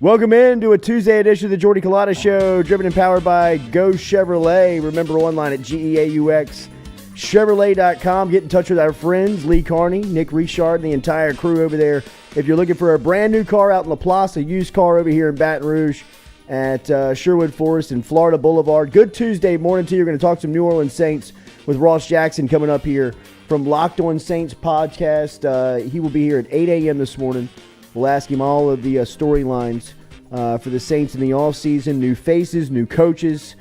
Welcome in to a Tuesday edition of the Jordy Culotta Show, driven and powered by Go Chevrolet. Remember, online at GEAUXChevrolet.com. Get in touch with our friends, Lee Carney, Nick Richard, and the entire crew over there. If you're looking for a brand new car out in La Plaza, a used car over here in Baton Rouge at Sherwood Forest and Florida Boulevard. Good Tuesday morning to you. We're going to talk some New Orleans Saints with Ross Jackson coming up here from Locked On Saints podcast. He will be here at 8 a.m. this morning. We'll ask him all of the storylines for the Saints in the offseason, new faces, new coaches,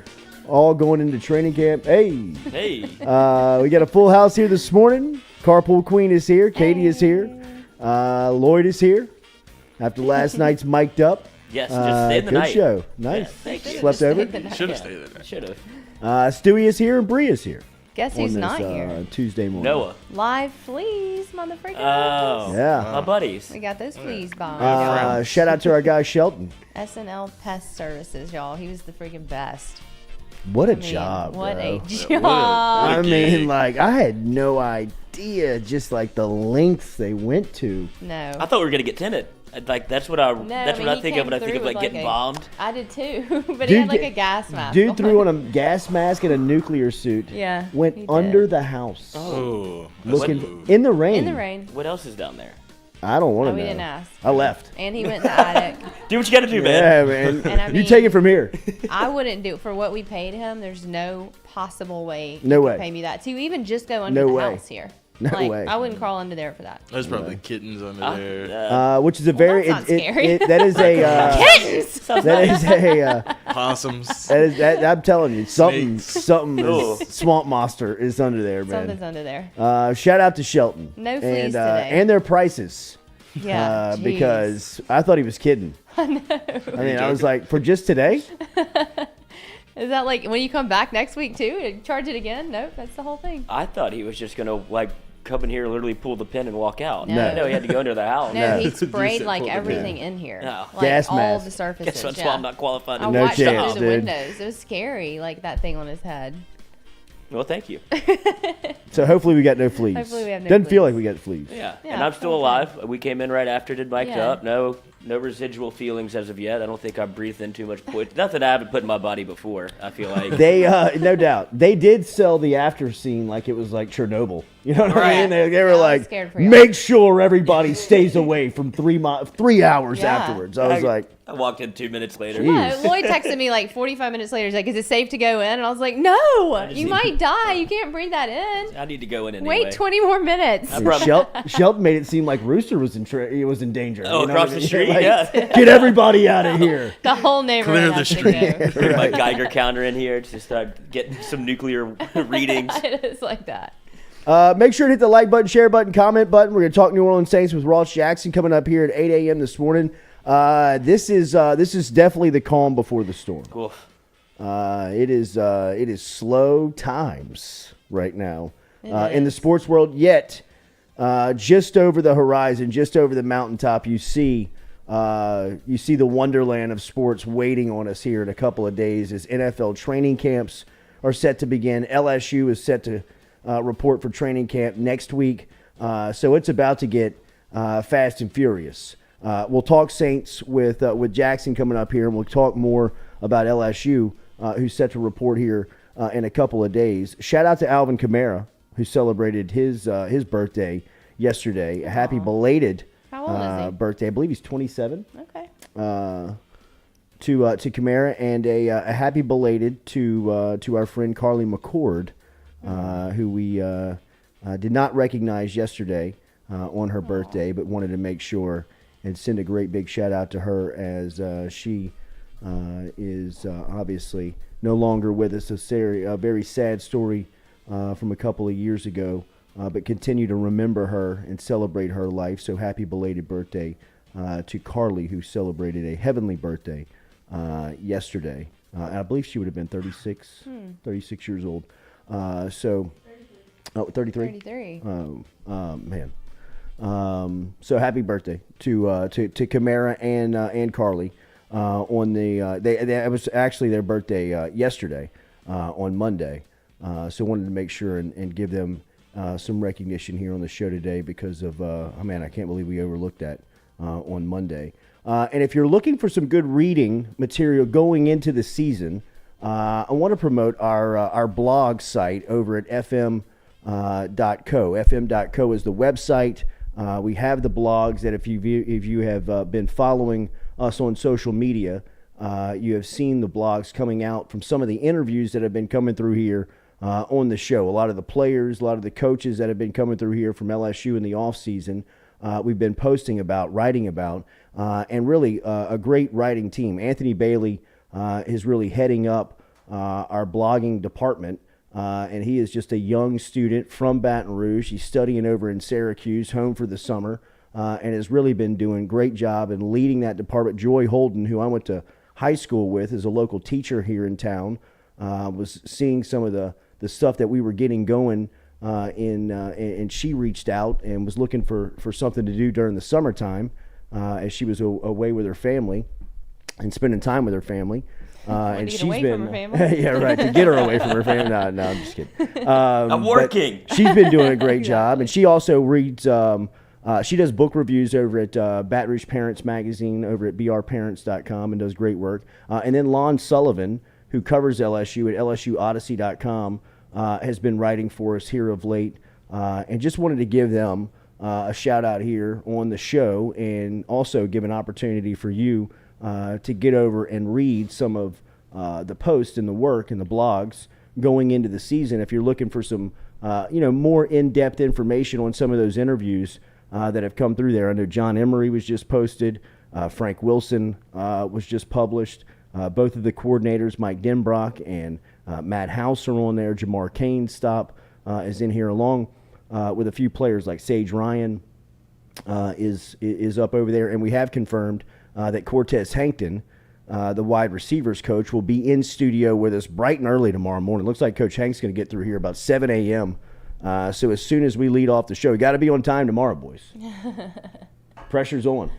all going into training camp. Hey. We got a full house here this morning. Carpool Queen is here. Katie is here. Lloyd is here after last night's mic'd up. Yes, just stayed the night. Good show. Nice. Yeah, thank you. Slept over? Should have stayed the night. Should have. Stewie is here and Bree is here. Guess who's not here? Tuesday morning. Noah. Live fleas, motherfucker. Oh. Yeah. My buddies. We got those fleas bombs. Shout out to our guy Shelton. SNL Pest Services, y'all. He was the freaking best. What a job, What bro. a job. I mean, like, I had no idea just like the lengths they went to. No. I thought we were gonna get tinted. Like that's what I think of when I think of like getting bombed. I did too, but he had like a gas mask. Dude threw on a gas mask and a nuclear suit. Yeah. Went under the house. Oh. Looking in the rain. In the rain. What else is down there? I don't want to No, know. we didn't ask. I left. And he went in the attic. Do what you gotta do, man. Yeah, man. And I You mean- take it from here. I wouldn't do it for what we paid him. There's no possible way No he could way. pay me that to even just go under No the way. house here. No like, way. I wouldn't crawl under there for that. There's probably kittens under there. Which is a very that's not scary. that is a Kittens! that is a Possums. I'm telling you something Ooh. is, swamp monster is under there, man. Something's under there. Shout out to Shelton. No fleas and, today. And their prices. Yeah. Jeez. Because I thought he was kidding. I know. I mean, I was like, for just today? Is that like when you come back next week too and charge it again? Nope, that's the whole thing. I thought he was just gonna like come in here, literally pull the pin and walk out. No. I know he had to go into the house. No, he You sprayed said like pull the everything in here. No. Like Gas all mask. the surfaces. Guess that's yeah. why I'm not qualified. I No watched it chance, through the dude. windows. It was scary, like that thing on his head. Well, thank you. So hopefully we got no fleas. Hopefully we have no Doesn't feel fleas. like we got fleas. Yeah. Yeah, And I'm still okay. alive. We came in right after, did mic'd Yeah. up. No residual feelings as of yet. I don't think I breathed in too much poison. Nothing I haven't put in my body before, I feel like. They, no doubt, they did sell the after scene like it was like Chernobyl. You know what I Right. mean? They were I was like, scared for y'all. make sure everybody stays away from 3 hours Yeah. afterwards. I was like, I walked in 2 minutes later. Jeez. No, Lloyd texted me like 45 minutes later. He's like, "Is it safe to go in?" And I was like, "No, just you need- might die. You can't breathe that in. I need to go in anyway. Wait 20 more minutes." I brought- Shelton made it seem like Rooster was in danger. Oh, you know across what I the mean? street? Like, Yeah. Get everybody out of here. The whole neighborhood Clear the has to street. go. Bring my Geiger counter in here to start getting some nuclear readings. It is like that. Make sure to hit the like button, share button, comment button. We're going to talk New Orleans Saints with Ross Jackson coming up here at 8 a.m. this morning. This is definitely the calm before the storm. Cool. It is slow times right now in the sports world. Yet, just over the horizon, just over the mountaintop, you see the wonderland of sports waiting on us here in a couple of days as NFL training camps are set to begin. LSU is set to report for training camp next week, so it's about to get fast and furious. We'll talk Saints with Jackson coming up here, and we'll talk more about LSU, who's set to report here in a couple of days. Shout out to Alvin Kamara, who celebrated his birthday yesterday. A happy belated How old is he? birthday. I believe he's 27. Okay. To Kamara, and a happy belated to our friend Carly McCord, who we did not recognize yesterday on her birthday, but wanted to make sure and send a great big shout out to her as she is obviously no longer with us. A very sad story from a couple of years ago, but continue to remember her and celebrate her life. So happy belated birthday to Carly, who celebrated a heavenly birthday yesterday. I believe she would have been 36 years old. 33? 33. Man. So happy birthday to Kamara and Carly on the it was actually their birthday yesterday on Monday. So wanted to make sure and give them some recognition here on the show today because of I can't believe we overlooked that on Monday. And if you're looking for some good reading material going into the season, I want to promote our blog site over at fm.co. fm.co is the website. We have the blogs that if you have been following us on social media, you have seen the blogs coming out from some of the interviews that have been coming through here on the show. A lot of the players, a lot of the coaches that have been coming through here from LSU in the offseason, we've been posting about, writing about, and really a great writing team. Anthony Bailey is really heading up our blogging department, and he is just a young student from Baton Rouge. He's studying over in Syracuse, home for the summer, and has really been doing a great job in leading that department. Joy Holden, who I went to high school with, is a local teacher here in town, was seeing some of the stuff that we were getting going, and she reached out and was looking for something to do during the summertime as she was away with her family and spending time with her family. And she's been, from her family. Yeah, right, to get her away from her family. No, I'm just kidding. I'm working. She's been doing a great job, and she also reads. She does book reviews over at Baton Rouge Parents Magazine over at brparents.com and does great work. And then Lon Sullivan, who covers LSU at lsuodyssey.com, has been writing for us here of late, and just wanted to give them a shout out here on the show, and also give an opportunity for you to get over and read some of the posts and the work and the blogs going into the season. If you're looking for some more in-depth information on some of those interviews that have come through there. I know John Emery was just posted. Frank Wilson was just published. Both of the coordinators, Mike Denbrock and Matt House, are on there. Jamar Cain's stop is in here, along with a few players like Sage Ryan is up over there. And we have confirmed that Cortez Hankton, the wide receivers coach, will be in studio with us bright and early tomorrow morning. Looks like Coach Hank's going to get through here about 7 a.m. So as soon as we lead off the show, we got to be on time tomorrow, boys. Pressure's on.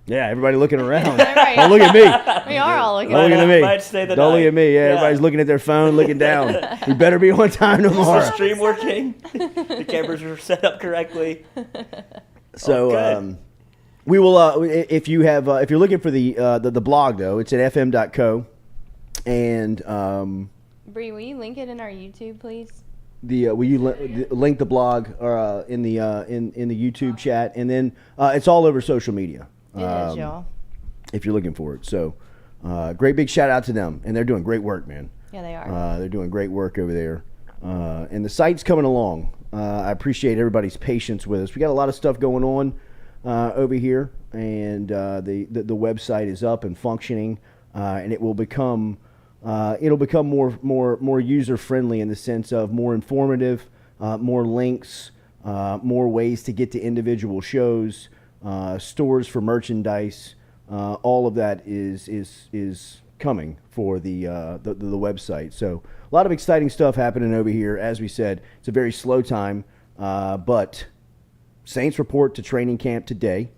Yeah, everybody looking around. Right. Don't look at me. We are all looking Don't look at me. Might stay the Don't night. look at me. Yeah, everybody's looking at their phone, looking down. You better be on time Is tomorrow. the stream working? The cameras are set up correctly. So we will. If you're looking for the blog, though, it's at fm.co, and Bree, will you link it in our YouTube, please? will you link the blog in the YouTube chat, and then it's all over social media. It is, y'all. If you're looking for it. So great big shout out to them, and they're doing great work, man. Yeah, they are. They're doing great work over there, and the site's coming along. I appreciate everybody's patience with us. We got a lot of stuff going on over here, and the website is up and functioning, and it will become more user friendly in the sense of more informative, more links, more ways to get to individual shows, stores for merchandise. All of that is coming for the website. So a lot of exciting stuff happening over here. As we said, it's a very slow time, but Saints report to training camp today.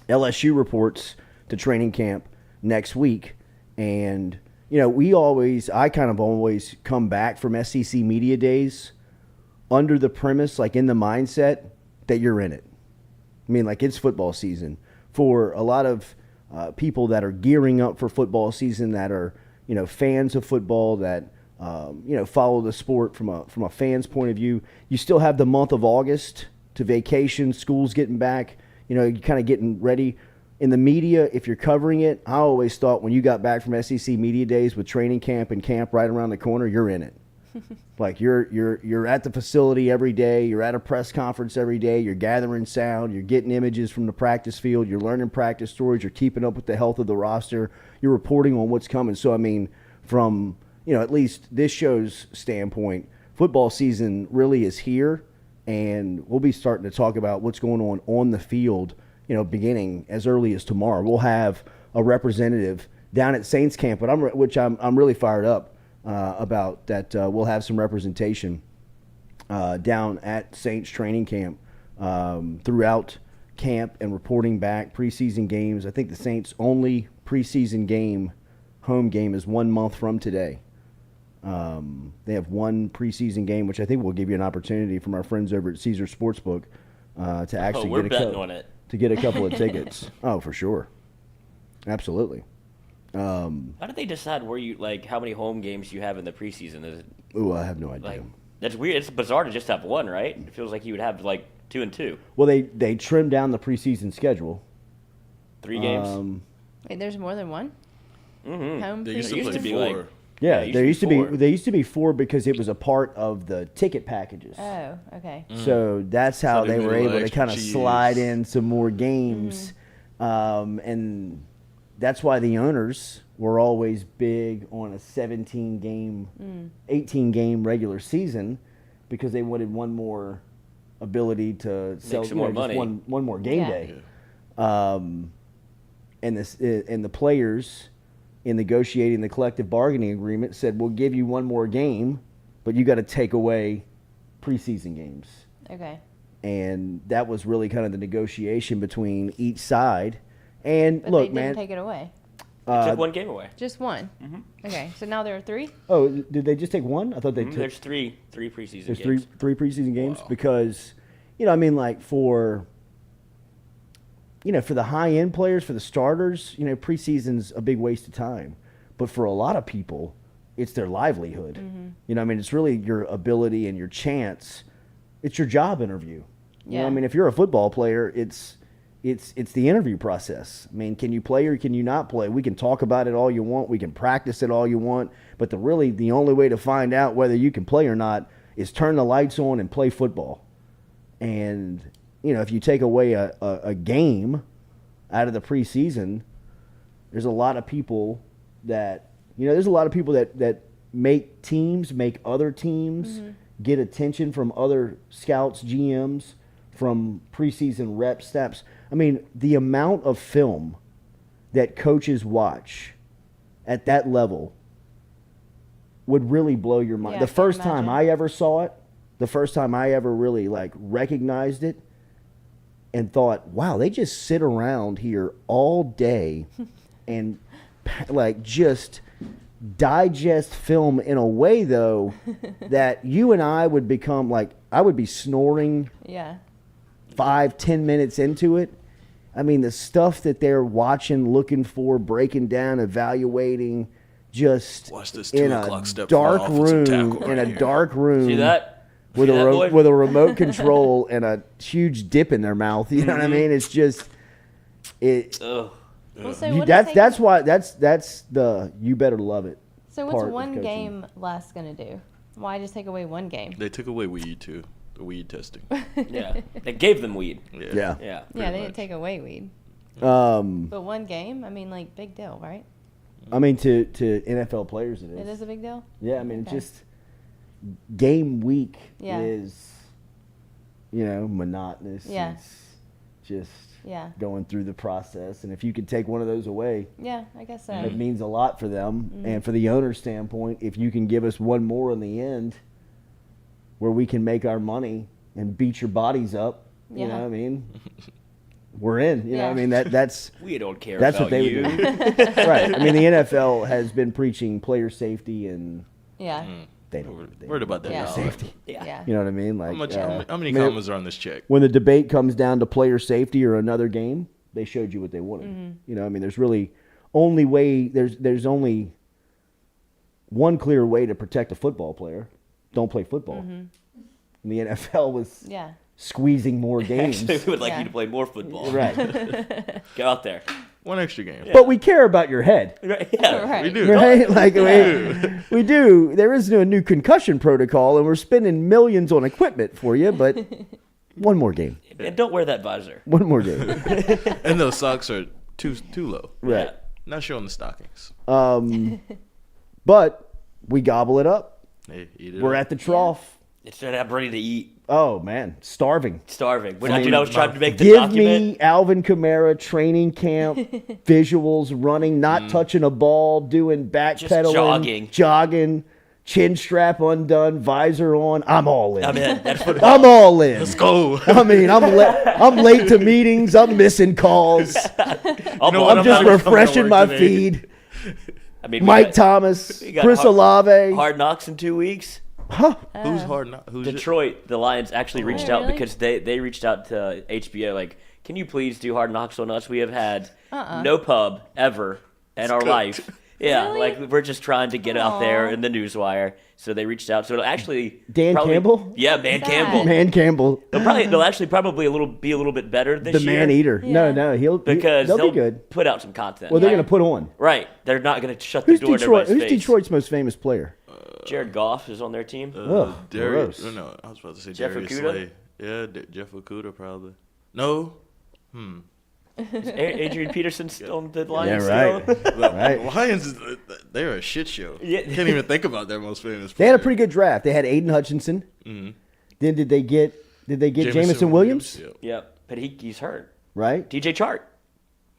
LSU reports to training camp next week. And, I kind of always come back from SEC Media Days under the premise, like in the mindset that you're in it. I mean, like it's football season. For a lot of people that are gearing up for football season, that are, fans of football, that, follow the sport from a fan's point of view, you still have the month of August to vacation, school's getting back, you're kind of getting ready. In the media, if you're covering it, I always thought when you got back from SEC Media Days with training camp and camp right around the corner, you're in it. Like you're at the facility every day, you're at a press conference every day, you're gathering sound, you're getting images from the practice field, you're learning practice stories, you're keeping up with the health of the roster, you're reporting on what's coming. So I mean, from at least this show's standpoint, football season really is here, and we'll be starting to talk about what's going on the field, beginning as early as tomorrow. We'll have a representative down at Saints camp, but I'm really fired up about that. We'll have some representation down at Saints training camp throughout camp and reporting back preseason games. I think the Saints' only preseason home game is 1 month from today. They have one preseason game, which I think will give you an opportunity from our friends over at Caesar Sportsbook to actually we're betting on it. to get a couple of tickets. Oh, for sure. Absolutely. How did they decide where you how many home games you have in the preseason? Is it Ooh, I have no idea. that's weird. It's bizarre to just have one, right? It feels like you would have 2 and 2. Well, they trimmed down the preseason schedule. 3 games. Wait, there's more than one? Mm-hmm. Home They used to It used play to be 4. Yeah, it there used to be 4. they used to be 4 because it was a part of the ticket packages. Oh, okay. So that's how So they they were did a able little to kind of extra slide cheese. in some more games, and that's why the owners were always big on a 17-game, 18-game regular season, because they wanted one more ability to sell some more just money. one more game Yeah. day. And the players in negotiating the collective bargaining agreement said, we'll give you one more game, but you got to take away preseason games. Okay. And that was really kind of the negotiation between each side. And But look, they didn't man. take it away. Took one game away. Just one. Okay, so now there are 3? Oh, did they just take one? I thought they took. There's three preseason There's games. three preseason games because, for the high end players, for the starters, preseason's a big waste of time. But for a lot of people, it's their livelihood. It's really your ability and your chance. It's your job interview. Yeah. If you're a football player, it's the interview process. Can you play or can you not play? We can talk about it all you want. We can practice it all you want. But the only way to find out whether you can play or not is turn the lights on and play football. And, if you take away a game out of the preseason, there's a lot of people that make other teams get attention from other scouts, GMs, from preseason rep steps. The amount of film that coaches watch at that level would really blow your mind. Yeah, The I can first time imagine. I ever saw it, the first time I ever really recognized it and thought, wow, they just sit around here all day and just digest film in a way, though, that you and I would become I would be snoring Yeah. 5-10 minutes into it. The stuff that they're watching, looking for, breaking down, evaluating, just Watch this in 2 a o'clock step dark for an offensive room, tackle in right a here. dark room See that? with See that, boy? with a remote control and a huge dip in their mouth. You know what I mean? It's just it. Ugh. Well, so You, what that's is that's why that's the you better love it. So what's part of one coaching. game less going to do? Why just take away one game? They took away weed too. The weed testing. Yeah. They gave them weed. Yeah. Yeah. Yeah. Yeah, they much. didn't take away weed. Um, But one game, big deal, right? to NFL players, it is. It is a big deal? Yeah, Okay. just game week Yeah. is, monotonous. Yeah. It's just Yeah. going through the process, and if you could take one of those away, Yeah, I guess so. it means a lot for them. And for the owner's standpoint, if you can give us one more in the end, where we can make our money and beat your bodies up, you know Yeah. what I mean? We're in. You know what I Yeah. mean? That's. We don't care That's about what they you. would do. Right. The NFL has been preaching player safety, and Yeah. they don't. They Worried don't about that. Yeah. dog. safety. Yeah. Yeah. You know what I mean? How much? uh, How many I mean, commas are on this check? when the debate comes down to player safety or another game, they showed you what they wanted. There's really only way. There's only one clear way to protect a football player. Don't play football. And the NFL was Yeah. squeezing more games. Actually, we would like Yeah. you to play more football. Right. Go out there. One extra game. But we care about your head. Right. Yeah. Right. We do. Right? we do. There is no new concussion protocol, and we're spending millions on equipment for you, but one more game. And don't wear that visor. One more game. And those socks are too low. Right. Yeah. Not showing the stockings. But we gobble it up. Hey, eat it We're up. at the trough. It's straight up ready to eat. Oh, man. Starving. Starving. When I I, mean, I was trying to make the Give document. me Alvin Kamara training camp, visuals, running, not touching a ball, doing backpedaling, jogging, chin strap undone, visor on. I'm all in. I'm in. That's football. I'm all in. Let's go. I'm late to meetings. I'm missing calls. I'm just refreshing my feed. I mean, Mike Thomas, we got Chris Olave. Hard Knocks in 2 weeks. Huh. Who's hard? Not who's Detroit, the Lions actually reached out really? because they reached out to HBO like, can you please do Hard Knocks on us? We have had no pub ever in our life. Yeah, Really? like we're just trying to get out there in the newswire. So they reached out. So it'll actually Dan Campbell? Yeah, Man Sad. Campbell. Man Campbell, They'll actually probably be a little bit better this the year. man eater. Yeah. No, Because they'll they'll be good. put out some content. Well, they're going to put on. Right. They're not going to shut the Who's door in Detroit? everybody's Who's face. Detroit's most famous player? Jared Goff is on their team. Ugh, Darius. gross. No, I was about to say Jeff Darius Okuda? Slay. Yeah, Jeff Okuda probably. No. Is Adrian Peterson still on the Lions? Yeah, right. Still? The Right. Lions, they're a shit show. Yeah. Can't even think about their most famous They had a player. pretty good draft. They had Aiden Hutchinson. Mm-hmm. Then did they get Jamison Williams? Yeah. Yep. But he's hurt. Right? DJ Chart.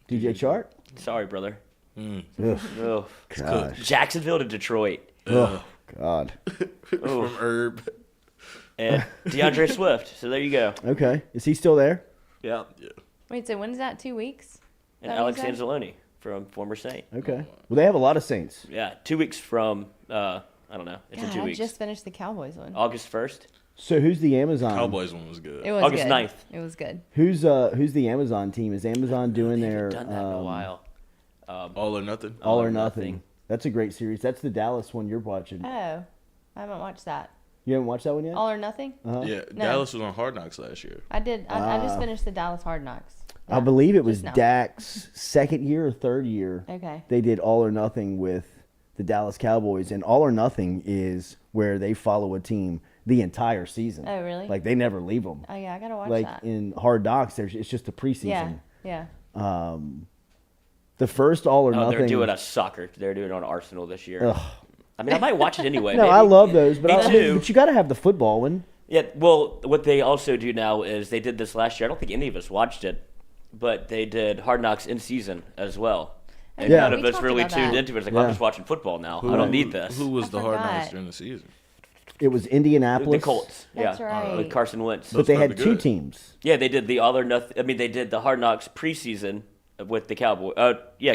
DJ Chart? Sorry, brother. Ugh, Oh. gosh. Jacksonville to Detroit. Oh, God. From Herb. And DeAndre Swift. So there you go. Okay. Is he still there? Yeah. Yeah. Wait, so when is that? 2 weeks? And Is that what Alex you said? Anzalone from former Saint. Okay. Well, they have a lot of Saints. Yeah. 2 weeks from, I don't know. It's God, in 2 I weeks. just finished the Cowboys one. August 1st. So who's the Amazon? Cowboys one was good. It was August good. 9th. It was good. Who's the Amazon team? Is Amazon doing They their haven't done that in a while. All or nothing. All or Nothing? That's a great series. That's the Dallas one you're watching. Oh, I haven't watched that. You haven't watched that one yet? All or Nothing? Uh-huh. Yeah, No. Dallas was on Hard Knocks last year. I did. I just finished the Dallas Hard Knocks. I believe it was just now. Dak's second year or third year. Okay. They did All or Nothing with the Dallas Cowboys, and All or Nothing is where they follow a team the entire season. Oh, really? Like they never leave them. Oh yeah, I gotta watch Like that. in Hard Knocks, it's just a Yeah, preseason. yeah. The first All or Oh, Nothing. they're doing a soccer. They're doing it on Arsenal this year. Ugh. I mean, I might watch it anyway. No, maybe. I love those, but Me too. but you got to have the football one. Yeah, well, what they also do now is they did this last year. I don't think any of us watched it, but they did Hard Knocks in season as well. And Yeah. none of We us talked really about tuned that. into it. It's like, Yeah. I'm just watching football now. I don't need this. Who was I the Hard Knocks forgot. during the season? It was Indianapolis. The Colts. That's yeah. right. With Carson Wentz. But they had Probably two good. teams. Yeah, they did the All or Nothing. I mean, they did the Hard Knocks preseason with the Cowboys.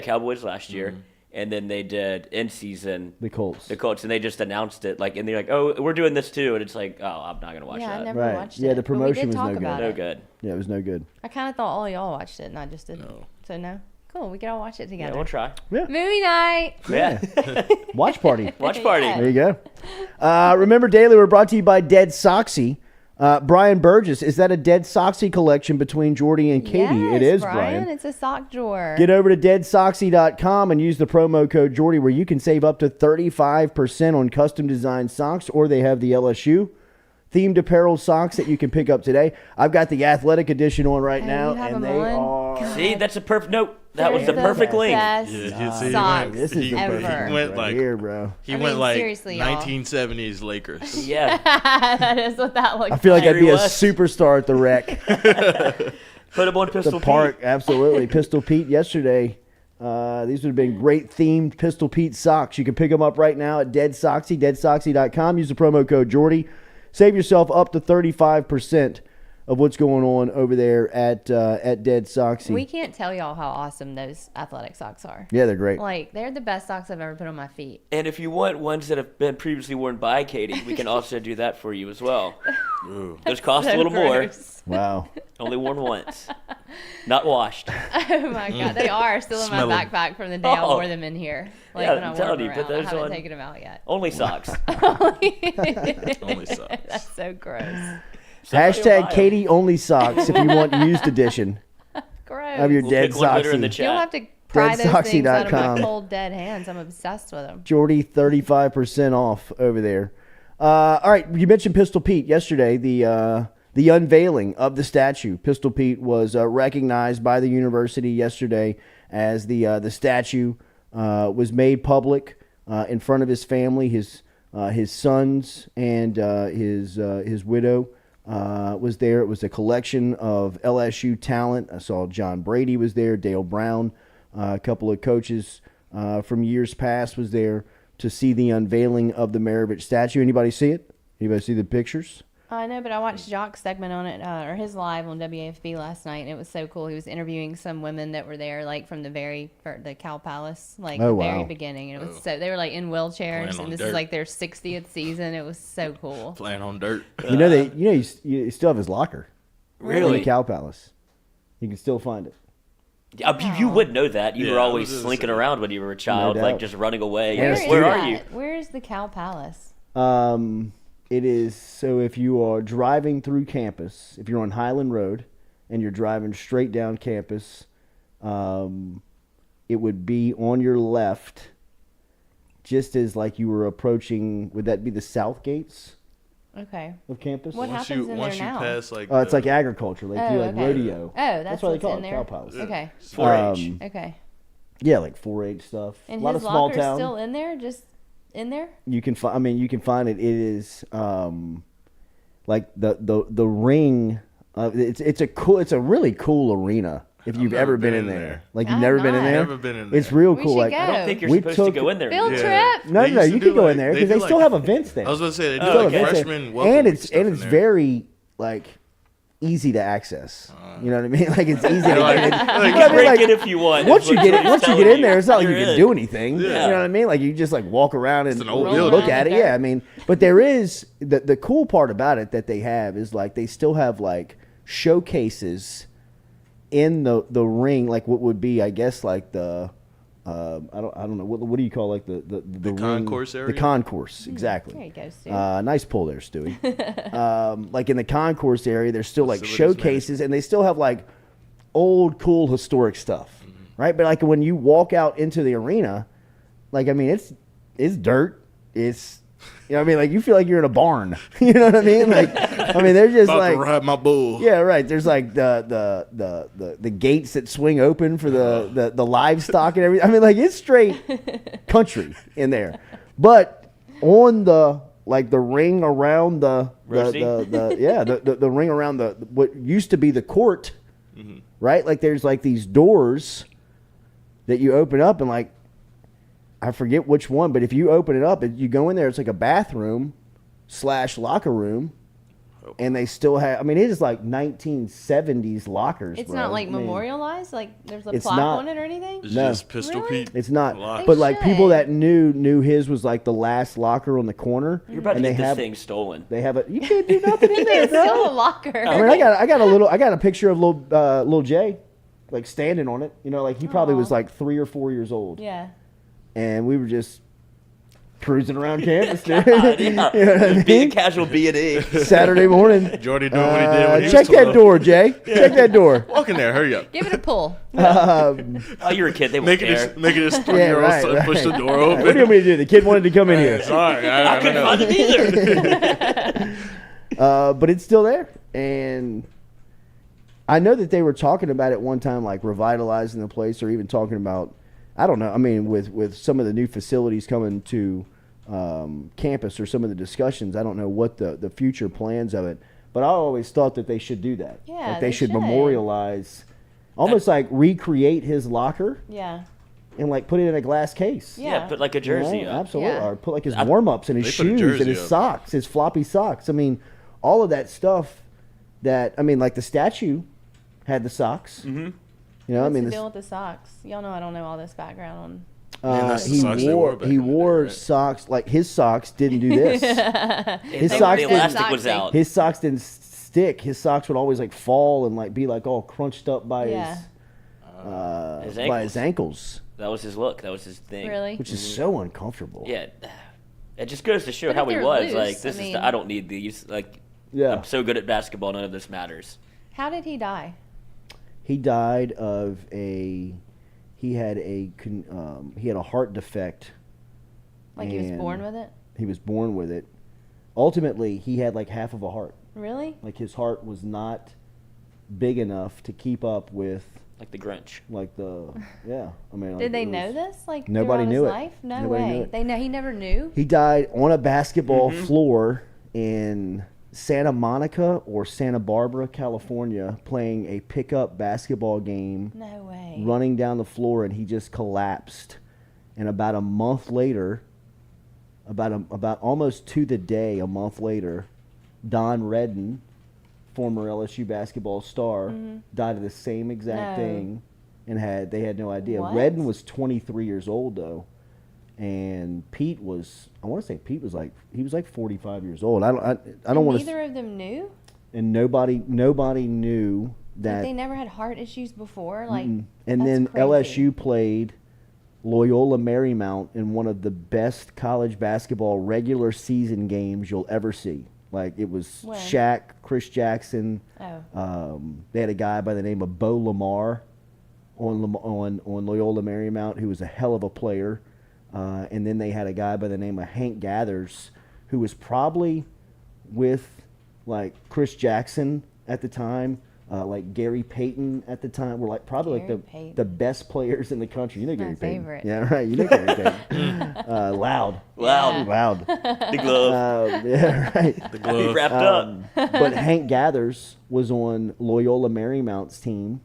Cowboys last year. And then they did in season The Colts. the Colts, and they just announced it. Like, and they're like, "Oh, we're doing this too," and it's like, "Oh, I'm not gonna watch Yeah, I that." never Right. watched Yeah, it. the but we promotion did was talk no good. about No it. good. Yeah, it was no good. I kind of thought all y'all watched it, and I just didn't. No. So no. Cool. We could all watch it Yeah, together. we'll try. Movie night. Yeah, Watch party. watch party. Yeah. There you go. Remember, Daily, we're brought to you by Dead Soxy. Brian Burgess, is that a Dead Soxy collection between Jordy and Katie? Yes, It is, Brian. Brian. It's a sock drawer. Get over to deadsoxy.com and use the promo code Jordy, where you can save up to 35% on custom designed socks, or they have the LSU themed apparel socks that you can pick up today. I've got the athletic edition on right Oh, now, you have and them they on? are. See, that's a perfect. Nope, that was They're the perfect link. best Yeah, see, socks This is the ever. perfect He went right like here, bro. he I went mean, like seriously, y'all. 1970s Lakers. Yeah, That is what that looks I feel like I'd be Jerry a West. superstar at the rec. put him on The Pistol park, Pete. absolutely. Pistol Pete yesterday. These would have been great themed Pistol Pete socks. You can pick them up right now at Dead Soxy, deadsoxy.com. Use the promo code Jordy. Save yourself up to 35% of what's going on over there at Dead Soxy. We can't tell y'all how awesome those athletic socks are. Yeah, they're great. Like, they're the best socks I've ever put on my feet. And if you want ones that have been previously worn by Katie, we can also do that for you as well. Ooh. Those cost So a little gross. Wow. more. Only worn once, not washed. Oh my god, they are still in my Smell 'em. back from the day I Oh. wore them in here. Like Yeah, when I I'm wore telling them you, put around. I those haven't on. taken them out yet. Only socks. Only socks. That's so gross. Somebody will buy 'em. Katie only socks if you want used edition Gross. of your We'll Dead pick one later in the Soxy. chat. You'll have to pry those things out of Deadsoxy.com. my cold dead hands. I'm obsessed with them. Jordy, 35% off over there. All right, you mentioned Pistol Pete yesterday. The unveiling of the statue. Pistol Pete was recognized by the university yesterday as the statue was made public in front of his family, his sons, and his widow was there. It was a collection of LSU talent. I saw John Brady was there, Dale Brown, a couple of coaches from years past was there to see the unveiling of the Maravich statue. Anybody see it? Anybody see the pictures? I know, but I watched Jock's segment on it, or his live on WAFB last night, and it was so cool. He was interviewing some women that were there, like from the Cow Palace, like Oh, the very wow. beginning, and it was so they were like in wheelchairs, Playing on and this dirt. is like their 60th season. It was so cool. Playing on dirt. You know you still have his locker in Really? the Cow Palace. You can still find it. You would know that. You Yeah, were I always was gonna slinking say. around when you were a child, No like doubt. just running away. Where Where is are you? Where is the Cow Palace? It is, so if you are driving through campus, if you're on Highland Road and you're driving straight down campus, it would be on your left, just as like you were approaching, would that be the south gates Okay. of campus? What Once happens you in once there you now? pass like It's like agriculture, like you like okay. rodeo. Oh, that's why they what's call in it there? Cow Palace. Okay. 4-H. Okay. Yeah, like 4-H stuff. And a lot his of small locker's town. still in there? Just in there? You can find. I mean, you can find it. It is like the ring. It's a really cool arena. If you've never ever been been in in there, there. like you've I've never been in not. there. Never been in there. It's real We cool. should Like go. I don't think you're We supposed took- to go in there. Field man. trip? no, They no, used to you do, can go like- in there they because do, they still like- have events there. I was gonna say they do Oh, like okay. freshman welcome and week it's stuff in it's there. very like easy to access. You know what I mean? Like it's easy to Like- get in. like, But I You mean, break like, it if you want. once is you what get it, Jordy's once you telling get in there, it's not like you You're can in. do anything. Yeah. You know what I mean? Like you just like walk around and an old building. look at it. Roll around. Yeah, I mean, but there is the cool part about it that they have is like they still have like showcases in the ring, like what would be, I guess, like the I don't know what do you call like the ring, concourse area? The concourse, exactly. There you go, Stu. Nice pull there, Stewie. Like in the concourse area, there's still like Facilities showcases, and they still have like old, cool, historic stuff, right? But like when you walk out into the arena, like I mean, it's dirt. It's you know what I mean, like you feel like you're in a barn. You know what I mean? Like I mean, they're just About like to ride my bull. yeah, right. There's like the gates that swing open for the livestock and everything. I mean, like it's straight country in there, but on the like the ring around the ring around the what used to be the court, right? Like there's like these doors that you open up and like I forget which one, but if you open it up and you go in there, it's like a bathroom / locker room. And they still have. I mean, it is like 1970s lockers. It's bro. not like I mean, memorialized, like there's a it's plaque not. on it or anything. It's No. just Pistol Really? Pete. It's not. Locker. But like people should. that knew his was like the last locker on the corner. You're about to and get they this have thing stolen. they have a. You can't do nothing in there, It's still a bro. locker. I mean, I got a picture of little Jay, like standing on it. You know, like he probably was Aw. like 3 or 4 years old, Yeah. and we were just cruising around campus, dude. God, You know yeah. what I Being a mean? casual B&E. Saturday morning. Jordy doing what he did when he Check was that 12. door, Jay. Check that door. Walk in there, hurry up. Give it a pull. Um, Oh, you're a kid. They won't Making care. his 3-year-old right, son right. push the door what do you open. want me to do? The kid wanted to come in here. Sorry, I I couldn't don't find know. it either. But it's still there. And I know that they were talking about it one time, like revitalizing the place or even talking about, I don't know, I mean, with some of the new facilities coming to campus or some of the discussions, I don't know what the future plans of it. But I always thought that they should do that. Yeah, like they they should should. memorialize, almost like recreate his locker Yeah. and like put it in a glass case. Yeah. Yeah, put like a jersey Right? up. Absolutely. Yeah. Or put like his warm-ups and his They put a shoes jersey and his up. socks, his floppy socks. I mean, all of that stuff that, I mean, like the statue had the socks. Mm-hmm. You know, What's I mean, the this, deal with the socks? Y'all know I don't know all this background Man, that's the he socks they wore wore back he in the day, wore right? socks, like his socks didn't do this. His The socks elastic was Soxy. out. His socks didn't stick. His socks would always like fall and like be like all crunched up by Yeah. his His by his ankles, That was his look. That was his on. thing. Really? which is so uncomfortable. Yeah. It just goes to show But how if he they're was. loose, Like, I mean- I don't need these. Like, Yeah. I'm so good at basketball, none of this matters. How did he die? He died of he had a heart defect. Like he was And born with it? He was born with it. Ultimately, he had like half of a heart. Really? Like his heart was not big enough to keep up with Like the Grinch. like the yeah. I mean, like, Did they it know was- this? Like Nobody throughout knew his it. life? No Nobody way. knew it. They know he never knew. He died on a basketball Mm-hmm. floor in Santa Monica or Santa Barbara, California, playing a pickup basketball game. No way. Running down the floor, and he just collapsed. And about a month later, about almost to the day, a month later, Don Redden, former LSU basketball star, died of the same exact No. thing, and they had no idea. What? Redden was 23 years old though, and Pete was, I want to say Pete was like, he was like 45 years old. I don't And want to. neither of them knew? And nobody knew that they never had heart issues before. Like, and that's then crazy. LSU played Loyola Marymount in one of the best college basketball regular season games you'll ever see. Like, it was When? Shaq, Chris Jackson. Oh. They had a guy by the name of Bo Lamar on Loyola Marymount who was a hell of a player. And then they had a guy by the name of Hank Gathers who was probably with, like, Chris Jackson at the time. Like Gary Payton at the time were like probably Gary like Payton. the best players in the country. You know Gary my Payton. favorite. Yeah, right. You know Gary Payton. Loud. Loud. Loud. The glove. Yeah, right. The He glove. wrapped up. But Hank Gathers was on Loyola Marymount's team.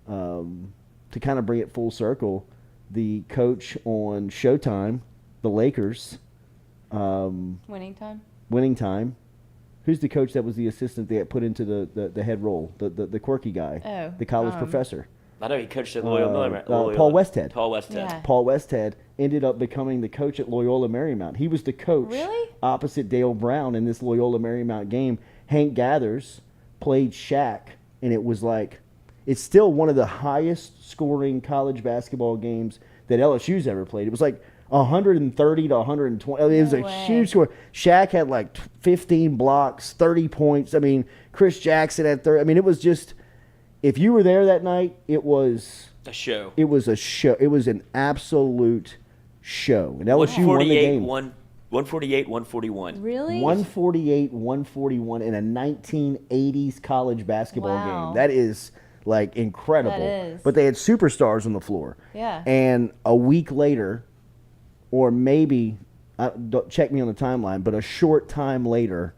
To kind of bring it full circle, the coach on Showtime, the Lakers, Winning time. Winning Time. Who's the coach that was the assistant they put into the head role? The quirky guy. Oh, The college professor. I know he coached at Loyola. Paul Westhead. Paul Westhead. Yeah. Paul Westhead ended up becoming the coach at Loyola Marymount. He was the coach Really? opposite Dale Brown in this Loyola Marymount game. Hank Gathers played Shaq, and it was like, it's still one of the highest scoring college basketball games that LSU's ever played. It was like 130 to 120. I mean, it was No a way. huge score. Shaq had like 15 blocks, 30 points. I mean, Chris Jackson had 30. I mean, it was just, if you were there that night, it was A show. a show. It was an absolute show. And LSU won the 148, game. 148, 141. Really? 148, 141 in a 1980s college basketball Wow. game. That is like incredible. That is. But they had superstars on the floor. Yeah. And a week later, or maybe, don't check me on the timeline, but a short time later,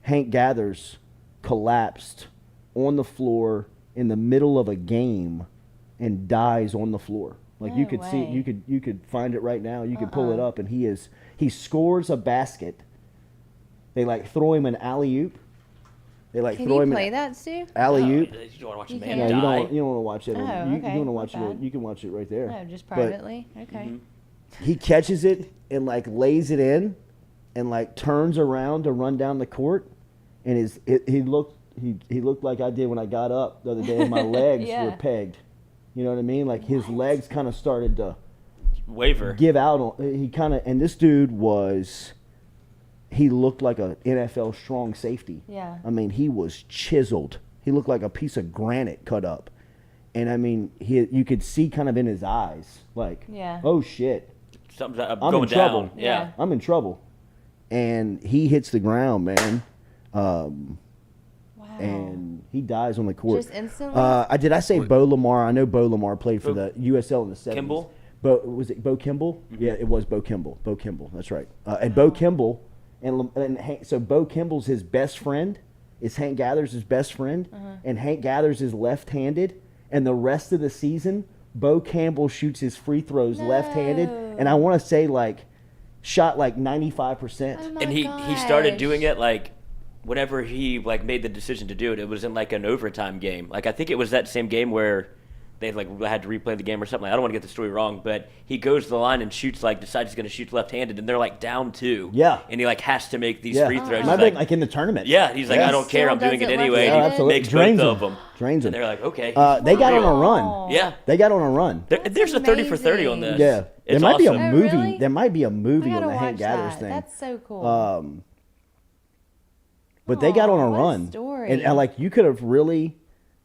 Hank Gathers collapsed on the floor in the middle of a game and dies on the floor. Like, you No could see way. it, you could find it right now. You could pull it up, and he scores a basket. They like throw him an alley-oop. They like Can throw you him play an that, Stu? alley-oop. You don't want to watch a You man can't. No, die. you don't want to watch it. Oh, you okay. want to watch Not it. bad. You can watch it right there. No, just But privately. Okay. he catches it and like lays it in, and like turns around to run down the court, and he looked like I did when I got up the other day, and my legs Yeah. were pegged. You know what I mean? Like, his legs kind of started to Waiver. give out on. He kind of, and this dude he looked like a NFL strong safety. Yeah. I mean, he was chiseled. He looked like a piece of granite cut up. And I mean, you could see kind of in his eyes, like, Yeah. oh shit, Something's I'm going in trouble. down. Yeah. Yeah. I'm in trouble. And he hits the ground, man. Wow. And he dies on the court. Just instantly? Did I say Bo Lamar? I know Bo Lamar played for the USL in the 70s. Kimball? Was it Bo Kimball? Yeah, it was Bo Kimball. Bo Kimball, that's right. And Bo Kimball, so Bo Kimball's his best friend. Is Hank Gathers his best friend? And Hank Gathers is left-handed. And the rest of the season, Bo Campbell shoots his free throws left-handed. And I want to say, like, shot like 95%. Oh my And he started gosh. doing it like whenever he like made the decision to do it. It was in like an overtime game. Like, I think it was that same game where they like had to replay the game or something. I don't want to get the story wrong, but he goes to the line and decides he's going to shoot left-handed, and they're like down 2. Yeah. And he like has to make these Yeah. free throws. Might He's have been like in the tournament. yeah, he's like, Yeah. I don't care, I'm Still doing it does it anyway. left-handed? And Yeah, he absolutely. makes Drains both him. of them. Drains And him. they're like, okay. They got on real. a run. Yeah. They got on a run. There's a 30 for 30 on this. Yeah. There It's might be a awesome. Oh, movie. really? There might be a I movie on gotta the Hank watch Gathers that. thing. That's so cool. But they got on a Aw, what a run. story. And like, you could have really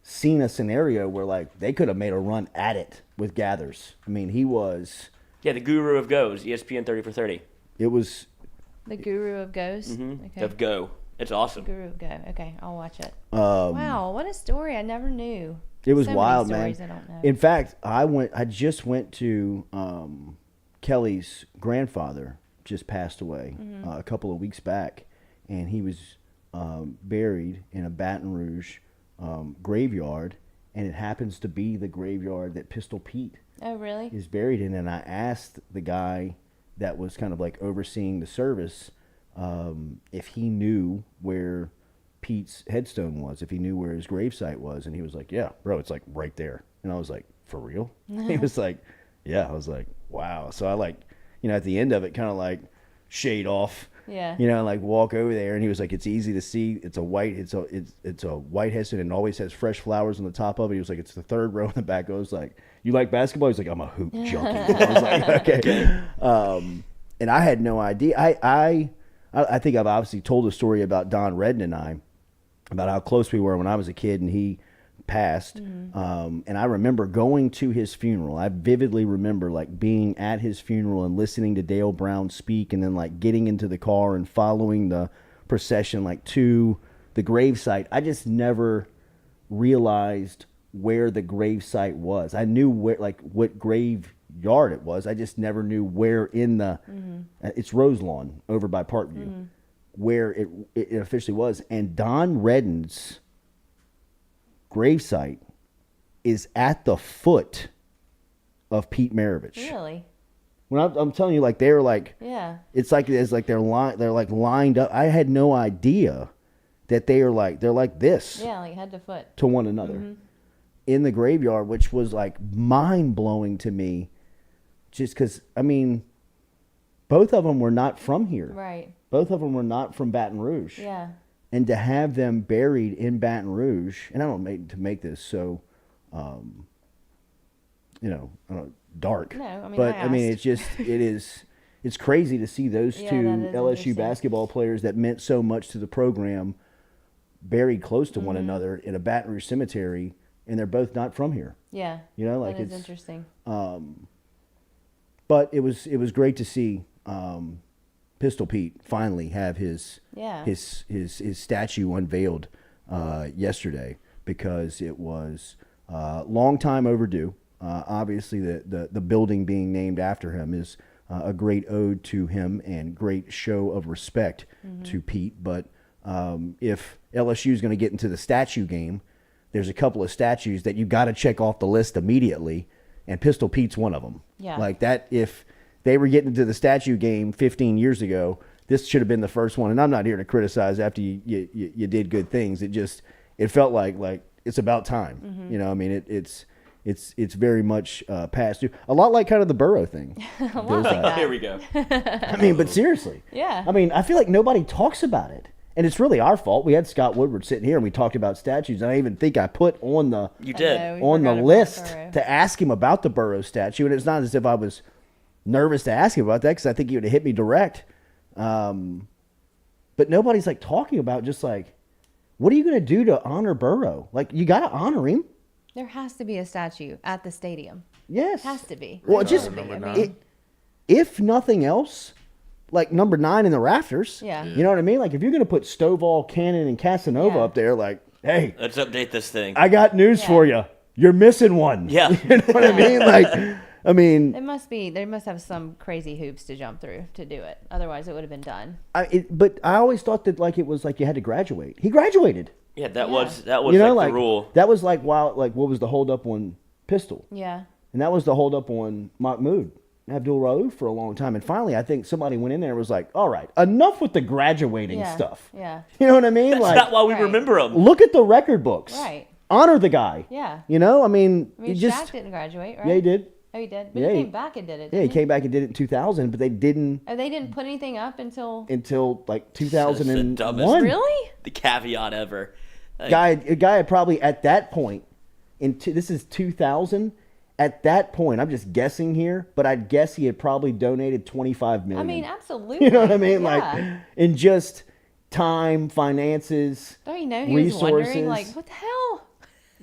seen a scenario where like they could have made a run at it with Gathers. I mean, he was. Yeah, the guru of goes, ESPN 30 for 30. It was. The Guru of Ghosts. Okay. Of go. It's awesome. Guru of Go. Okay, I'll watch it. Um, Wow, what a story! I never knew. It was So many wild, man. stories I don't know. In fact, I just went to Kelly's grandfather just passed away Mm-hmm. a couple of weeks back, and he was buried in a Baton Rouge graveyard, and it happens to be the graveyard that Pistol Pete Oh, really? is buried in. And I asked the guy that was kind of like overseeing the service if he knew where Pete's headstone was, if he knew where his gravesite was, and he was like, yeah, bro, it's like right there. And I was like, for real? He was like, yeah. I was like, wow. So I like, at the end of it, kind of like shade off Yeah. You know, like walk over there, and he was like, "It's easy to see. It's a white white Hessian, and always has fresh flowers on the top of it." He was like, "It's the third row in the back." I was like, "You like basketball?" He's like, "I'm a hoop junkie." I was like, "Okay." And I had no idea. I think I've obviously told a story about Don Redden and I, about how close we were when I was a kid and he passed. And I remember going to his funeral. I vividly remember like being at his funeral and listening to Dale Brown speak, and then like getting into the car and following the procession like to the gravesite. I just never realized where the gravesite was. I knew where, like what graveyard it was. I just never knew where in the it's Roselawn over by Parkview, where it officially was. And Don Redden's gravesite is at the foot of Pete Maravich. Really? When I'm telling you, like they're like, Yeah. it's like they're like lined up. I had no idea that they're like this Yeah, like head to foot. to one another in the graveyard, which was like mind blowing to me. Just because, I mean, both of them were not from here. Right. Both of them were not from Baton Rouge. Yeah. And to have them buried in Baton Rouge, and I don't make this so, dark. No, I mean, but I I mean, asked. it's crazy to see those Yeah, two that is LSU interesting. basketball players that meant so much to the program buried close to one another in a Baton Rouge cemetery, and they're both not from here. Yeah. You know, like that is it's interesting. But it was great to see Pistol Pete finally have his statue unveiled yesterday, because it was long time overdue. Obviously, the building being named after him is a great ode to him and great show of respect to Pete. But if LSU is going to get into the statue game, there's a couple of statues that you got to check off the list immediately, and Pistol Pete's one of them. Yeah. Like that, if they were getting into the statue game 15 years ago, this should have been the first one. And I'm not here to criticize after you did good things. It felt like it's about time. You know, I mean, it's very much past due. A lot like kind of the Burrow thing. A lot like that. Here we go. I mean, but seriously. Yeah. I mean, I feel like nobody talks about it. And it's really our fault. We had Scott Woodward sitting here and we talked about statues. And I even think I put on the You did. I know, we on the forgot about list Burrow. to ask him about the Burrow statue. And it's not as if I was nervous to ask him about that, because I think he would have hit me direct. But nobody's like talking about just like, what are you going to do to honor Burrow? Like, you got to honor him. There has to be a statue at the stadium. Yes. Has to be. Well, Has just to be. I number mean, nine. if nothing else, like number 9 in the rafters. Yeah. You know what I mean? Like, if you're going to put Stovall, Cannon, and Casanova Yeah. up there, like, hey, Let's update this thing. I got news Yeah. for you. You're missing one. Yeah. You know what I mean? Like, I mean, they must have some crazy hoops to jump through to do it. Otherwise, it would have been done. but I always thought that like it was like you had to graduate. He graduated. Yeah, that Yeah. was You know, like like the rule. that was like what was the holdup on Pistol, Yeah. and that was the holdup on Mahmoud Abdul Rauf for a long time. And finally, I think somebody went in there and was like, "All right, enough with the graduating Yeah. stuff." Yeah. You know what I mean? That's like, not why we Right. remember him. look at the record books. Right. Honor the guy. Yeah. You know, I mean, I mean, you Shaq just didn't graduate, right? yeah, he did. Oh, he did. But Yeah, he he- came back and did it. Yeah, he didn't came back and did it in 2000, but they didn't Oh, they didn't put anything up until. until like That's the dumbest. 2001. Really? The caveat ever. Like, A guy had probably at that point, this is 2000. At that point, I'm just guessing here, but I'd guess he had probably donated 25 million. I mean, absolutely. you know what I mean? Yeah. Like in just time, finances. Don't you know he was wondering, resources. like, what the hell?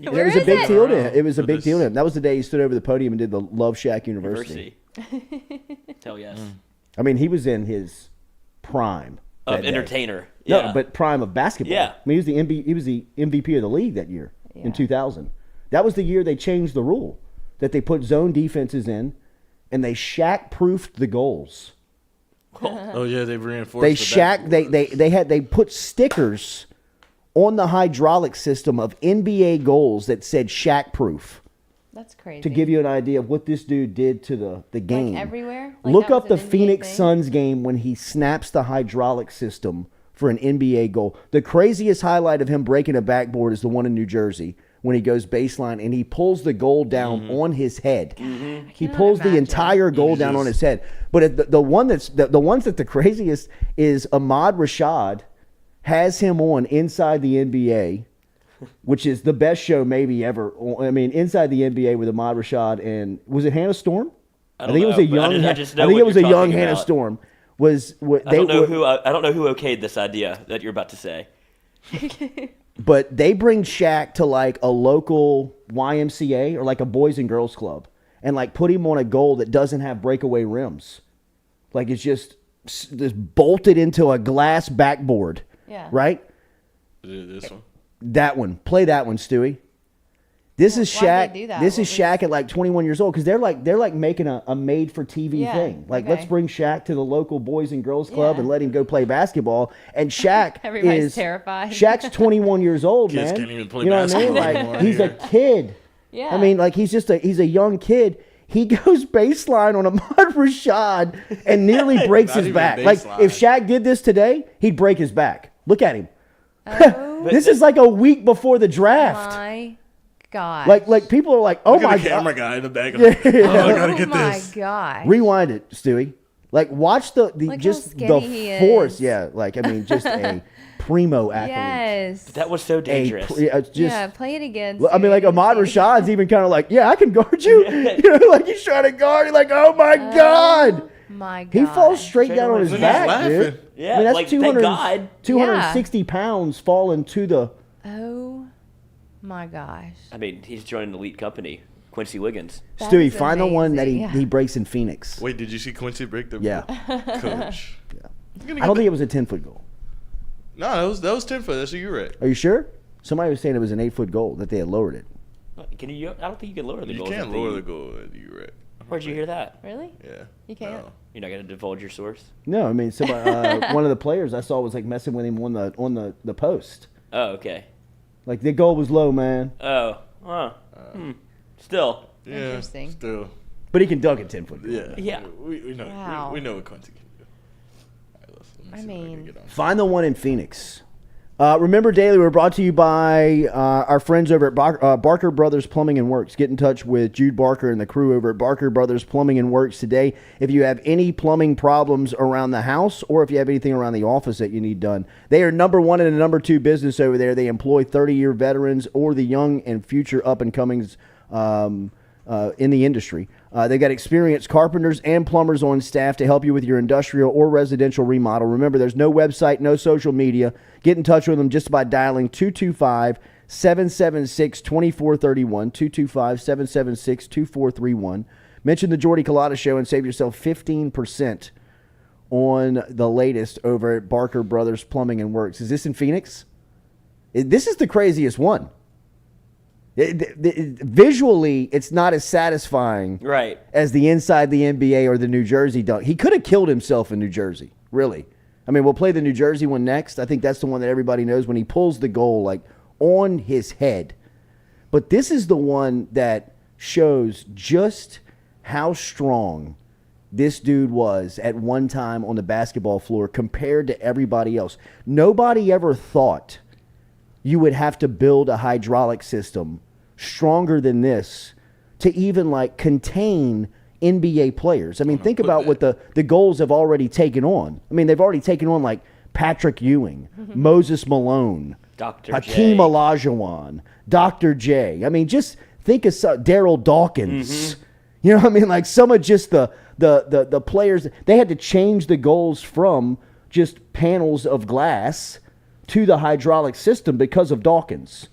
And Where it was a is big it? deal to him. It was a For big this- deal to him. That was the day he stood over the podium and did the Love Shack University. Hell yes. I mean, he was in his prime. Of that day. entertainer. No, Yeah. but prime of basketball. Yeah. I mean, he was the MVP of the league that year Yeah. in 2000. That was the year they changed the rule, that they put zone defenses in, and they Shaq-proofed the goals. Oh yeah, they've reinforced. They the Shaq they put stickers on the hydraulic system of NBA goals that said Shaq-proof That's crazy. to give you an idea of what this dude did to the game. Like everywhere? Like Look that up was the an NBA Phoenix thing? Suns game when he snaps the hydraulic system for an NBA goal. The craziest highlight of him breaking a backboard is the one in New Jersey when he goes baseline and he pulls the goal down on his head. He cannot pulls the imagine. entire goal down on his head. But the ones that the craziest is Ahmad Rashad has him on Inside the NBA, which is the best show maybe ever. I mean, Inside the NBA with Ahmad Rashad and was it Hannah Storm? I think it was a young. I think it was a young Hannah Storm. I don't know who okayed this idea that you're about to say. But they bring Shaq to like a local YMCA or like a Boys and Girls Club and like put him on a goal that doesn't have breakaway rims. Like it's just bolted into a glass backboard. Yeah. Right? This one. That one. Play that one, Stewie. This is why'd Shaq. they do that? This What is was- Shaq at like 21 years old because they're like making a made for TV Yeah, thing. Like okay. let's bring Shaq to the local Boys and Girls Club Yeah. and let him go play basketball. And Shaq Everybody's is terrified. Shaq's 21 years old, Kids man. can't even play you know what I mean? basketball Like anymore he's a here. kid. Yeah. I mean, like he's a young kid. He goes baseline on Ahmad Rashad and nearly breaks Not his even back. Like baseline. if Shaq did this today, he'd break his back. Look at him. Oh This is like a week before the draft. my god. Like people are like, oh Look my at the god. camera guy in the back. Oh, I gotta get my this. god. Rewind it, Stewie. Like watch the Look how just skinny the he force. is. Yeah, like I mean, just a primo athlete. Yes. That was so dangerous. Yeah, play it again. I mean, like Stewie. Ahmad Rashad's even kind of like, yeah, I can guard you. You know, like he's trying to guard. You're like, oh my god. My god. He falls straight down on his He's back, laughing. dude. Yeah, I mean, that's like, thank God. 260 pounds falling to the. Oh my gosh. I mean, he's joining an elite company, Quincy Wiggins. That Stewie, is find the one that amazing. he breaks in Phoenix. Wait, did you see Quincy break the Yeah. coach? I don't think it was a 10-foot goal. No, that was 10 foot. That's what you read. Are you sure? Somebody was saying it was an 8-foot goal that they had lowered it. Can you? I don't think you can lower the You goals. can't lower the goal. You read. Where'd you hear that? Really? Yeah. You can't? No. You're not gonna divulge your source. No, I mean, somebody, one of the players I saw was like messing with him on the post. Oh, okay. Like the goal was low, man, Oh, Still, Yeah. Interesting. Still. but he can dunk a 10-foot goal. Yeah. Yeah. We know. Wow. We know what Quincy can do. All right, let me I see if can mean- get on. Find the one in Phoenix. Remember, Daily, we're brought to you by our friends over at Barker Brothers Plumbing and Works. Get in touch with Jude Barker and the crew over at Barker Brothers Plumbing and Works today. If you have any plumbing problems around the house or if you have anything around the office that you need done, they are number one and number two business over there. They employ 30-year veterans or the young and future up-and-comings in the industry. They've got experienced carpenters and plumbers on staff to help you with your industrial or residential remodel. Remember, there's no website, no social media. Get in touch with them just by dialing 225-776-2431, 225-776-2431. Mention the Jordy Culotta Show and save yourself 15% on the latest over at Barker Brothers Plumbing and Works. Is this in Phoenix? This is the craziest one. Visually, it's not as satisfying right? as the Inside the NBA or the New Jersey dunk. He could have killed himself in New Jersey, really. I mean, we'll play the New Jersey one next. I think that's the one that everybody knows when he pulls the goal, like, on his head. But this is the one that shows just how strong this dude was at one time on the basketball floor compared to everybody else. Nobody ever thought you would have to build a hydraulic system stronger than this to even like contain NBA players. I mean, think about what the goals have already taken on. I mean, they've already taken on like Patrick Ewing, Moses Malone, Dr. Hakeem J. Olajuwon, Dr. J. I mean, just think of Daryl Dawkins. You know what I mean? Like some of just the players, they had to change the goals from just panels of glass to the hydraulic system because of Dawkins.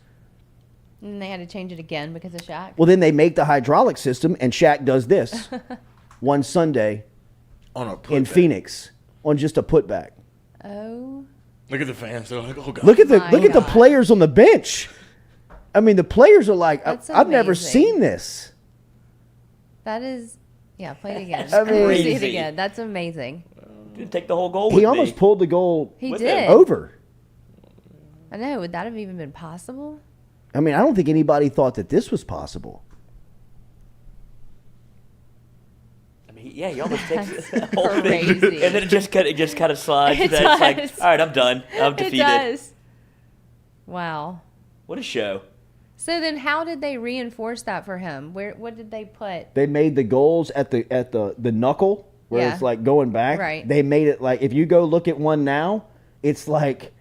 And they had to change it again because of Shaq. Well, then they make the hydraulic system, and Shaq does this one Sunday On a in putback. Phoenix on just a putback. Oh. Look at the fans. They're like, oh god. Look at the My look at the God. players on the bench. I mean, the players are like, That's I've never amazing. seen this. That is, yeah, play it again. I mean- See it Crazy. again. That's amazing. Didn't take the whole goal. He with almost me. pulled the goal He With did. him. over. I know. Would that have even been possible? I mean, I don't think anybody thought that this was possible. I mean, yeah, he almost takes the whole thing, Crazy. and then it just kind of slides. It and then it's like, does. all right, I'm done. I'm It defeated. does. Wow. What a show! So then, how did they reinforce that for him? What did they put? They made the goals at the knuckle where Yeah. it's like going back. Right. They made it like if you go look at one now, it's like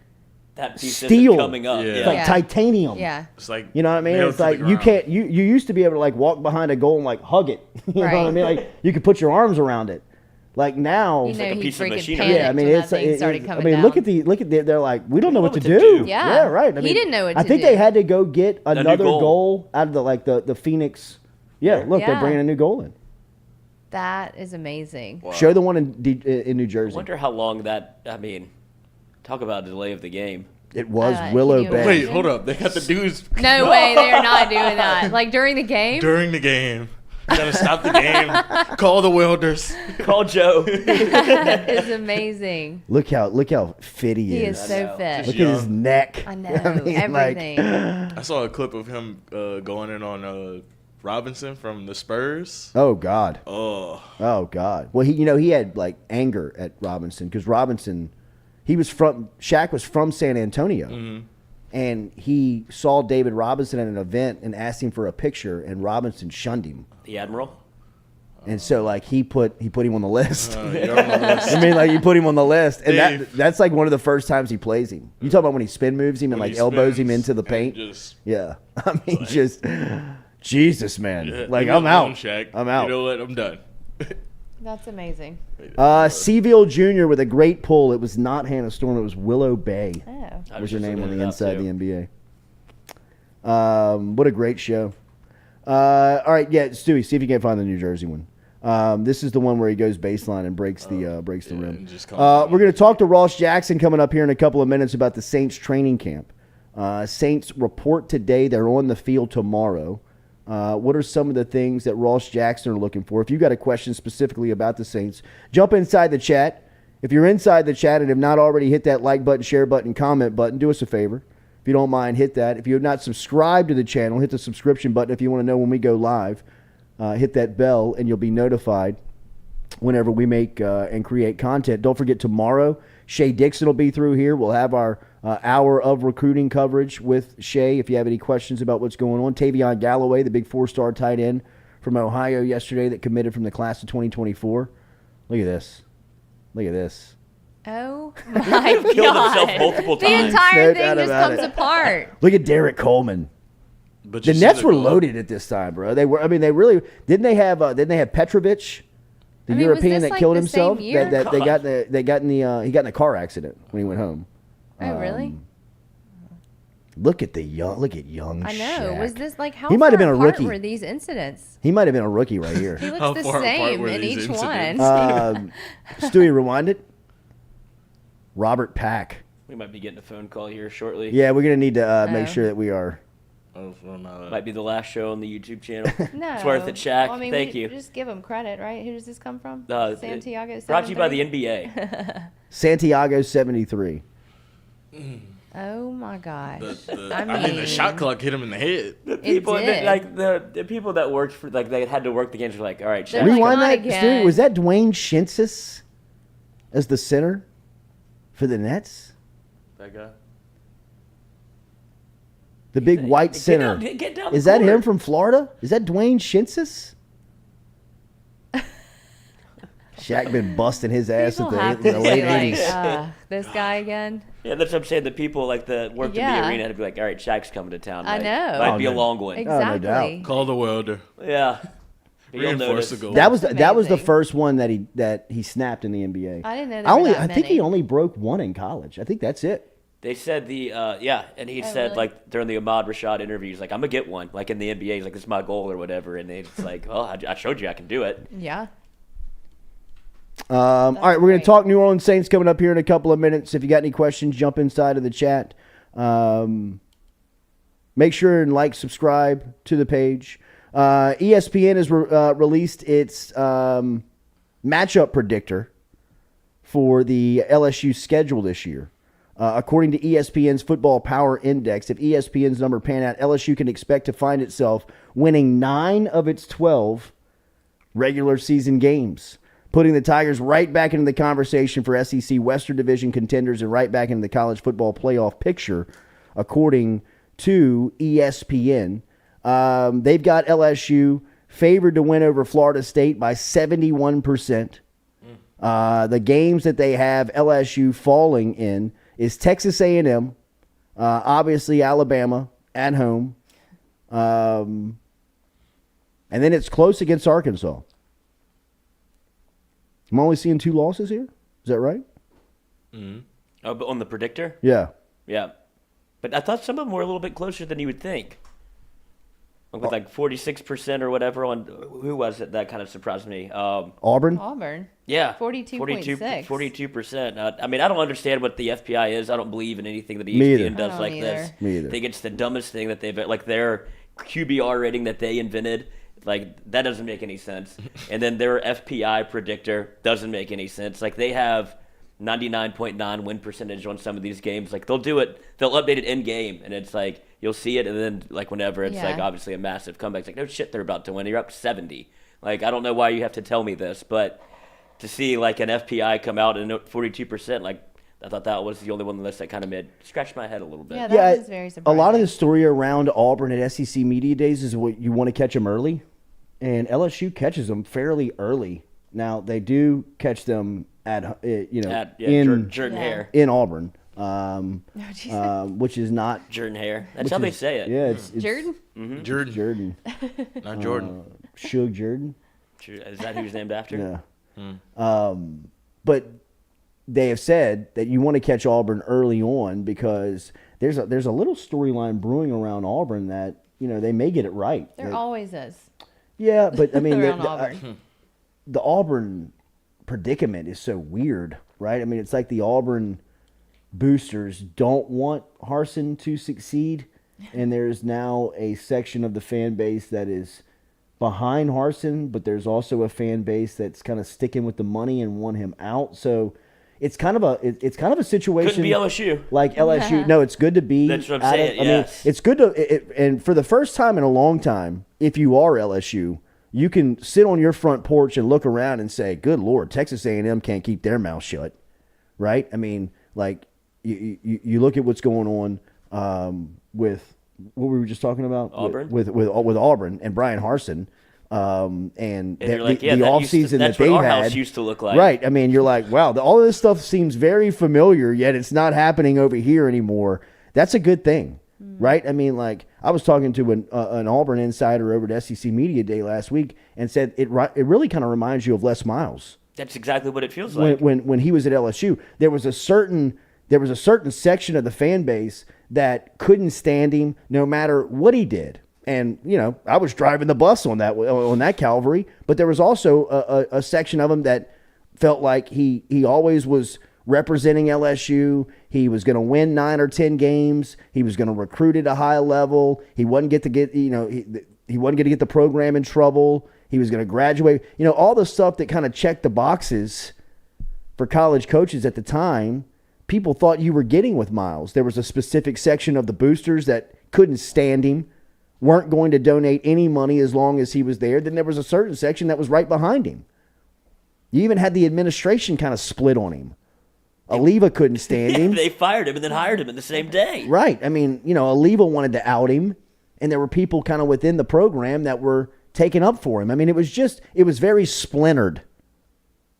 That piece steel, isn't coming up. Yeah. it's like Yeah. titanium. Yeah. It's like You know what I mean? nailed It's to the like you ground. can't. You used to be able to like walk behind a goal and like hug it. You know what I Right. mean? Like you could put your arms around it. Like now, You know, like a he piece of freaking machinery. panicked yeah. I mean, when it's. that thing started I coming mean, down. look at the. They're like, we don't know what to do. Yeah. right. I He mean, didn't know what I to think do. they had to go get new another goal. goal out of the Phoenix. Yeah, look, they're Yeah. bringing a new goal in. That is amazing. Wow. Show the one in New I Jersey. wonder how long that. I mean, talk about a delay of the game. It was Can Willow you Bay. Wait, hold up. They got the dudes No way, they are not doing that. Like during the game. during the game. Gotta stop the game. Call the welders. Call Joe. That is amazing. Look how fit he He is. is I so know. fit. Look Just at his young. neck. I know like, everything. I saw a clip of him going in on Robinson from the Spurs. oh God. Oh, Oh God. Well, he had like anger at Robinson because Robinson, Shaq was from San Antonio, and he saw David Robinson at an event and asked him for a picture, and Robinson shunned him, The Admiral. and so like he put him on the list. you're on the list. I mean, like you put him on the list, and Dave. that's like one of the first times he plays him. You talk about when he spin moves him and When like he elbows him spins into the and paint. just- Yeah, I mean, just Jesus, man. Yeah, Like leave me I'm out. alone, Shaq. I'm out. You know what? I'm done. That's amazing. Seville Jr. with a great pull. It was not Hannah Storm. It was Willow Bay. Oh. I Was her just name on looking the it up, inside too. of the NBA? What a great show. All right, yeah, Stewie, see if you can't find the New Jersey one. This is the one where he goes baseline and breaks the yeah, rim. and just comes down. We're going to talk to Ross Jackson coming up here in a couple of minutes about the Saints training camp. Saints report today. They're on the field tomorrow. What are some of the things that Ross Jackson are looking for? If you've got a question specifically about the Saints, jump inside the chat. If you're inside the chat and have not already hit that like button, share button, comment button, do us a favor. If you don't mind, hit that. If you have not subscribed to the channel, hit the subscription button. If you want to know when we go live, hit that bell and you'll be notified whenever we make and create content. Don't forget tomorrow, Shay Dixon will be through here. We'll have our hour of recruiting coverage with Shay. If you have any questions about what's going on, Tavion Galloway, the big 4-star tight end from Ohio yesterday that committed from the class of 2024. Look at this. Look at this. Oh my Killed himself god! multiple The times. entire No thing doubt just about comes it. apart. Look at Derek Coleman. But The you see Nets were goal. loaded at this time, bro. They were. I mean, they really didn't. They have Petrovic, the I mean, was European this that like killed the himself. same year? That they got in the he got in a car accident when he went home. Oh really? Look at young I know. Shaq. Was this like how He might have far been a apart rookie. were these incidents? He might have been a rookie right here. He How looks the far apart same were in these each incidents? one. Stewie, rewind it. Robert Pack. We might be getting a phone call here shortly. Yeah, we're gonna need to make Oh. sure that we are. Oh, from, Might be the last show on the YouTube channel. No, It's worth it, Shaq. Well, I mean, Thank we you. Just give him credit, right? Who does this come from? It- Santiago. Brought to you by the 73? NBA. Santiago 73. Oh my gosh! I mean, the shot clock hit him in the head. People did. that, like the people that worked for they had to work the games were like, all right, They're Shaq. like, Rewind "Not that, again." Stewie. Was that Dwayne Shinsis as the center for the Nets? That guy. The big white Get center. down- get down the Is that court. him from Florida? Is that Dwayne Shinsis? Shaq been busting his ass People at have the to late be like, 80s. this guy again. Yeah, that's what I'm saying. The people like that worked in Yeah. the arena had to be like, all right, Shaq's coming to town. I Might- know. Might Oh, be no. a long one. Exactly. doubt. Call the welder. Yeah. You'll Reinforce notice. the goal. That was the Amazing. first one that he snapped in the NBA. I didn't know there were that I think he many. only broke one in college. I think that's it. They said and he Oh, said really? like during the Ahmad Rashad interview, he's like, I'm gonna get one, like in the NBA. He's like, this is my goal or whatever, and it's like, well, I showed you I can do it. Yeah. All right, we're going great. to talk New Orleans Saints coming up here in a couple of minutes. If you got any questions, jump inside of the chat. Make sure and subscribe to the page. ESPN has released its matchup predictor for the LSU schedule this year. According to ESPN's Football Power Index, if ESPN's number pan out, LSU can expect to find itself winning 9 of its 12 regular season games, putting the Tigers right back into the conversation for SEC Western Division contenders and right back into the college football playoff picture, according to ESPN. They've got LSU favored to win over Florida State by 71%. The games that they have LSU falling in is Texas A&M, obviously Alabama at home, and then it's close against Arkansas. I'm only seeing 2 losses here. Is that right? Mm-hmm. Oh, but on the predictor? Yeah. Yeah. But I thought some of them were a little bit closer than you would think. With like 46% or whatever on who was it that kind of surprised me? Auburn? Yeah. 42.6. 42%. I mean, I don't understand what the FPI is. I don't believe in anything that Me either. ESPN does like this. Me either. I think it's the dumbest thing that they've like their QBR rating that they invented. Like that doesn't make any sense. And then their FPI predictor doesn't make any sense. Like they have 99.9 win percentage on some of these games. Like they'll do it, they'll update it in game, and it's like you'll see it, and then like whenever it's like obviously a massive comeback, it's like no shit, they're about to win. You're up 70. Like I don't know why you have to tell me this, but to see like an FPI come out and 42%, like I thought that was the only one on the list that kind of made scratch my head a little bit. Yeah, that was very surprising. A lot of the story around Auburn at SEC Media Days is what you want to catch them early, and LSU catches them fairly early. Now they do catch them at Jordan Hare in Auburn, which is not Jordan Hare. That's how they say it. Yeah, it's Jordan. Mm-hmm. Jordan, not Jordan. Suge Jordan. Is that who he's named after? Yeah. But they have said that you want to catch Auburn early on because there's a little storyline brewing around Auburn that they may get it right. There always is. Yeah, but I mean Auburn. The Auburn predicament is so weird, right? I mean, it's like the Auburn boosters don't want Harsin to succeed, and there's now a section of the fan base that is behind Harsin, but there's also a fan base that's kind of sticking with the money and want him out. So it's kind of a situation. Couldn't be LSU. Like LSU. No, it's good to be. That's what I'm saying. I mean, it's good to. And for the first time in a long time, if you are LSU, you can sit on your front porch and look around and say, "Good Lord, Texas A&M can't keep their mouth shut." Right? I mean, like you look at what's going on with what we were just talking about Auburn with Auburn and Brian Harsin. And you're like, the offseason that they what our had house used to look like. Right. I mean, you're like, wow, all of this stuff seems very familiar, yet it's not happening over here anymore. That's a good thing, right? I mean, like I was talking to an Auburn insider over at SEC Media Day last week and said it really kind of reminds you of Les Miles. That's exactly what it feels like. When he was at LSU, there was a certain section of the fan base that couldn't stand him no matter what he did. And, I was driving the bus on that Calvary, but there was also a section of him that felt like he always was representing LSU. He was going to win 9 or 10 games. He was going to recruit at a high level. He wasn't going to get the program in trouble. He was going to graduate. All the stuff that kind of checked the boxes for college coaches at the time, people thought you were getting with Miles. There was a specific section of the boosters that couldn't stand him, weren't going to donate any money as long as he was there. Then there was a certain section that was right behind him. You even had the administration kind of split on him. Aliva couldn't stand him. They fired him and then hired him in the same day. Right. I mean, Aliva wanted to out him, and there were people kind of within the program that were taking up for him. I mean, it was very splintered,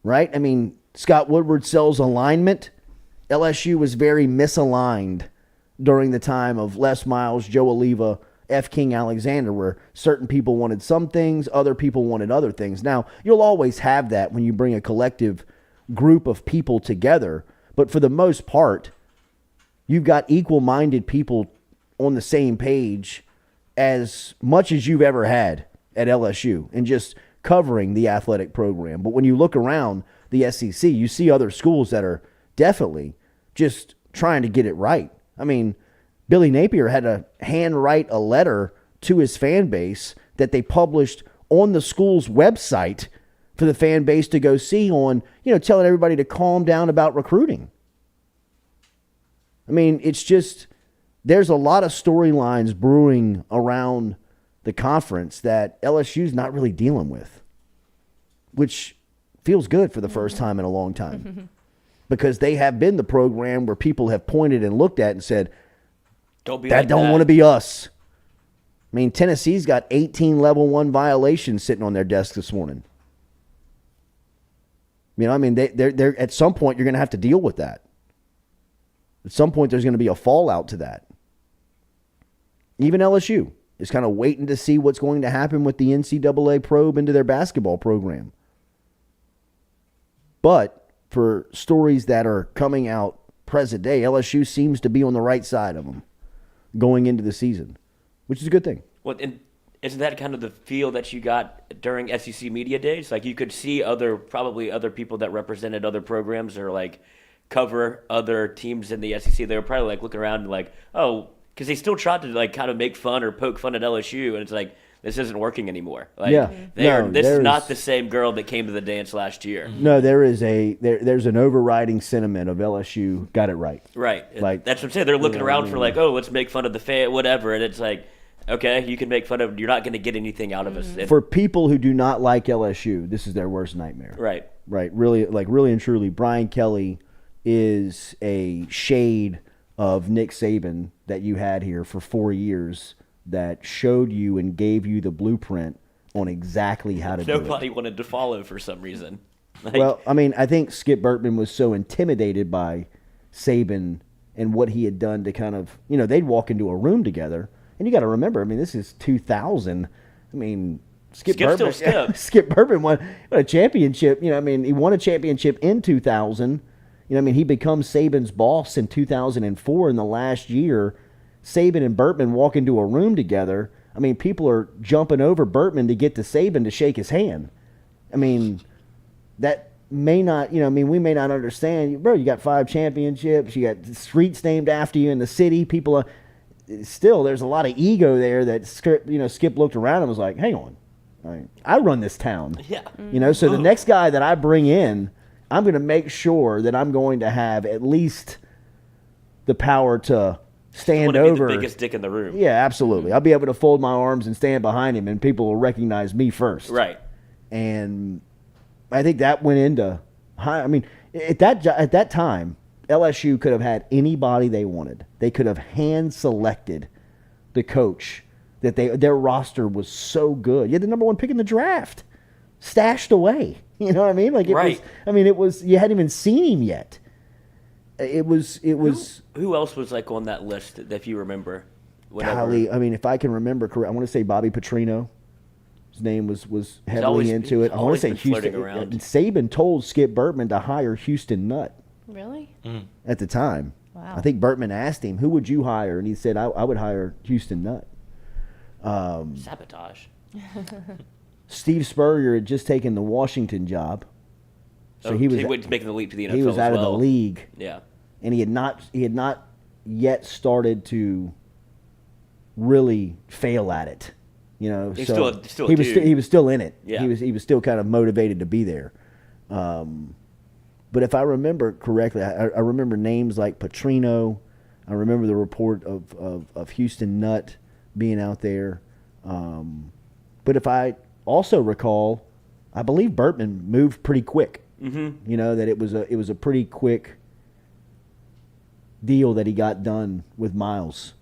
right? I mean, Scott Woodward sells alignment. LSU was very misaligned during the time of Les Miles, Joe Aliva, F. King Alexander, where certain people wanted some things, other people wanted other things. Now, you'll always have that when you bring a collective group of people together, but for the most part, you've got equal-minded people on the same page as much as you've ever had at LSU and just covering the athletic program. But when you look around the SEC, you see other schools that are definitely just trying to get it right. I mean, Billy Napier had to handwrite a letter to his fan base that they published on the school's website for the fan base to go see on, telling everybody to calm down about recruiting. I mean, it's just, there's a lot of storylines brewing around the conference that LSU's not really dealing with, which feels good for the first time in a long time because they have been the program where people have pointed and looked at and said, Don't be that like don't that. want to be us. I mean, Tennessee's got 18 level 1 violations sitting on their desk this morning. You know, I mean, they're at some point you're going to have to deal with that. At some point there's going to be a fallout to that. Even LSU is kind of waiting to see what's going to happen with the NCAA probe into their basketball program. But for stories that are coming out present day, LSU seems to be on the right side of them going into the season, which is a good thing. Well, and isn't that kind of the feel that you got during SEC media days? Like you could see probably other people that represented other programs or like cover other teams in the SEC. They were probably like looking around and like, oh, because they still tried to like kind of make fun or poke fun at LSU, and it's like this isn't working anymore. Like, yeah, this is not the same girl that came to the dance last year. No, there's an overriding sentiment of LSU got it right. Right, Like that's what I'm saying. They're looking around for like, oh, let's make fun of the fan, whatever, and it's like, okay, you can make fun of. You're not going to get anything out of us. For people who do not like LSU, this is their worst nightmare. Right. Really and truly, Brian Kelly is a shade of Nick Saban that you had here for 4 years that showed you and gave you the blueprint on exactly how to do it. Nobody wanted to follow for some reason. Like, Well, I mean, I think Skip Bertman was so intimidated by Saban and what he had done to kind of, they'd walk into a room together. And you got to remember, I mean, this is 2000. I mean, Skip Bertman, still Skip. Skip Bertman won a championship. He won a championship in 2000. He becomes Saban's boss in 2004. In the last year, Saban and Bertman walk into a room together. I mean, people are jumping over Bertman to get to Saban to shake his hand. I mean, that may not, we may not understand. Bro, you got 5 championships. You got streets named after you in the city. People are still, there's a lot of ego there that Skip looked around and was like, hang on. I run this town. Yeah. So the next guy that I bring in, I'm going to make sure that I'm going to have at least the power to stand over. Be the biggest dick in the room. Yeah, absolutely. I'll be able to fold my arms and stand behind him, and people will recognize me first. Right. And I think that went into high. I mean, at that time, LSU could have had anybody they wanted. They could have hand selected the coach that their roster was so good. You had the number 1 pick in the draft, stashed away. You know what I mean? Like it was. You hadn't even seen him yet. It was. Who else was like on that list if you remember? Golly, I mean, if I can remember correct, I want to say Bobby Petrino. His name was heavily into it. I want to say Houston. And Saban told Skip Bertman to hire Houston Nutt. Really? At the time. Wow. I think Bertman asked him, who would you hire? And he said, I would hire Houston Nutt. Sabotage. Steve Spurrier had just taken the Washington job. So he was making the leap to the NFL. He was out of the league. Yeah. And he had not yet started to really fail at it. He's so still he was still in it. Yeah. He was still kind of motivated to be there. But if I remember correctly, I remember names like Petrino. I remember the report of Houston Nutt being out there. But if I also recall, I believe Bertman moved pretty quick. Mm-hmm. That it was a pretty quick deal that he got done with Miles.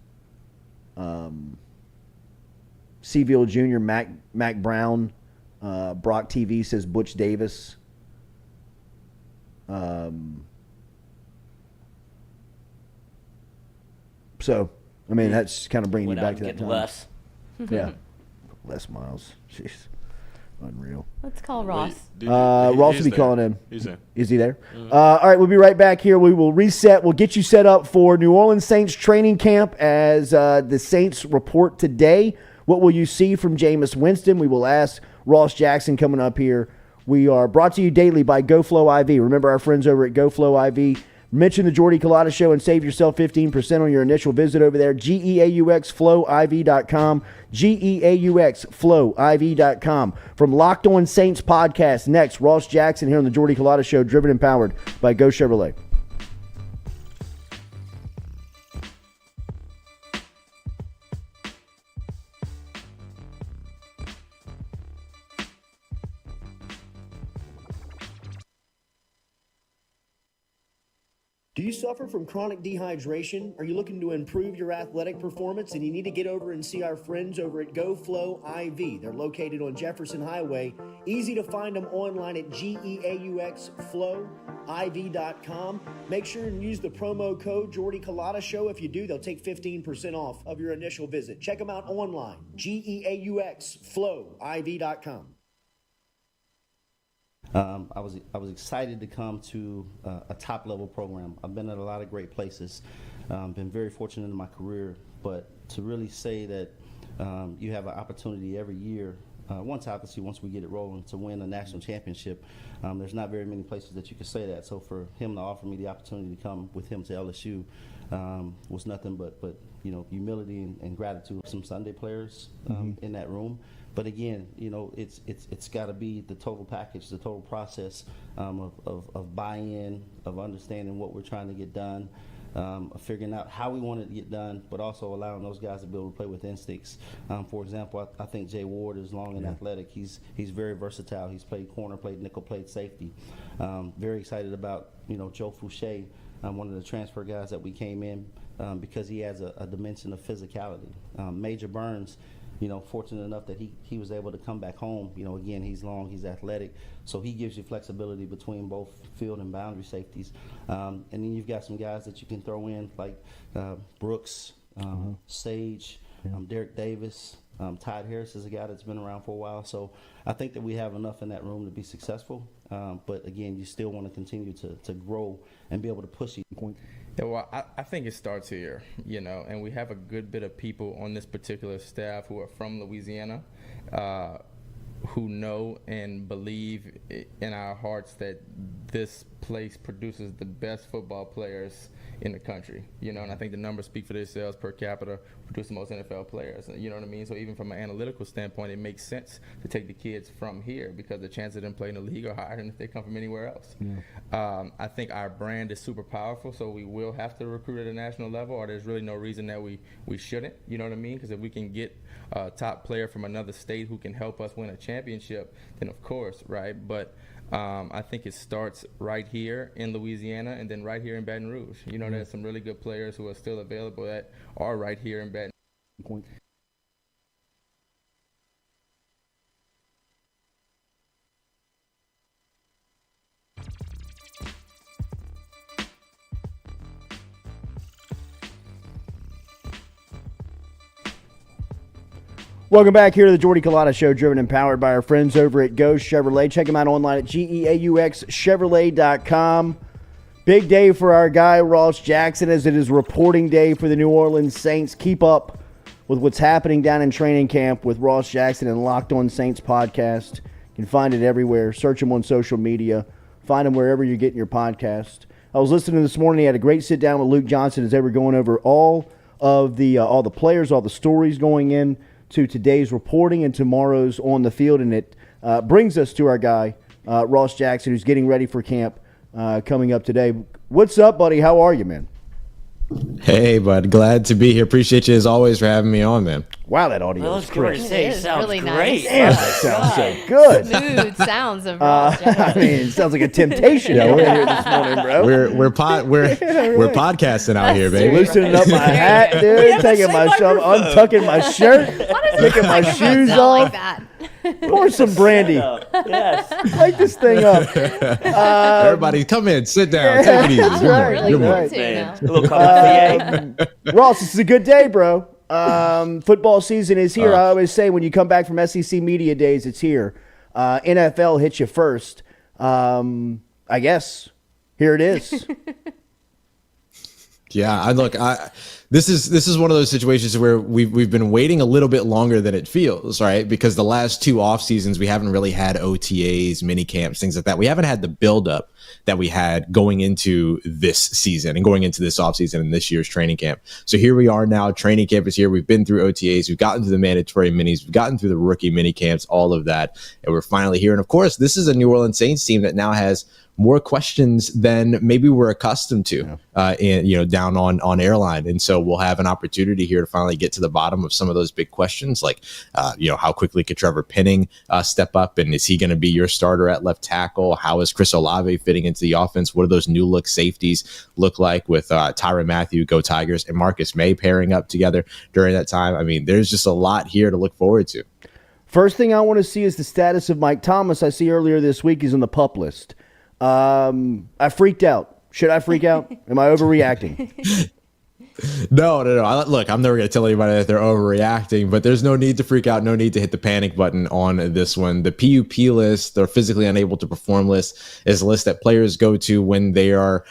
Seville Jr., Mac Brown, Brock TV says Butch Davis. So, I mean, that's kind of bringing you back to that time. Less. Yeah. Les Miles. Jeez. Unreal. Let's call Ross. Ross will be calling in. He's in. Is he there? Mm-hmm. All right, we'll be right back here. We will reset. We'll get you set up for New Orleans Saints training camp as the Saints report today. What will you see from Jameis Winston? We will ask Ross Jackson coming up here. We are brought to you daily by GoFlow IV. Remember our friends over at GoFlow IV. Mention the Jordy Culotta Show and save yourself 15% on your initial visit over there. GEAUXFlowIV.com. GEAUXFlowIV.com. From Locked On Saints podcast, next, Ross Jackson here on the Jordy Culotta Show, driven and powered by Go Chevrolet. Do you suffer from chronic dehydration? Are you looking to improve your athletic performance and you need to get over and see our friends over at GoFlow IV? They're located on Jefferson Highway. Easy to find them online at GEAUXFlowIV.com. Make sure and use the promo code Jordy Culotta Show. If you do, they'll take 15% off of your initial visit. Check them out online, GEAUXFlowIV.com. I was excited to come to a top level program. I've been at a lot of great places, been very fortunate in my career, but to really say that you have an opportunity every year, once we get it rolling, to win a national championship, there's not very many places that you can say that. So for him to offer me the opportunity to come with him to LSU was nothing but humility and gratitude. Some Sunday players in that room. But again, it's got to be the total package, the total process of buy-in, of understanding what we're trying to get done, of figuring out how we want it to get done, but also allowing those guys to be able to play with instincts. For example, I think Jay Ward is long and athletic. He's very versatile. He's played corner, played nickel, played safety. Very excited about Joe Fouché, one of the transfer guys that we came in because he has a dimension of physicality. Major Burns. Fortunate enough that he was able to come back home. Again, he's long, he's athletic, so he gives you flexibility between both field and boundary safeties. And then you've got some guys that you can throw in like Brooks, Sage, Derek Davis. Todd Harris is a guy that's been around for a while. So I think that we have enough in that room to be successful. But again, you still want to continue to grow and be able to push it. Yeah, well, I think it starts here, and we have a good bit of people on this particular staff who are from Louisiana, who know and believe in our hearts that this place produces the best football players in the country, and I think the numbers speak for themselves. Per capita, produce the most NFL players, you know what I mean? So even from an analytical standpoint, it makes sense to take the kids from here because the chances of them playing in the league are higher than if they come from anywhere else. I think our brand is super powerful, so we will have to recruit at a national level, or there's really no reason that we shouldn't, you know what I mean? Because if we can get a top player from another state who can help us win a championship, then of course, right? But I think it starts right here in Louisiana and then right here in Baton Rouge. There's some really good players who are still available that are right here in Baton Rouge. Welcome back here to the Jordy Culotta Show, driven and powered by our friends over at Go Chevrolet. Check them out online at GEAUXChevrolet.com. Big day for our guy, Ross Jackson, as it is reporting day for the New Orleans Saints. Keep up with what's happening down in training camp with Ross Jackson and Locked On Saints podcast. You can find it everywhere. Search him on social media. Find him wherever you're getting your podcast. I was listening this morning. He had a great sit-down with Luke Johnson as they were going over all the players, all the stories going in to today's reporting and tomorrow's on the field. And it brings us to our guy, Ross Jackson, who's getting ready for camp coming up today. What's up, buddy? How are you, man? Hey, bud. Glad to be here. Appreciate you, as always, for having me on, man. Wow, that audio Well, is I was going to crisp. say, It is sounds really great. nice. Damn, that sounds so good. Smooth sounds of Ross Jackson. I mean, it sounds like a temptation over here this morning, bro. We're podcasting out here, baby. Loosening up my hat, dude. Taking my shirt, untucking my shirt, taking my shoes Sound like off. that. Pour some brandy. Yes. Light this thing up. Everybody, come in, sit down, take it easy. That's Good right. morning. Good Right. morning. Too Man, now. a little cup of Ross, this is a good day, bro. Football season is here. I always say when you come back from SEC Media Days, it's here. NFL hits you first. I guess here it is. Yeah, this is one of those situations where we've been waiting a little bit longer than it feels, right? Because the last two off seasons we haven't really had OTAs, mini camps, things like that. We haven't had the buildup that we had going into this season and going into this off season and this year's training camp. So here we are now. Training camp is here. We've been through OTAs. We've gotten through the mandatory minis. We've gotten through the rookie mini camps. All of that, and we're finally here. And of course, this is a New Orleans Saints team that now has more questions than maybe we're accustomed to, down on airline. And so we'll have an opportunity here to finally get to the bottom of some of those big questions, like, how quickly could Trevor Penning step up? And is he going to be your starter at left tackle? How is Chris Olave fitting fitting into the offense. What do those new look safeties look like with Tyrann Mathieu, Go Tigers, and Marcus May pairing up together during that time? I mean, there's just a lot here to look forward to. First thing I want to see is the status of Mike Thomas. I see earlier this week he's on the PUP list. I freaked out. Should I freak out? Am I overreacting? No. Look, I'm never going to tell anybody that they're overreacting, but there's no need to freak out, no need to hit the panic button on this one. The PUP list, the physically unable to perform list, is a list that players go to when they are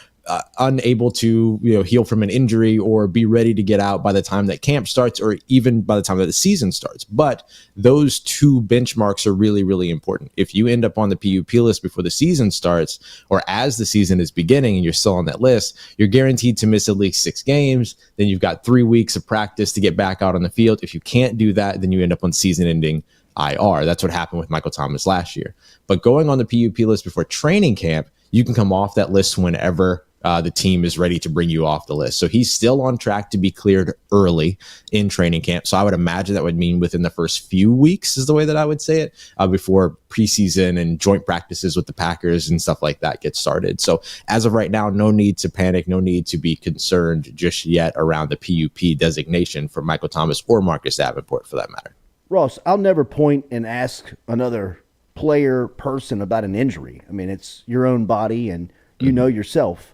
unable to heal from an injury or be ready to get out by the time that camp starts or even by the time that the season starts. But those two benchmarks are really, really important. If you end up on the PUP list before the season starts or as the season is beginning and you're still on that list, you're guaranteed to miss at least 6 games. Then you've got 3 weeks of practice to get back out on the field. If you can't do that, then you end up on season-ending IR. That's what happened with Michael Thomas last year. But going on the PUP list before training camp, you can come off that list whenever the team is ready to bring you off the list. So he's still on track to be cleared early in training camp. So I would imagine that would mean within the first few weeks is the way that I would say it, before preseason and joint practices with the Packers and stuff like that get started. So as of right now, no need to panic, no need to be concerned just yet around the PUP designation for Michael Thomas or Marcus Davenport for that matter. Ross, I'll never point and ask another person about an injury. I mean, it's your own body and you know yourself.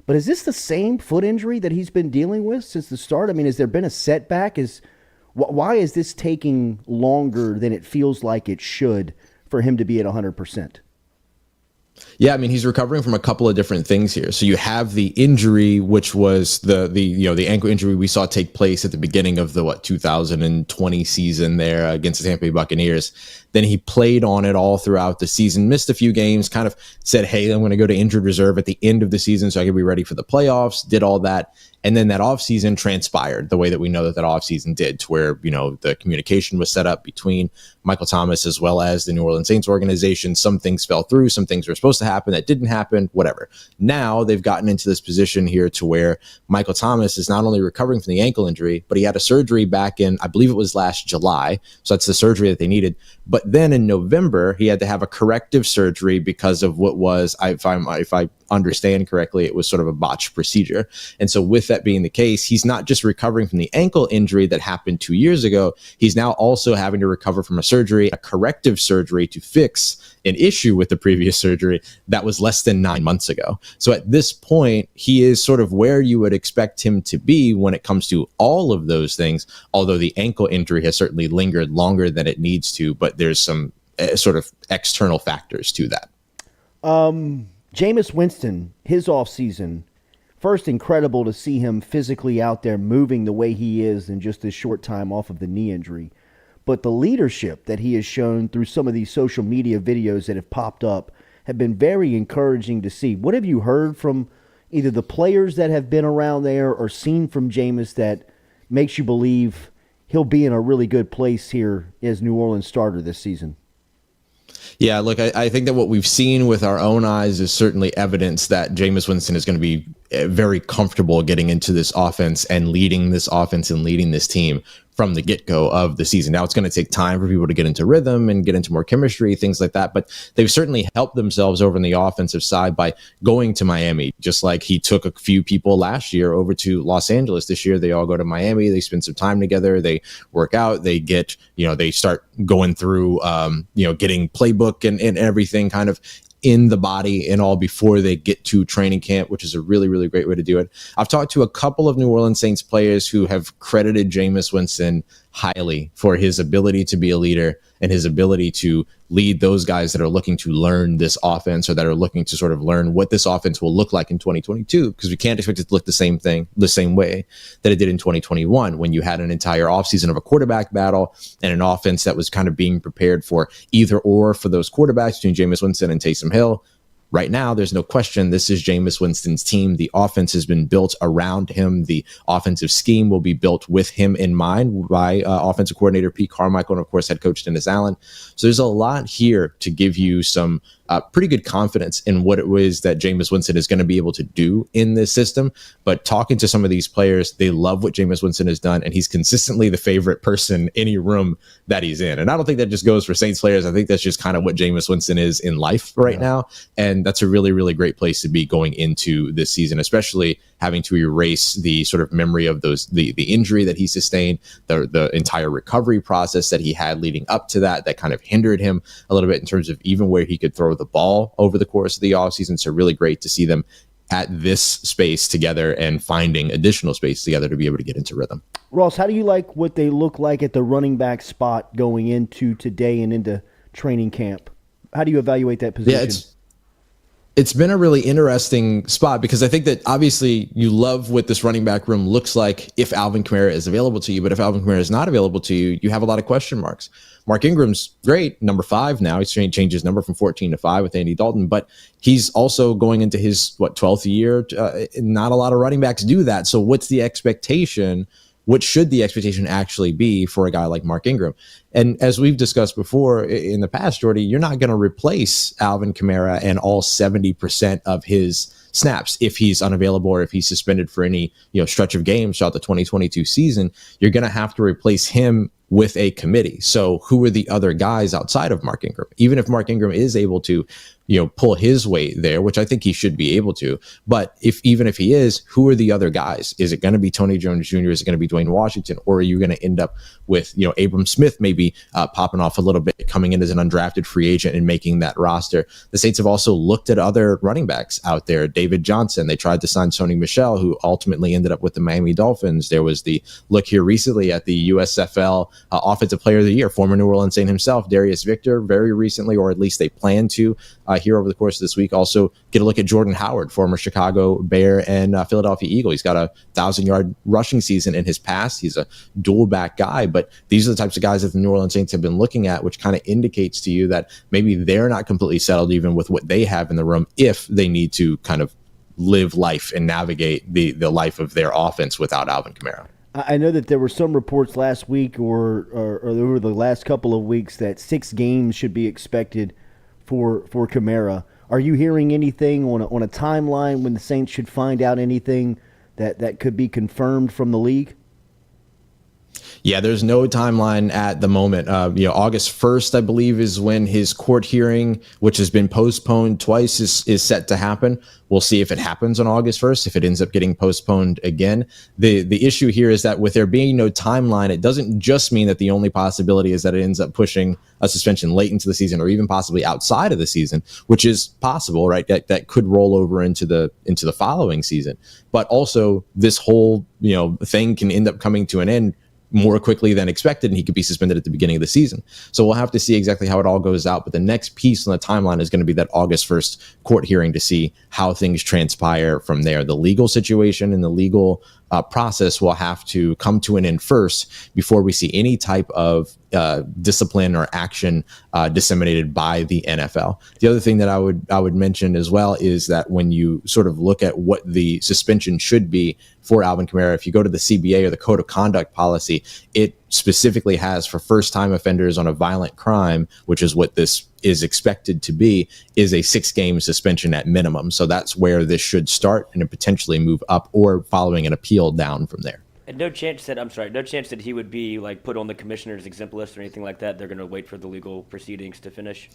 But is this the same foot injury that he's been dealing with since the start? I mean, has there been a setback? Why is this taking longer than it feels like it should for him to be at 100%? Yeah, I mean, he's recovering from a couple of different things here. So you have the injury, which was the ankle injury we saw take place at the beginning of the 2020 season there against the Tampa Bay Buccaneers. Then he played on it all throughout the season, missed a few games, kind of said, hey, I'm going to go to injured reserve at the end of the season so I can be ready for the playoffs, did all that. And then that offseason transpired the way that we know that offseason did, to where, the communication was set up between Michael Thomas as well as the New Orleans Saints organization. Some things fell through, some things were supposed to happen that didn't happen, whatever. Now they've gotten into this position here to where Michael Thomas is not only recovering from the ankle injury, but he had a surgery back in, I believe it was last July. So that's the surgery that they needed. But then in November, he had to have a corrective surgery because of what was, if I understand correctly, it was sort of a botched procedure. And so with that being the case, he's not just recovering from the ankle injury that happened 2 years ago. He's now also having to recover from a corrective surgery to fix an issue with the previous surgery that was less than 9 months ago. So at this point, he is sort of where you would expect him to be when it comes to all of those things, although the ankle injury has certainly lingered longer than it needs to, but there's some sort of external factors to that. Jameis Winston, his offseason, first incredible to see him physically out there moving the way he is in just this short time off of the knee injury. But the leadership that he has shown through some of these social media videos that have popped up have been very encouraging to see. What have you heard from either the players that have been around there or seen from Jameis that makes you believe he'll be in a really good place here as New Orleans starter this season? Yeah, look, I think that what we've seen with our own eyes is certainly evidence that Jameis Winston is going to be very comfortable getting into this offense and leading this offense and leading this team from the get-go of the season. Now, it's going to take time for people to get into rhythm and get into more chemistry, things like that, but they've certainly helped themselves over on the offensive side by going to Miami, just like he took a few people last year over to Los Angeles. This year, they all go to Miami, they spend some time together, they work out, they get, they start going through, getting playbook and everything kind of in the body and all before they get to training camp, which is a really, really great way to do it. I've talked to a couple of New Orleans Saints players who have credited Jameis Winston highly for his ability to be a leader and his ability to lead those guys that are looking to learn this offense or that are looking to sort of learn what this offense will look like in 2022, because we can't expect it to look the same way that it did in 2021 when you had an entire offseason of a quarterback battle and an offense that was kind of being prepared for either or for those quarterbacks between Jameis Winston and Taysom Hill. Right now, there's no question this is Jameis Winston's team. The offense has been built around him. The offensive scheme will be built with him in mind by offensive coordinator Pete Carmichael and, of course, head coach Dennis Allen. So there's a lot here to give you some pretty good confidence in what it was that Jameis Winston is going to be able to do in this system. But talking to some of these players, they love what Jameis Winston has done, and he's consistently the favorite person in any room that he's in. And I don't think that just goes for Saints players. I think that's just kind of what Jameis Winston is in life right now. And that's a really, really great place to be going into this season, especially having to erase the sort of memory of the injury that he sustained, the entire recovery process that he had leading up to that kind of hindered him a little bit in terms of even where he could throw the ball over the course of the offseason. So really great to see them at this space together and finding additional space together to be able to get into rhythm. Ross, how do you like what they look like at the running back spot going into today and into training camp? How do you evaluate that position? Yeah, it's been a really interesting spot because I think that obviously you love what this running back room looks like if Alvin Kamara is available to you. But if Alvin Kamara is not available to you, you have a lot of question marks. Mark Ingram's great, number 5 now. He's changed his number from 14 to 5 with Andy Dalton, but he's also going into his 12th year. Not a lot of running backs do that. So what's the expectation? What should the expectation actually be for a guy like Mark Ingram? And as we've discussed before in the past, Jordy, you're not going to replace Alvin Kamara and all 70% of his snaps if he's unavailable or if he's suspended for any stretch of games throughout the 2022 season. You're going to have to replace him with a committee. So who are the other guys outside of Mark Ingram? Even if Mark Ingram is able to pull his weight there, which I think he should be able to. But even if he is, who are the other guys? Is it going to be Tony Jones Jr.? Is it going to be Dwayne Washington? Or are you going to end up with, Abram Smith maybe popping off a little bit, coming in as an undrafted free agent and making that roster? The Saints have also looked at other running backs out there. David Johnson, they tried to sign Sony Michel, who ultimately ended up with the Miami Dolphins. There was the look here recently at the USFL Offensive Player of the Year, former New Orleans Saint himself, Darius Victor, very recently, or at least they plan to here over the course of this week. Also get a look at Jordan Howard, former Chicago Bear and Philadelphia Eagle. He's got a 1,000-yard rushing season in his past. He's a dual back guy, but these are the types of guys that the New Orleans Saints have been looking at, which kind of indicates to you that maybe they're not completely settled even with what they have in the room if they need to kind of live life and navigate the life of their offense without Alvin Kamara. I know that there were some reports last week or over the last couple of weeks that 6 games should be expected for Kamara. Are you hearing anything on a timeline when the Saints should find out anything that could be confirmed from the league? Yeah, there's no timeline at the moment. August 1st, I believe, is when his court hearing, which has been postponed twice, is set to happen. We'll see if it happens on August 1st, if it ends up getting postponed again. The issue here is that with there being no timeline, it doesn't just mean that the only possibility is that it ends up pushing a suspension late into the season or even possibly outside of the season, which is possible, right? That could roll over into the following season. But also this whole, thing can end up coming to an end more quickly than expected, and he could be suspended at the beginning of the season. So we'll have to see exactly how it all goes out. But the next piece on the timeline is going to be that August 1st court hearing to see how things transpire from there. The legal situation and the legal process will have to come to an end first before we see any type of discipline or action disseminated by the NFL. The other thing that I would mention as well is that when you sort of look at what the suspension should be for Alvin Kamara, if you go to the CBA or the Code of Conduct policy, it specifically has for first-time offenders on a violent crime, which is what this is expected to be, is a 6-game suspension at minimum. So that's where this should start and potentially move up or following an appeal down from there. And no chance that he would be put on the commissioner's exempt list or anything like that. They're going to wait for the legal proceedings to finish.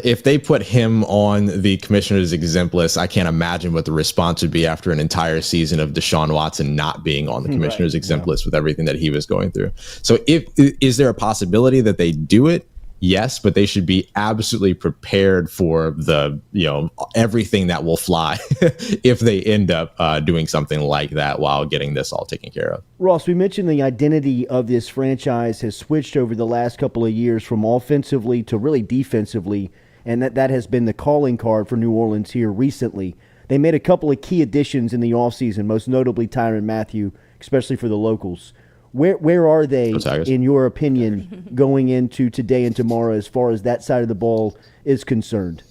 If they put him on the commissioner's exempt list, I can't imagine what the response would be after an entire season of Deshaun Watson not being on the commissioner's exempt list with everything that he was going through. So is there a possibility that they do it? Yes, but they should be absolutely prepared for the, everything that will fly if they end up doing something like that while getting this all taken care of. Ross, we mentioned the identity of this franchise has switched over the last couple of years from offensively to really defensively, and that has been the calling card for New Orleans here recently. They made a couple of key additions in the offseason, most notably Tyrann Mathieu, especially for the locals. Where are they, in your opinion, going into today and tomorrow as far as that side of the ball is concerned?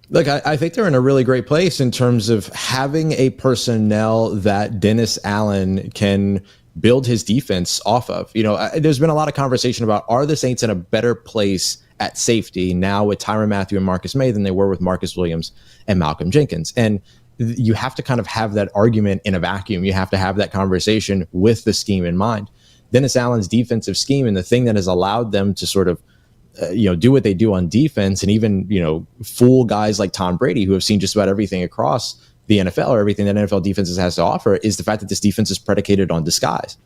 Look, I think they're in a really great place in terms of having a personnel that Dennis Allen can build his defense off of. There's been a lot of conversation about, are the Saints in a better place at safety now with Tyrann Mathieu and Marcus May than they were with Marcus Williams and Malcolm Jenkins? And you have to kind of have that argument in a vacuum. You have to have that conversation with the scheme in mind. Dennis Allen's defensive scheme, and the thing that has allowed them to sort of do what they do on defense, and even fool guys like Tom Brady, who have seen just about everything across the NFL, or everything that NFL defenses has to offer, is the fact that this defense is predicated on disguise.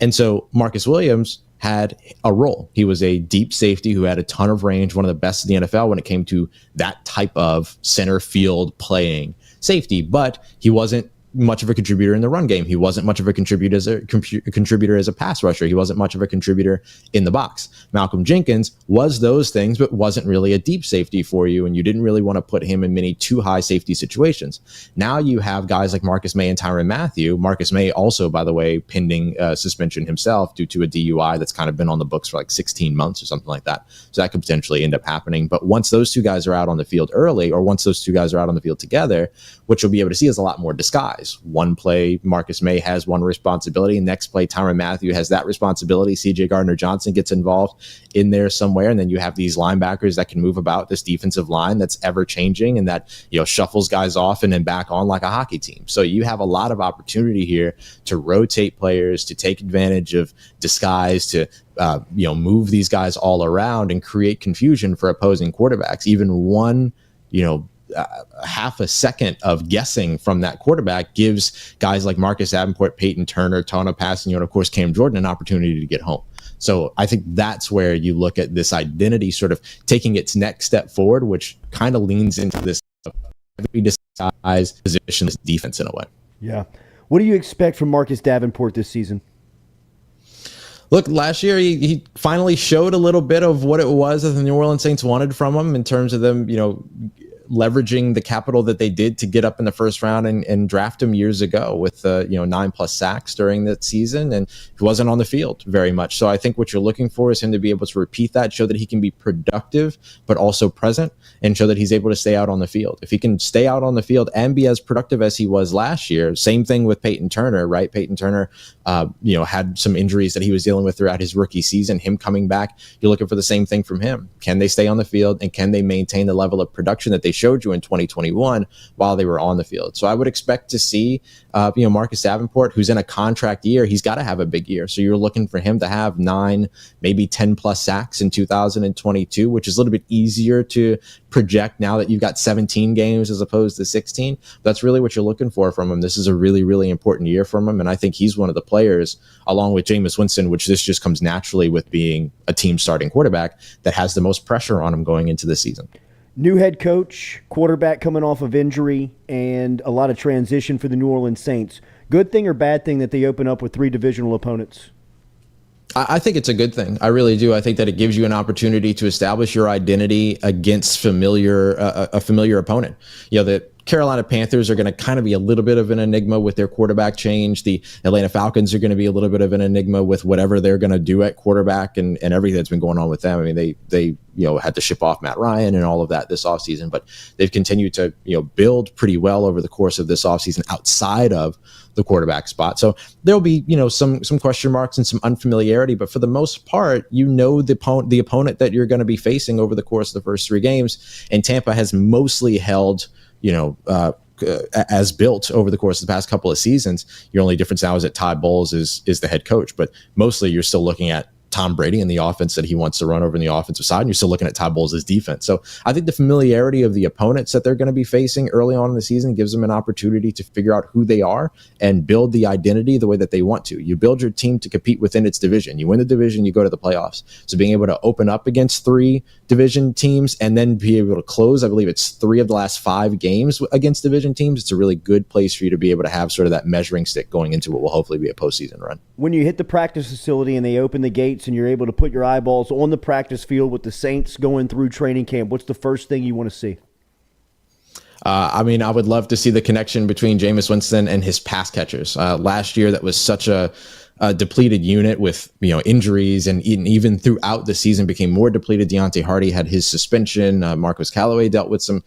And so Marcus Williams had a role. He was a deep safety who had a ton of range, one of the best in the NFL when it came to that type of center field playing safety, but he wasn't much of a contributor in the run game. He wasn't much of a contributor as a pass rusher. He wasn't much of a contributor in the box. Malcolm Jenkins was those things, but wasn't really a deep safety for you, and you didn't really want to put him in many too high safety situations. Now you have guys like Marcus May and Tyrann Mathieu. Marcus May also, by the way, pending suspension himself due to a DUI that's kind of been on the books for like 16 months or something like that. So that could potentially end up happening. But once those two guys are out on the field early, or once those two guys are out on the field together, what you'll be able to see is a lot more disguise. One play, Marcus May has one responsibility. Next play, Tyrann Mathieu has that responsibility. CJ Gardner-Johnson gets involved in there somewhere. And then you have these linebackers that can move about this defensive line that's ever changing and that, shuffles guys off and then back on like a hockey team. So you have a lot of opportunity here to rotate players, to take advantage of disguise, to move these guys all around and create confusion for opposing quarterbacks. Even one, half a second of guessing from that quarterback gives guys like Marcus Davenport, Peyton Turner, Tona Passing, and of course Cam Jordan an opportunity to get home. So I think that's where you look at this identity sort of taking its next step forward, which kind of leans into this disguise position, this defense in a way. Yeah. What do you expect from Marcus Davenport this season? Look, last year he finally showed a little bit of what it was that the New Orleans Saints wanted from him in terms of them, leveraging the capital that they did to get up in the first round and draft him years ago with 9+ sacks during that season, and he wasn't on the field very much. So I think what you're looking for is him to be able to repeat that, show that he can be productive but also present, and show that he's able to stay out on the field. If he can stay out on the field and be as productive as he was last year, same thing with Peyton Turner, right? Peyton Turner had some injuries that he was dealing with throughout his rookie season. Him coming back, you're looking for the same thing from him. Can they stay on the field, and can they maintain the level of production that they showed you in 2021 while they were on the field? So I would expect to see Marcus Davenport, who's in a contract year, he's got to have a big year. So you're looking for him to have 9, maybe 10+ sacks in 2022, which is a little bit easier to project now that you've got 17 games as opposed to 16. That's really what you're looking for from him. This is a really, really important year from him, and I think he's one of the players, along with Jameis Winston, which this just comes naturally with being a team starting quarterback, that has the most pressure on him going into the season. New head coach, quarterback coming off of injury, and a lot of transition for the New Orleans Saints. Good thing or bad thing that they open up with 3 divisional opponents? I think it's a good thing. I really do. I think that it gives you an opportunity to establish your identity against a familiar opponent. The Carolina Panthers are going to kind of be a little bit of an enigma with their quarterback change. The Atlanta Falcons are going to be a little bit of an enigma with whatever they're going to do at quarterback and everything that's been going on with them. I mean, they had to ship off Matt Ryan and all of that this offseason, but they've continued to build pretty well over the course of this offseason outside of the quarterback spot. So there'll be some question marks and some unfamiliarity, but for the most part, the opponent that you're going to be facing over the course of the first 3 games, and Tampa has mostly held as built over the course of the past couple of seasons. Your only difference now is that Todd Bowles is the head coach, but mostly you're still looking at Tom Brady and the offense that he wants to run over in the offensive side, and you're still looking at Todd Bowles' defense. So I think the familiarity of the opponents that they're going to be facing early on in the season gives them an opportunity to figure out who they are and build the identity the way that they want to. You build your team to compete within its division. You win the division, you go to the playoffs. So being able to open up against 3 division teams and then be able to close, I believe it's 3 of the last 5 games against division teams, it's a really good place for you to be able to have sort of that measuring stick going into what will hopefully be a postseason run. When you hit the practice facility and they open the gates and you're able to put your eyeballs on the practice field with the Saints going through training camp, what's the first thing you want to see? I would love to see the connection between Jameis Winston and his pass catchers. Last year, that was such a depleted unit with, injuries, and even throughout the season became more depleted. Deontay Hardy had his suspension. Marcus Callaway dealt with some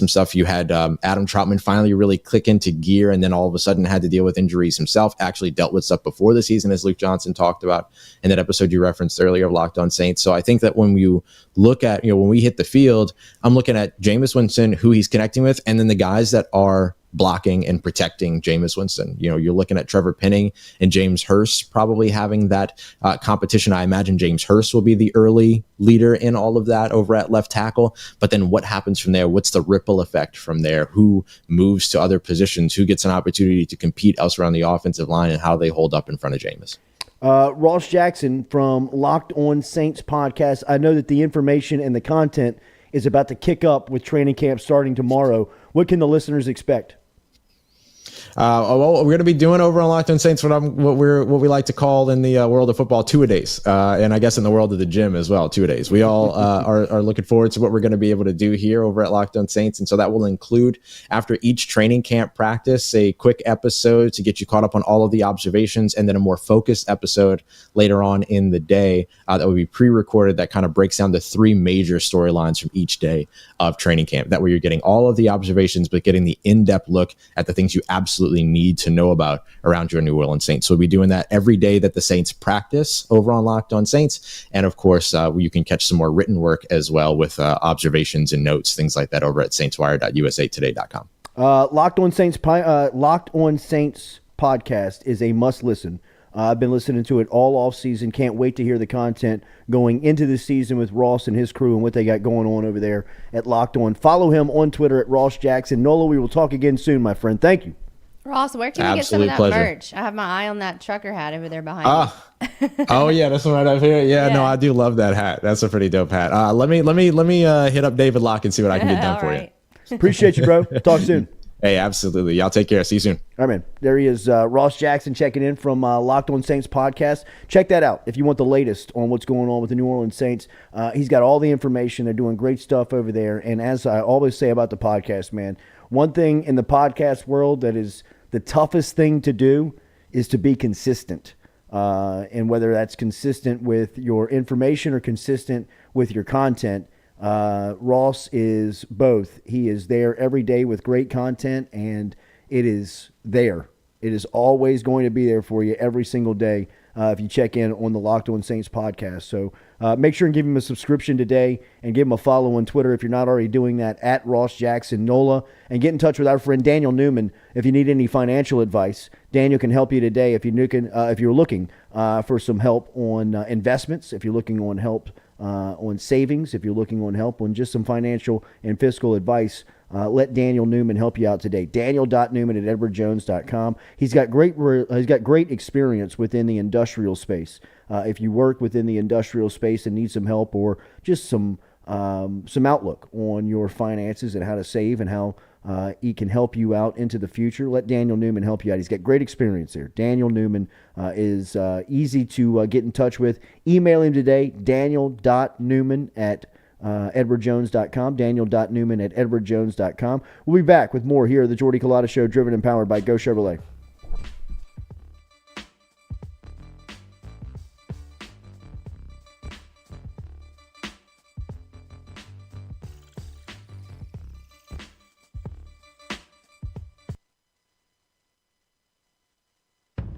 stuff. You had Adam Troutman finally really click into gear, and then all of a sudden had to deal with injuries himself. Actually dealt with stuff before the season, as Luke Johnson talked about in that episode you referenced earlier of Locked On Saints. So I think that when you look at, when we hit the field, I'm looking at Jameis Winston, who he's connecting with, and then the guys that are blocking and protecting Jameis Winston. You're looking at Trevor Penning and James Hurst probably having that competition. I imagine James Hurst will be the early leader in all of that over at left tackle. But then what happens from there? What's the ripple effect from there? Who moves to other positions? Who gets an opportunity to compete elsewhere on the offensive line, and how they hold up in front of Jameis? Ross Jackson from Locked On Saints podcast. I know that the information and the content is about to kick up with training camp starting tomorrow. What can the listeners expect? Well, we're going to be doing over on Locked On Saints what we like to call in the world of football two-a-days, and I guess in the world of the gym as well, two-a-days. We all are looking forward to what we're going to be able to do here over at Locked On Saints, and so that will include, after each training camp practice, a quick episode to get you caught up on all of the observations, and then a more focused episode later on in the day that will be pre-recorded that kind of breaks down the three major storylines from each day of training camp. That way you're getting all of the observations, but getting the in-depth look at the things you absolutely need to know about around your New Orleans Saints. So we'll be doing that every day that the Saints practice over on Locked On Saints. And of course, you can catch some more written work as well with observations and notes, things like that over at saintswire.usatoday.com. Locked On Saints podcast is a must listen. I've been listening to it all off season. Can't wait to hear the content going into the season with Ross and his crew and what they got going on over there at Locked On. Follow him on Twitter at Ross Jackson. Nola, we will talk again soon, my friend. Thank you. Ross, where can we get some of that merch? I have my eye on that trucker hat over there behind me. Oh yeah, that's one right up here. Yeah, no, I do love that hat. That's a pretty dope hat. Let me hit up David Locke and see what I can get done for you. Appreciate you, bro. Talk soon. Hey, absolutely. Y'all take care. See you soon. All right, man. There he is, Ross Jackson checking in from Locked On Saints podcast. Check that out if you want the latest on what's going on with the New Orleans Saints. He's got all the information. They're doing great stuff over there. And as I always say about the podcast, man, one thing in the podcast world that is the toughest thing to do is to be consistent. And whether that's consistent with your information or consistent with your content, Ross is both. He is there every day with great content, and it is there. It is always going to be there for you every single day if you check in on the Locked On Saints podcast. So make sure and give him a subscription today and give him a follow on Twitter if you're not already doing that, at Ross Jackson Nola. And get in touch with our friend Daniel Newman if you need any financial advice. Daniel can help you today if you're looking for some help on investments, if you're looking on help on savings, if you're looking on help on just some financial and fiscal advice. Let Daniel Newman help you out today. Daniel.Newman@edwardjones.com. He's got great experience within the industrial space. If you work within the industrial space and need some help or just some outlook on your finances and how to save and how he can help you out into the future, let Daniel Newman help you out. He's got great experience there. Daniel Newman is easy to get in touch with. Email him today, daniel.newman@edwardjones.com, daniel.newman@edwardjones.com. We'll be back with more here at the Jordy Culotta Show, driven and powered by Go Chevrolet.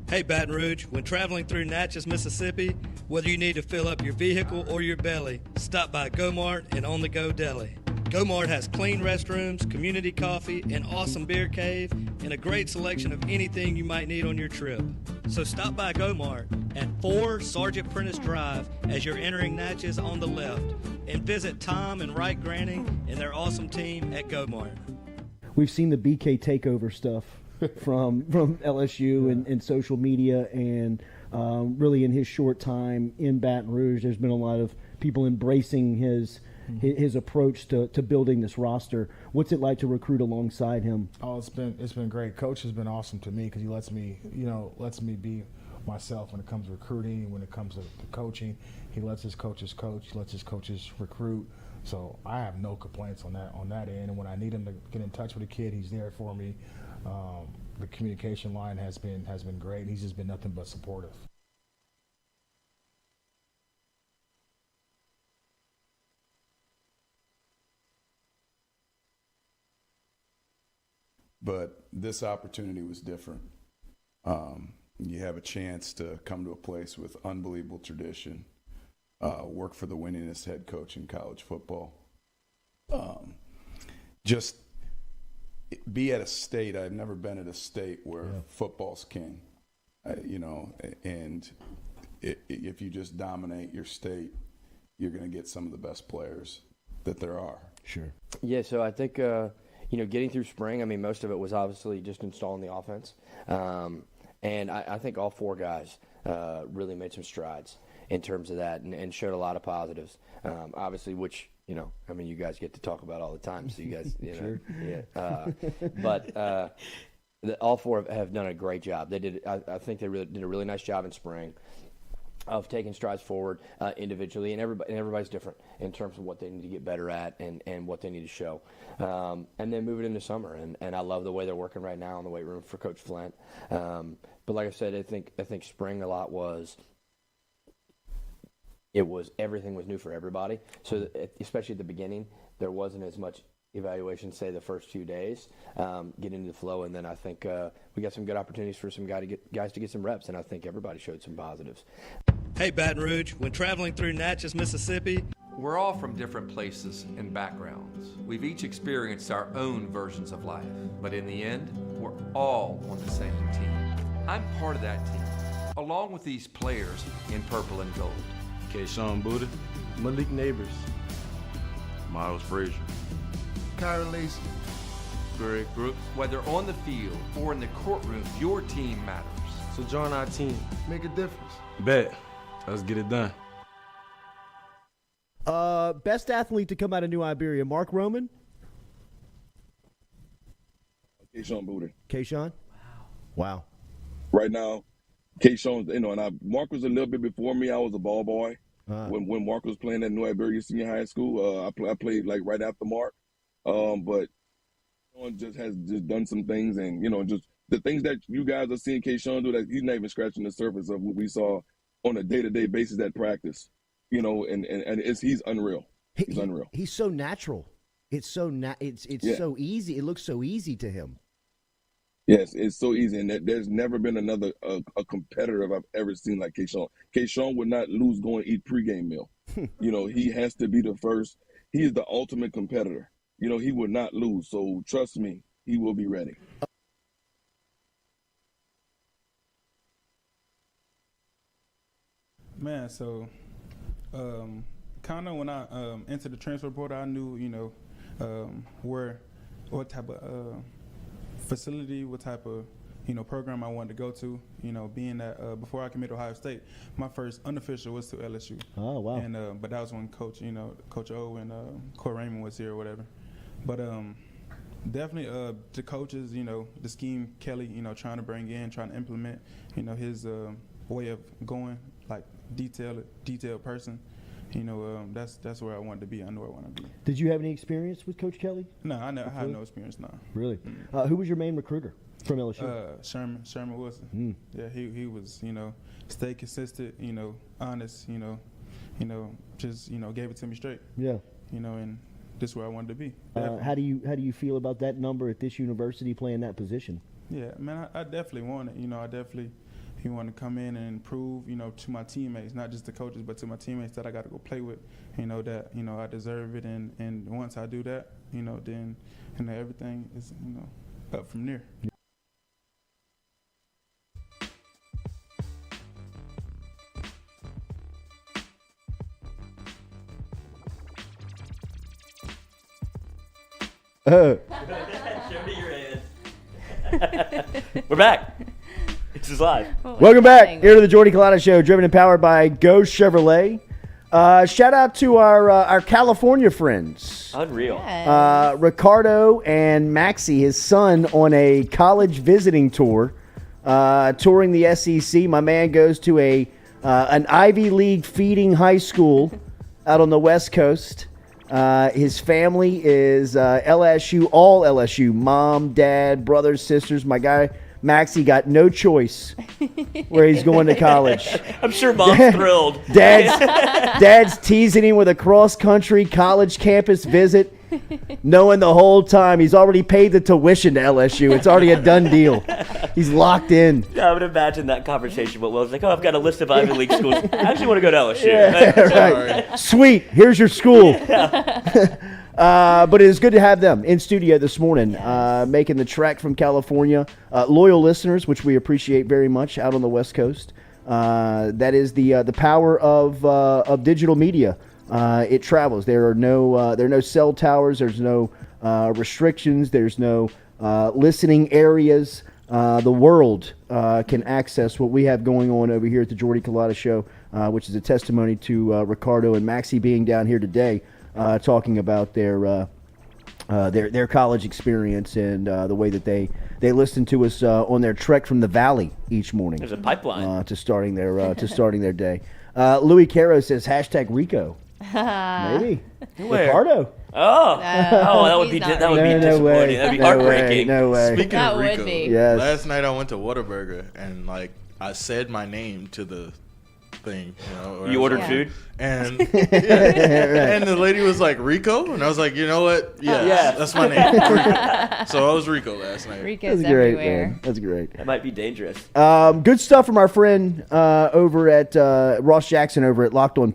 Hey Baton Rouge, when traveling through Natchez, Mississippi, whether you need to fill up your vehicle or your belly, stop by GoMart and On The Go Deli. GoMart has clean restrooms, community coffee, an awesome beer cave, and a great selection of anything you might need on your trip. So stop by GoMart at 4 Sergeant Prentice Drive as you're entering Natchez on the left, and visit Tom and Wright Granning and their awesome team at GoMart. We've seen the BK takeover stuff from LSU and social media, and really in his short time in Baton Rouge, there's been a lot of people embracing his approach to building this roster. What's it like to recruit alongside him? Oh, it's been great. Coach has been awesome to me because he lets me be myself when it comes to recruiting, when it comes to coaching. He lets his coaches coach, he lets his coaches recruit. So I have no complaints on that end. And when I need him to get in touch with a kid, he's there for me. The communication line has been great. He's just been nothing but supportive. But this opportunity was different. You have a chance to come to a place with unbelievable tradition, work for the winningest head coach in college football. Just be at a state. I've never been at a state where football's king, and if you just dominate your state, you're going to get some of the best players that there are. Sure. Yeah, so I think, getting through spring, I mean, most of it was obviously just installing the offense. And I think all four guys really made some strides in terms of that and showed a lot of positives. Obviously, which, you guys get to talk about all the time. So you guys, Sure. Yeah. But all four have done a great job. They did. I think they really did a really nice job in spring of taking strides forward individually, and everybody's different in terms of what they need to get better at and what they need to show. And then move it into summer, and I love the way they're working right now in the weight room for Coach Flint. But like I said, I think spring a lot was everything was new for everybody. So especially at the beginning, there wasn't as much evaluation, say the first few days, get into the flow, and then I think we got some good opportunities for some guys to get some reps, and I think everybody showed some positives. Hey, Baton Rouge, when traveling through Natchez, Mississippi, we're all from different places and backgrounds. We've each experienced our own versions of life, but in the end, we're all on the same team. I'm part of that team, along with these players in purple and gold. Kayshawn Buddha, Malik Neighbors, Miles Frazier, Kyron Lacey, Kerry Cooks. Whether on the field or in the courtroom, your team matters. So join our team. Make a difference. Bet. Let's get it done. Best athlete to come out of New Iberia, Mark Roman? Kayshawn Buddha. Kayshawn? Wow. Right now, Kayshawn, and Mark was a little bit before me. I was a ball boy. When Mark was playing at New Iberia Senior High School. I played like right after Mark. But Kayshawn just has done some things, and just the things that you guys are seeing Kayshawn do, that he's not even scratching the surface of what we saw on a day-to-day basis at practice. And he's unreal. He's unreal. He's so natural. It's so so easy. It looks so easy to him. Yes, it's so easy, and there's never been another a competitor I've ever seen like Kayshawn. Kayshawn would not lose going to eat pregame meal. He has to be the first. He is the ultimate competitor. He would not lose. So trust me, he will be ready. Man, so kind of when I entered the transfer portal, I knew, what type of facility, what type of, program I wanted to go to. Being that before I committed to Ohio State, my first unofficial was to LSU. Oh, wow. And but that was when Coach O and Court Raymond was here or whatever. But definitely the coaches, the scheme Kelly, trying to bring in, trying to implement, his way of going, like detailed person. That's where I wanted to be. I know I want to be. Did you have any experience with Coach Kelly? No, I had no experience. No. Really? Who was your main recruiter from LSU? Sherman Wilson. Yeah, he was. Stay consistent. Honest. Just gave it to me straight. Yeah. And this is where I wanted to be. How do you feel about that number at this university playing that position? Yeah, man, I definitely want it. I definitely. He wanted to come in and prove, to my teammates, not just the coaches, but to my teammates that I got to go play with, that, I deserve it. And once I do that, then, everything is, up from there. Show me your hand. We're back. This is live. Welcome back here to the Jordy Culotta Show, driven and powered by Go Chevrolet. Shout out to our California friends. Unreal. Ricardo and Maxie, his son, on a college visiting tour, touring the SEC. My man goes to an Ivy League feeding high school out on the West Coast. His family is LSU, all LSU, mom, dad, brothers, sisters. My guy Maxie got no choice where he's going to college. I'm sure mom's thrilled. Dad's teasing him with a cross-country college campus visit. knowing the whole time he's already paid the tuition to LSU. It's already a done deal. He's locked in. Yeah, I would imagine that conversation. But Will's like, "Oh, I've got a list of Ivy League schools. I actually want to go to LSU." Yeah, right. Sweet. Here's your school. But it is good to have them in studio this morning, making the trek from California. Loyal listeners, which we appreciate very much out on the West Coast. That is the power of digital media. It travels. There are no cell towers. There's no restrictions. There's no listening areas. The world can access what we have going on over here at the Jordy Culotta Show, which is a testimony to Ricardo and Maxie being down here today, talking about their college experience and the way that they listen to us on their trek from the valley each morning. There's a pipeline to starting their day. Louis Caro says #Rico. Maybe Ricardo. That would be disappointing. That'd be heartbreaking. No way. Speaking That of would Rico, be. Yes. last night I went to Whataburger and I said my name to the thing. You ordered food? And and the lady was like, Rico? And I was like, you know what? Yeah, that's my name. Rico. So I was Rico last night. Rico's That's great, everywhere. man. That's great. That might be dangerous. Good stuff from our friend over at Ross Jackson over at Locked On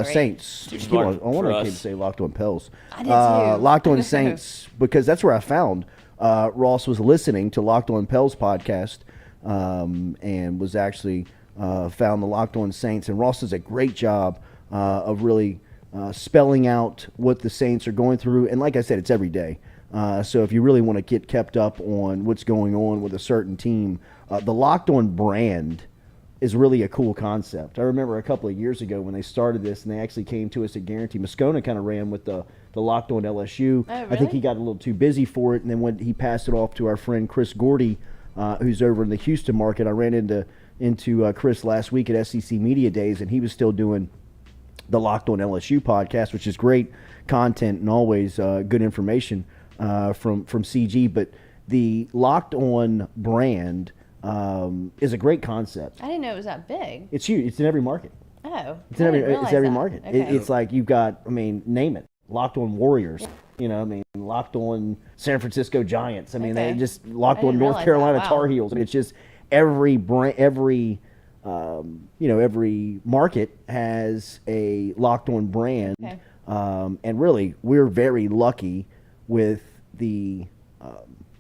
Saints. Too smart I wanted for to us. say Locked On Pels. I did too. Locked On Saints, because that's where I found Ross was listening to Locked On Pels podcast and was actually found the Locked On Saints. And Ross does a great job of really spelling out what the Saints are going through. And like I said, it's every day. So if you really want to get kept up on what's going on with a certain team, the Locked On brand is really a cool concept. I remember a couple of years ago when they started this and they actually came to us at Guarantee. Moscona kind of ran with the Locked On LSU. Oh, really? I think he got a little too busy for it, and then when he passed it off to our friend Chris Gordy, who's over in the Houston market. I ran into Chris last week at SEC Media Days, and he was still doing the Locked On LSU podcast, which is great content and always good information from CG. But the Locked On brand is a a concept. I didn't know it was that big. It's huge. It's in every market. Oh, It's in every. It's every that. market. Okay. It's like you've got. Name it. Locked On Warriors. Locked On San Francisco Giants. They just Locked I On didn't North realize Carolina that. Wow. Tar Heels. It's just every every market has a Locked On brand. Okay. And really, we're very lucky with the.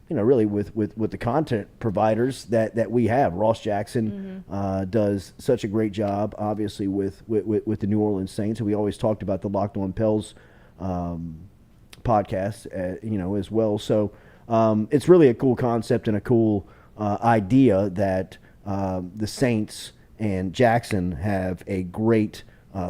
Really with the content providers that we have. Ross Jackson does such a great job, obviously, with the New Orleans Saints. And we always talked about the Locked On Pels podcast, as well. So it's really a cool concept and a cool idea that the Saints and Jackson have a great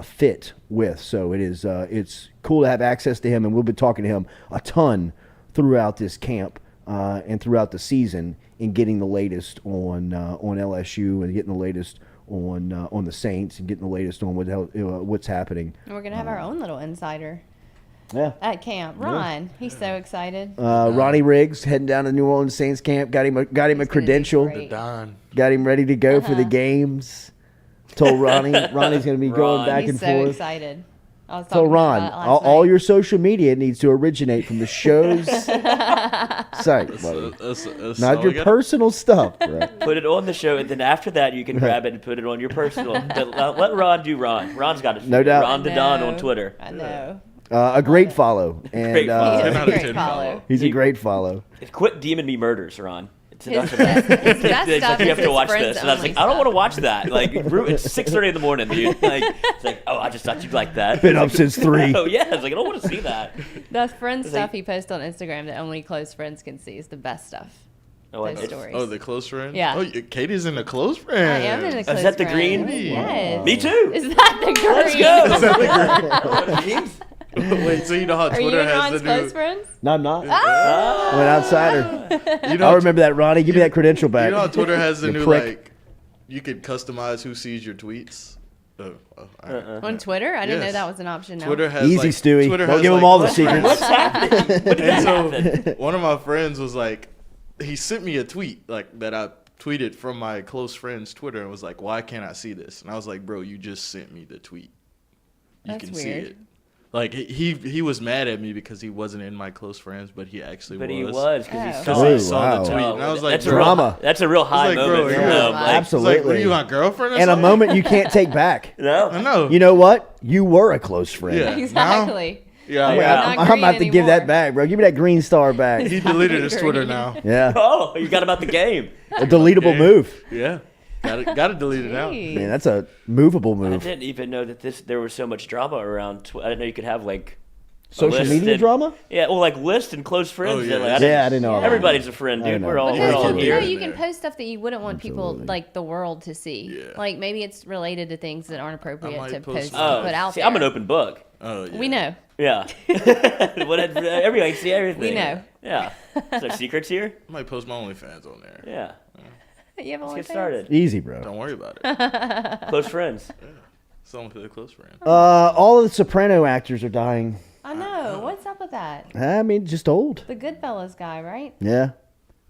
fit with. So it's cool to have access to him, and we'll be talking to him a ton throughout this camp. And throughout the season, in getting the latest on LSU and getting the latest on the Saints and getting the latest on what's happening. And we're gonna have our own little insider. Yeah. At camp, Ron, he's so excited. Ronnie Riggs heading down to New Orleans Saints camp. Got him a credential. Got him ready to go for the games. Told Ronnie's going to be going back he's and so forth. excited. I was So talking Ron, about last all night. your social media needs to originate from the show's site, buddy. That's Not all your I got. personal stuff. Right? Put it on the show, and then after that, you can grab it and put it on your personal. But let Ron do Ron. Ron's got it. No doubt. Ron the Don on Twitter. I know. A great follow. And, Great follow. He is a great follow. He's a great follow. Quit DMing me murders, Ron. It's enough His of that. best It's stuff like, you is have to his watch friends this. And I was like, only I don't stuff. want to watch that. Like, it's 6:30 in the morning, dude. Like, it's like, oh, I just thought you'd like that. Been up since 3. Oh, yeah. It's like, I don't want to see that. The friend It's stuff like- he posts on Instagram that only close friends can see is the best stuff. Those stories. Oh, the close friend? Yeah. Oh, Katie's in the close friend. I am in the close Is that the friends. green? Yes. Me too. Is that the green? Let's go. Is that the green? Wait, so you know how Are you Twitter and has Ron's the close new... friends? No, I'm not. Ah! I'm an outsider. You know, I remember that, Ronnie. Give me that credential back. You know how Twitter has the You new, prick. like, you could customize who sees your tweets? All right. On Twitter? I didn't know Yes. that was an option now. Twitter has Easy, like, Stewie. Twitter Don't has, give him like- all the secrets. What's happening? What did And that happen? so one of my friends was like, he sent me a tweet like that I tweeted from my close friend's Twitter and was like, why can't I see this? And I was like, bro, you just sent me the tweet. You That's can weird. see it. Like he was mad at me because he wasn't in my close friends, but he actually was. But he was because he saw the tweet, and I was like, that's drama. That's a real high moment. Bro, absolutely. Like, what are you, my girlfriend? Or and something? a moment you can't take back. No, I know. You know what? You were a close friend. Yeah. Exactly. Yeah, I'm about to give that back, bro. Give me that green star back. He deleted his Twitter now. Yeah. Oh, you got about the game. A deletable move. Yeah. Got to delete it out. Man, that's a movable move. I didn't even know that there was so much drama around. I didn't know you could have like social media drama. Yeah, well, like list and close friends. Oh, yeah. And, like, I didn't know. Everybody's a friend, dude. We're all here. You can post stuff that you wouldn't want people like the world to see. Yeah. Like maybe it's related to things that aren't appropriate to post put out see, there. I'm an open book. Oh, yeah. We know. Yeah. Everybody can see everything. We know. Yeah. Is there secrets here? I might post my OnlyFans on there. Yeah. You have Let's get OnlyFans? started. Easy, bro. Don't worry about it. Close friends. Yeah. Someone for the close friend. All of the Soprano actors are dying. I know. What's up with that? I mean, just old. The Goodfellas guy, right? Yeah.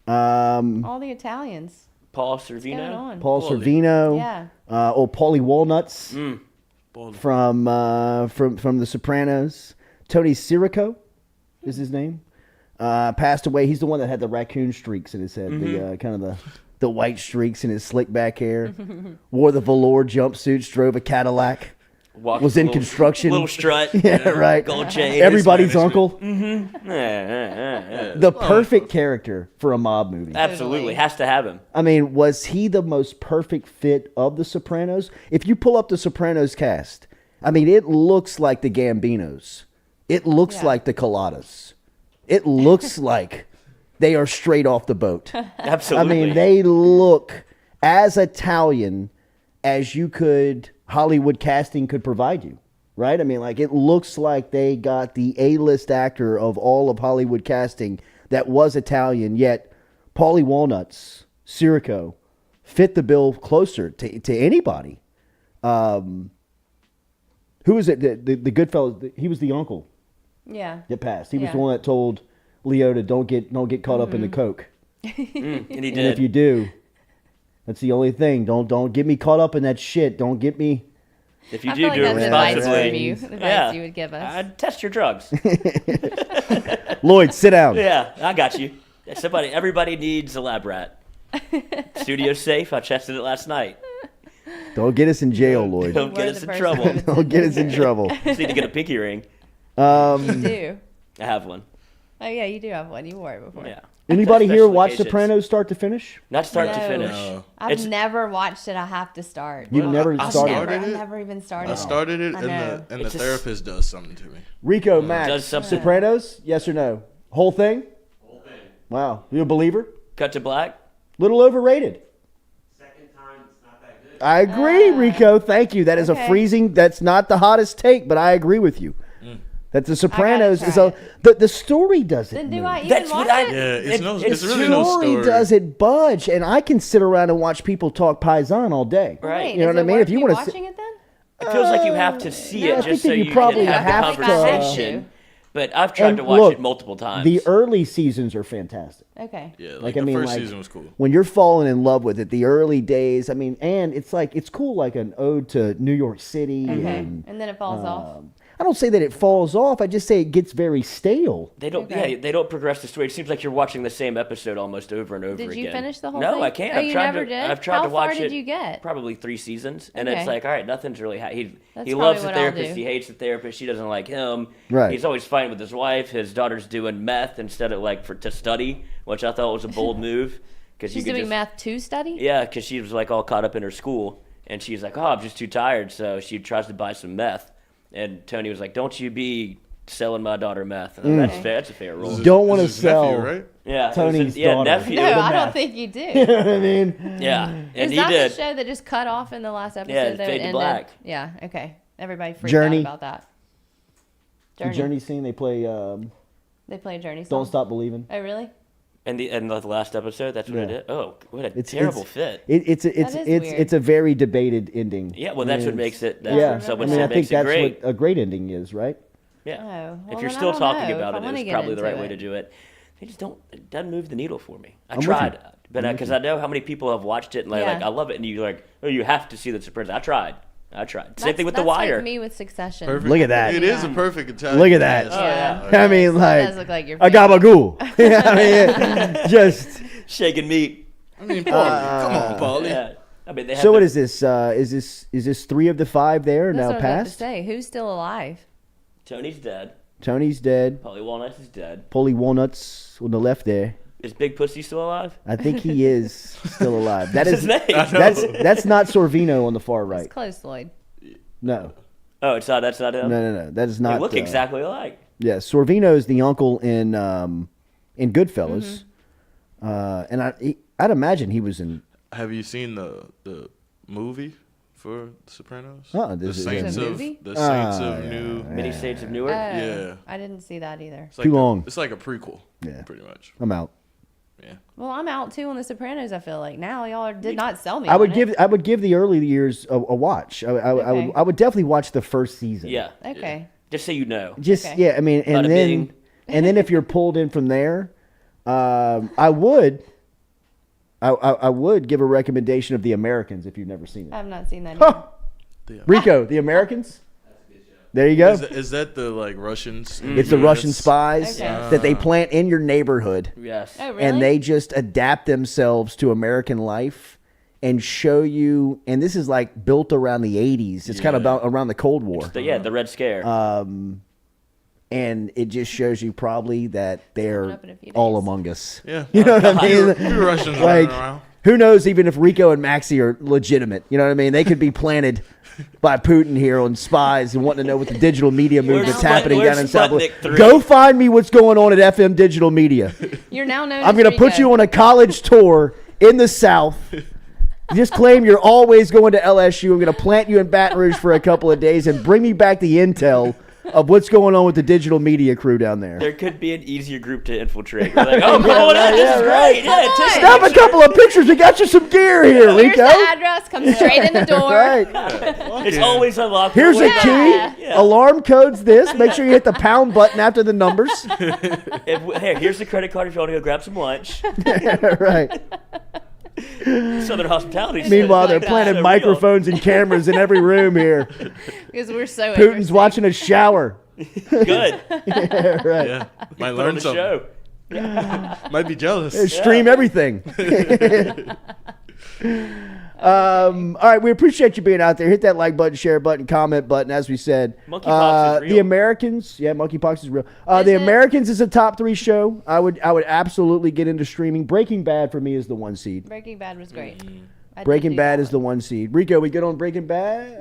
All the Italians. Paul What's going Sorvino. on? Paul Sorvino. Yeah. Paulie Walnuts from The Sopranos. Tony Sirico is his name. Passed away. He's the one that had the raccoon streaks in his head. The kind of the white streaks in his slick back hair. Wore the velour jumpsuits. Drove a Cadillac. Was in construction. Little strut. Yeah, right. Gold chain. Everybody's uncle. Mm-hmm. The perfect character for a mob movie. Absolutely. Has to have him. I mean, was he the most perfect fit of the Sopranos? If you pull up the Sopranos cast, I mean, it looks like the Gambinos. It looks like the Culottas. It looks like they are straight off the boat. Absolutely. I mean, they look as Italian as you could, Hollywood casting could provide you, right? I mean, like, it looks like they got the A-list actor of all of Hollywood casting that was Italian, yet Paulie Walnuts, Sirico, fit the bill closer to anybody. Who was it? The Goodfellas, he was the uncle. Yeah. That passed. He was the one that told Leo to don't get caught up in the coke. And he did. And if you do, that's the only thing. Don't get me caught up in that shit. Don't get me. If you I do feel like do it that's advice responsibly, from you. Advice you would give us. Test your drugs. Lloyd, sit down. Yeah, I got you. Everybody needs a lab rat. Studio's safe. I tested it last night. Don't get us in jail, Lloyd. Don't get us in trouble. Don't get us in trouble. Just need to get a pinky ring. You do. I have one. Oh yeah, you do have one. You wore it before. Yeah. Anybody here Special watch occasions. Sopranos start to finish? Not start to No. finish. No. I've never watched it. I have to start. You've never I started. started I've it. never even started. I started it, I know. and the It's just- therapist does something to me. Rico, Max, Does something. Sopranos, yes or no? Whole thing? Whole thing. Wow. You a believer? Cut to black. Little overrated. Second time, it's not that good. I agree, Rico. Thank you. That is Okay. a freezing. That's not the hottest take, but I agree with you. That The Sopranos is a the story doesn't. Then do move. I even That's watch what I. it? Yeah, it's The really no story. doesn't budge, and I can sit around and watch people talk Paisan all day. Right. You know Is what I it mean? worth If you me want watching it then? It feels like you have to see No, I it think just that so you you probably can have have the to. conversation. But I've tried And to watch look, it multiple times. The early seasons are fantastic. Okay. Yeah, Like, like I mean, the first like, season was cool. When you're falling in love with it, the early days. I mean, and it's like it's cool, like an ode to New York City. Okay. And And then it falls off. I don't say that it falls off. I just say it gets very stale. They don't. Okay. Yeah, they don't progress the story. It seems like you're watching the same episode almost over and over Did again. you finish the whole no, thing? I can't. Oh, I've you tried never to. did? I've tried How to watch far did it. you get? Probably 3 seasons, and Okay. it's like, all right, nothing's really. He That's loves probably the what I'll therapist. do. He hates the therapist. She doesn't like him. Right. He's always fighting with his wife. His daughter's doing meth instead of to study, which I thought was a bold move. Because She's doing math to study? Yeah, because she was like all caught up in her school, and she's like, "Oh, I'm just too tired." So she tries to buy some meth, and Tony was like, "Don't you be selling my daughter meth." And that's fair. That's a fair rule. Don't want to This is his nephew, sell right? Yeah, Tony's daughter. nephew. No, I math. don't think you do. You know what I mean? Yeah, and Is he that did. the show that just cut off in the last episode? Yeah, that Fade it to ended? Black. Yeah, okay. Everybody freaked Journey. out about that. The Journey scene they play. They play a Journey song. Don't Stop Believing. Oh, really? And the last episode, that's what Yeah. it did. Oh, what a It's terrible fit. It's That is weird. it's a very debated ending. Yeah, well, I that's mean, what makes it. Yeah, That's what someone I mean, said I think makes it that's great. what a great ending is, right? Yeah. Oh, well, If you're then I still don't talking know about if I wanna it's get probably the into right way it. to do it. They just don't. It doesn't move the needle for me. I I'm with tried, you. but I'm with because you. I know how many people have watched it and Yeah. I love it, and you like, oh, you have to see The Sopranos. I tried. I tried. Same thing with The Wire. Like me with Succession. Perfect. Look at that. It is a perfect Italian. Look at that. cast. I mean, like does look like your a gabagool. I mean, just shaking meat. I mean, Paulie, come on, Paulie. Yeah. I mean, so what is this? Is this 3 of the 5 there That's now what I was about to passed? say. Who's still alive? Tony's dead. Tony's dead. Polly Walnuts is dead. Polly Walnuts on the left there. Is Big Pussy still alive? I think he is still alive. That What's is his name? that's not Sorvino on the far right. It's close, Lloyd. No. Oh, it's not. That's not him. No. That is not. They look exactly alike. Yeah, Sorvino is the uncle in Goodfellas, Mm-hmm. and I'd imagine he was in. Have you seen the movie for Sopranos? Oh, the this is Saints a of movie? the Saints of New Many Saints of Newark. Yeah. I didn't see that either. It's like Too long. It's like a prequel. Yeah. Pretty much. I'm out. Yeah. Well, I'm out too on The Sopranos. I feel like now y'all did not sell me. I would on it. give the early years a watch. I would definitely watch the first season. Yeah. Okay. Just so you know. Just Okay. yeah, I mean, and Bada then bing. and then if you're pulled in from there, I would give a recommendation of The Americans if you've never seen it. I've not seen that. Either. Rico, The Americans. There you go. Is that the like Russians? It's the Russian spies Okay. that they plant in your neighborhood. Yes. Oh, really? And they just adapt themselves to American life and show you. And this is like built around the 80s. It's kind of about around the Cold War. The Red Scare. And it just shows you probably that they're up in a few all days. among us. Yeah. You know what I mean? Few Russians Like, running around. who knows even if Rico and Maxie are legitimate. You know what I mean? They could be planted by Putin here on spies and wanting to know what the digital media movement's happening down in South. Sputnik 3? Go find me what's going on at FM Digital Media. You're now known. I'm as going to put Rico. you on a college tour in the South. Just claim you're always going to LSU. I'm going to plant you in Baton Rouge for a couple of days and bring me back the intel of what's going on with the digital media crew down there. There could be an easier group to infiltrate. You're like, oh, this is right. great. Yeah, take Snap a couple of pictures. We got you some gear here, Here's Rico. the address. Come straight in the door. Right. It's always unlocked. Here's a Yeah. key. Alarm code's this. Make sure you hit the pound button after the numbers. Here's the credit card if you want to go grab some lunch. Right. Southern hospitality. Meanwhile, they're that. planting So real. microphones and cameras in every room here. Because we're so. Putin's interesting. watching a shower. Good. Yeah, right. Yeah. Might Put on learn the something. show. Might be jealous. Stream everything. All right, we appreciate you being out there. Hit that like button, share button, comment button. As we said, Monkeypox is real. The Americans, monkeypox is real. Is The it? Americans is a top 3 show. I would absolutely get into streaming. Breaking Bad for me is the 1 seed. Breaking Bad was great. I did Breaking do Bad that is the 1 seed. Rico, we good on Breaking Bad?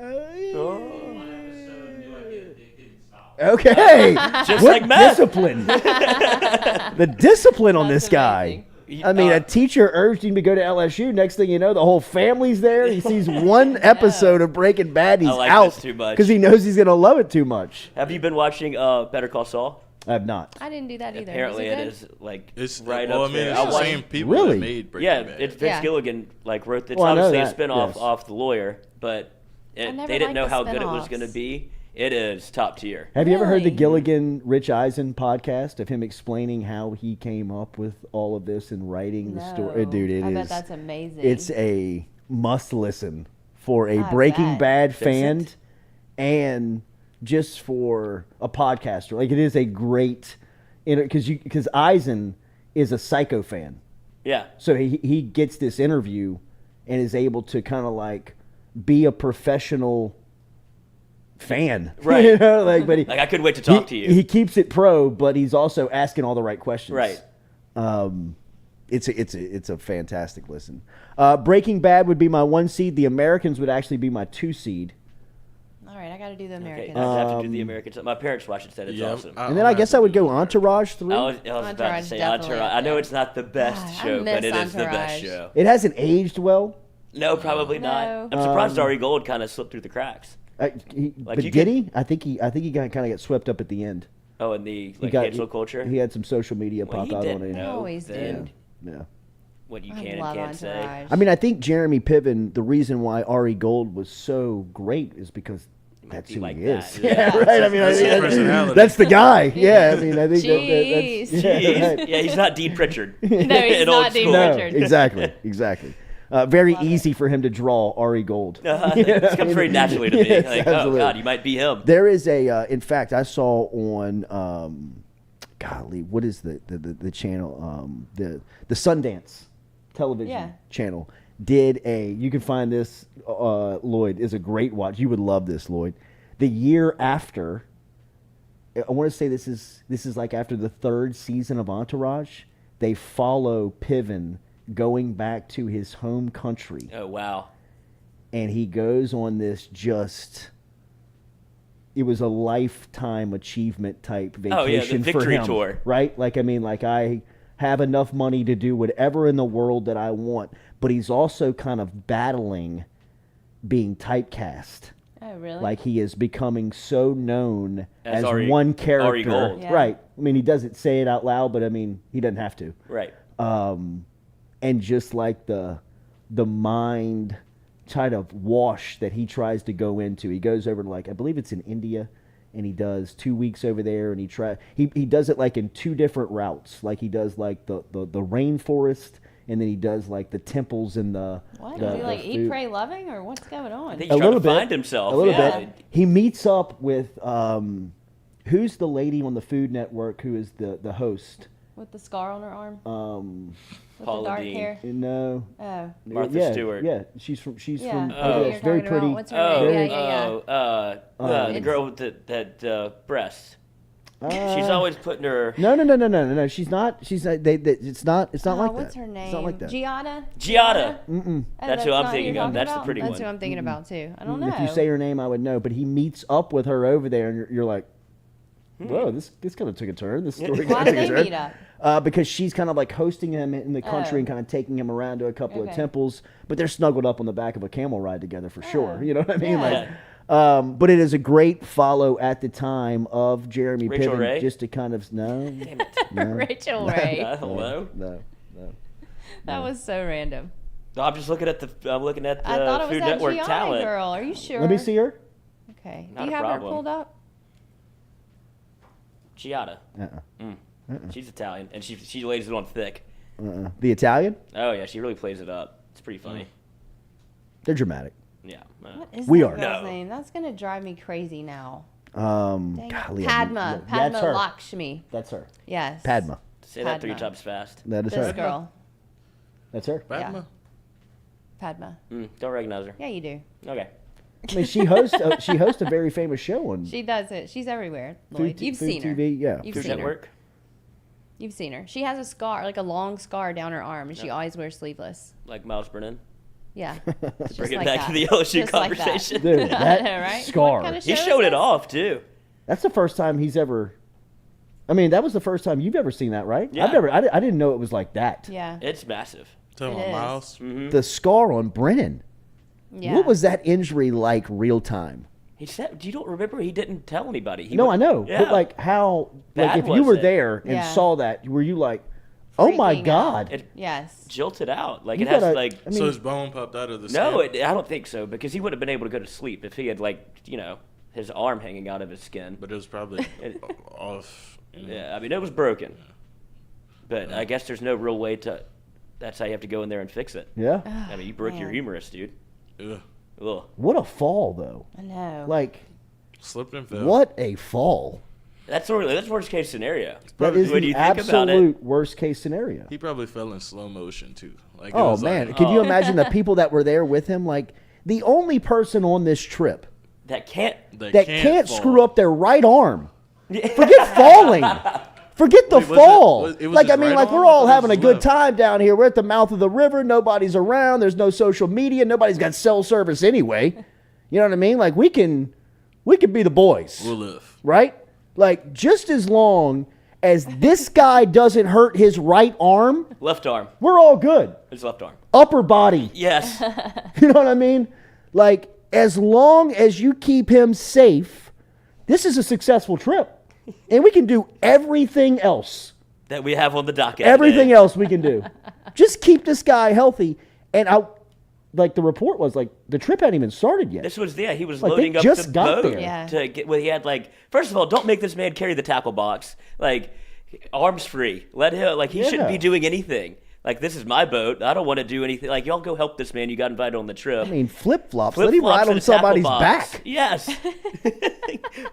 Okay. Just What like meth. discipline. The discipline on this guy. amazing. I mean, a teacher urged him to go to LSU. Next thing you know, the whole family's there. He sees one episode of Breaking Bad. He's like out this too much. because he knows he's going to love it too much. Have you been watching Better Call Saul? I have not. I didn't do that either. Apparently, was it good? is like It's right well, up I mean, there. it's I the watched- same people Really? that made Breaking Yeah, Bad. it's Vince Yeah. Gilligan wrote. It's Well, I know obviously a that, spin-off yes. off The Lawyer, but I never they didn't know liked how the good it was spinoffs. going to be. It is top tier. Have you ever heard the Really? Gilligan Rich Eisen podcast of him explaining how he came up with all of this and writing the story? No. Dude, it is. I bet that's amazing. It's a must listen for a I Breaking bet. Bad fan Vincent? and just for a podcaster. Like, it is a great, because Eisen is a Psycho fan. Yeah. So he gets this interview and is able to kind of like be a professional fan. Right. You know, but Like, I couldn't wait to talk to you. He keeps it pro, but he's also asking all the right questions. Right. It's a fantastic listen. Breaking Bad would be my 1 seed. The Americans would actually be my 2 seed. All right, I got to do the Okay, Americans. I have to do the Americans. My parents watched it. Said it's awesome. And then I guess I would go Entourage 3. I was about to Entourage say definitely Entourage. up I know there. it's not the best I show, but miss it is the best Entourage. show. It hasn't aged well. No, probably No. not. I'm surprised Ari Gold kind of slipped through the cracks. But you did could- he? I think he kind of got swept up at the end. Oh, and the He got cancel culture. He had some social media Well, pop he out didn't on it. know Always then do. Yeah. what you I can and love can't say. Entourage. I mean, I think Jeremy Piven, the reason why Ari Gold was so great is because that's be who like he that. is. Yeah. Yeah, right. I mean, That's his personality. that's the guy. Yeah, I mean, I think Jeez. that's yeah, right. Yeah, he's not Dean Pritchard. No, he's In old not Dean school. No, Pritchard. exactly. Very easy for him to draw Ari Gold. It comes very naturally to me. Yes, like, absolutely. oh God, you might be him. There is in fact, I saw on, golly, what is the channel? The Sundance television channel you can find this, Lloyd, is a great watch. You would love this, Lloyd. The year after, I want to say this is like after the 3rd season of Entourage, they follow Piven going back to his home country. Oh, wow. And he goes on this it was a lifetime achievement type vacation oh, yeah, the victory for him, tour. right? Like, I mean, like I have enough money to do whatever in the world that I want, but he's also kind of battling being typecast. Oh, really? Like he is becoming so known as Ari, one character. Ari Gold. Yeah. Right. I mean, he doesn't say it out loud, but I mean, he doesn't have to. Right. And just like the mind kind of wash that he tries to go into. He goes over to, like, I believe it's in India, and he does 2 weeks over there, and he does it like in 2 different routes. Like he does like the rainforest, and then he does like the temples and the What? the, Is he like the eat, food. pray, loving, or what's going on? I think he's trying to find himself. A little yeah. bit. He meets up with who's the lady on the Food Network who is the host? With the scar on her arm? With Paula the dark Deen. hair? No. Oh. Martha Stewart. Yeah, she's from. Yeah. It's very talking pretty. about. What's her name? The girl with that breasts. She's always putting her. No. She's not. She's not. It's not. It's not like what's that. her name? It's not like that. Giada. Mm-mm. That's who I'm thinking of. That's the pretty one. That's who I'm thinking about too. I don't know. If you say her name, I would know. But he meets up with her over there, and you're like, whoa, this kind of took a turn. This story Why kind of did took a they turn. meet up? Because she's kind of like hosting him in the country and kind of taking him around to a couple of temples, but they're snuggled up on the back of a camel ride together for sure. You know what I mean? Yeah. Like, but it is a great follow at the time of Jeremy Rachel Piven, Ray? just to kind of no. Rachel Ray. Hello. No. That was so random. No, I'm just looking at the. I'm looking at the I thought it was Food that Network Gianna talent. girl. Are you sure? Let me see her. Okay. Not Do you a have problem. her pulled up? Giada. She's Italian, and she lays it on thick. The Italian? Oh yeah, she really plays it up. It's pretty funny. They're dramatic. Yeah. What is We that are. girl's No. name? That's gonna drive me crazy now. Golly, Padma. that's Padma her. Lakshmi. That's her. Yes. Padma. Say that 3 Padma. times fast. That is This her. girl. That's her. Padma? Padma. Don't recognize her. Yeah, you do. Okay. I mean, she hosts a very famous show on She does it. She's everywhere. Food Lloyd. t- You've Food seen her. TV, yeah. You've Food seen her. Network. You've seen her. She has a scar, like a long scar down her arm, and she always wears sleeveless. Like Miles Brennan. Yeah. Just Bring it like back that. to the LSU Just like that. conversation. Dude, that I know, right? scar. What kind of He show showed is it this? off too. That's the first time he's ever. I mean, that was the first time you've ever seen that, right? Yeah. I didn't know it was like that. Yeah. It's massive. Talking It about is. Miles. Mm-hmm. The scar on Brennan. Yeah. What was that injury like real time? He said, "You don't remember? He didn't tell anybody." No, I know. Yeah. But like how, like Bad if you was were it? there and Yeah. saw that, were you like, oh my Freaking God? It Yes. jolted out. Like You it has gotta- like. I mean- So his bone popped out of the skin? No, I don't think so because he would have been able to go to sleep if he had his arm hanging out of his skin. But it was probably off. Yeah, I mean it was broken. But I guess there's no real way to. That's how you have to go in there and fix it. Yeah. I mean, you broke your man. humerus, dude. Ugh. Ugh. What a fall, though. I know. Like, Slipped and fell. what a fall. That's worst case scenario. That is when the you think about it. absolute worst case scenario. He probably fell in slow motion too. Like it Oh was man, like, could you imagine the people that were there with him? Like the only person on this trip That can't. that can't fall. screw up their right arm. Forget falling. Forget the Wait, was it- fall. was- it was Like I his mean, right like arm? we're I all thought it having a was good left. time down here. We're at the mouth of the river. Nobody's around. There's no social media. Nobody's got cell service anyway. You know what I mean? Like we can be the boys, We'll live. right? Like just as long as this guy doesn't hurt his right arm, Left arm. we're all good. His left arm. Upper body. Yes. You know what I mean? Like, as long as you keep him safe, this is a successful trip. And we can do everything else. That we have on the docket. Everything today. else we can do. Just keep this guy healthy. And the report was like the trip hadn't even started yet. This was he was Like, they loading up just the got boat there. Yeah. to get. Well, he had first of all, don't make this man carry the tackle box. Like arms free. Let him. Like he shouldn't Yeah. be doing anything. Like, this is my boat. I don't want to do anything. Like, y'all go help this man. You got invited on the trip. I mean, flip-flops. Let him ride on somebody's back. Yes.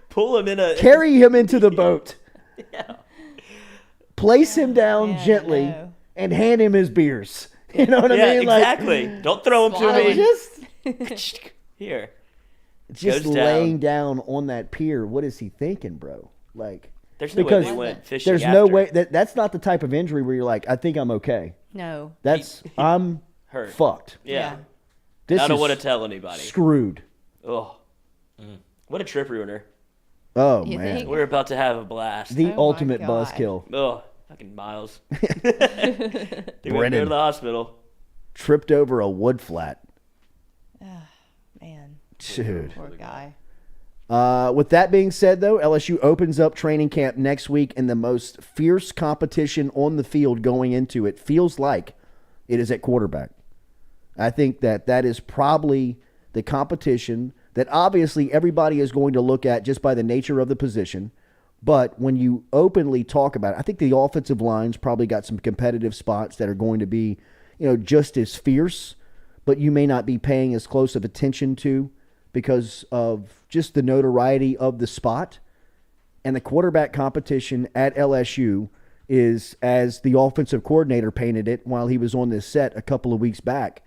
Pull him in a... Carry him into the boat. Yeah. Place him down gently and hand him his beers. You know what I mean? Exactly. Don't throw him to me. Just here. Just Goes laying down on that pier. What is he thinking, bro? Like, there's no way they went fishing. There's no way that's not the type of injury where you're like, I think I'm okay. No. That's I'm hurt. Fucked. Yeah. This I don't is want to tell anybody. Screwed. Oh. What a trip ruiner. Oh, You man. think? We're about to have a blast. The Oh, my ultimate God. buzzkill. Oh, fucking Miles. They're going to go to the hospital. Tripped over a wood flat. Man. Dude. Poor guy. With that being said, though, LSU opens up training camp next week, and the most fierce competition on the field going into it feels like it is at quarterback. I think that is probably the competition that obviously everybody is going to look at just by the nature of the position. But when you openly talk about it, I think the offensive line's probably got some competitive spots that are going to be, just as fierce, but you may not be paying as close of attention to because of just the notoriety of the spot. And the quarterback competition at LSU is, as the offensive coordinator painted it while he was on this set a couple of weeks back,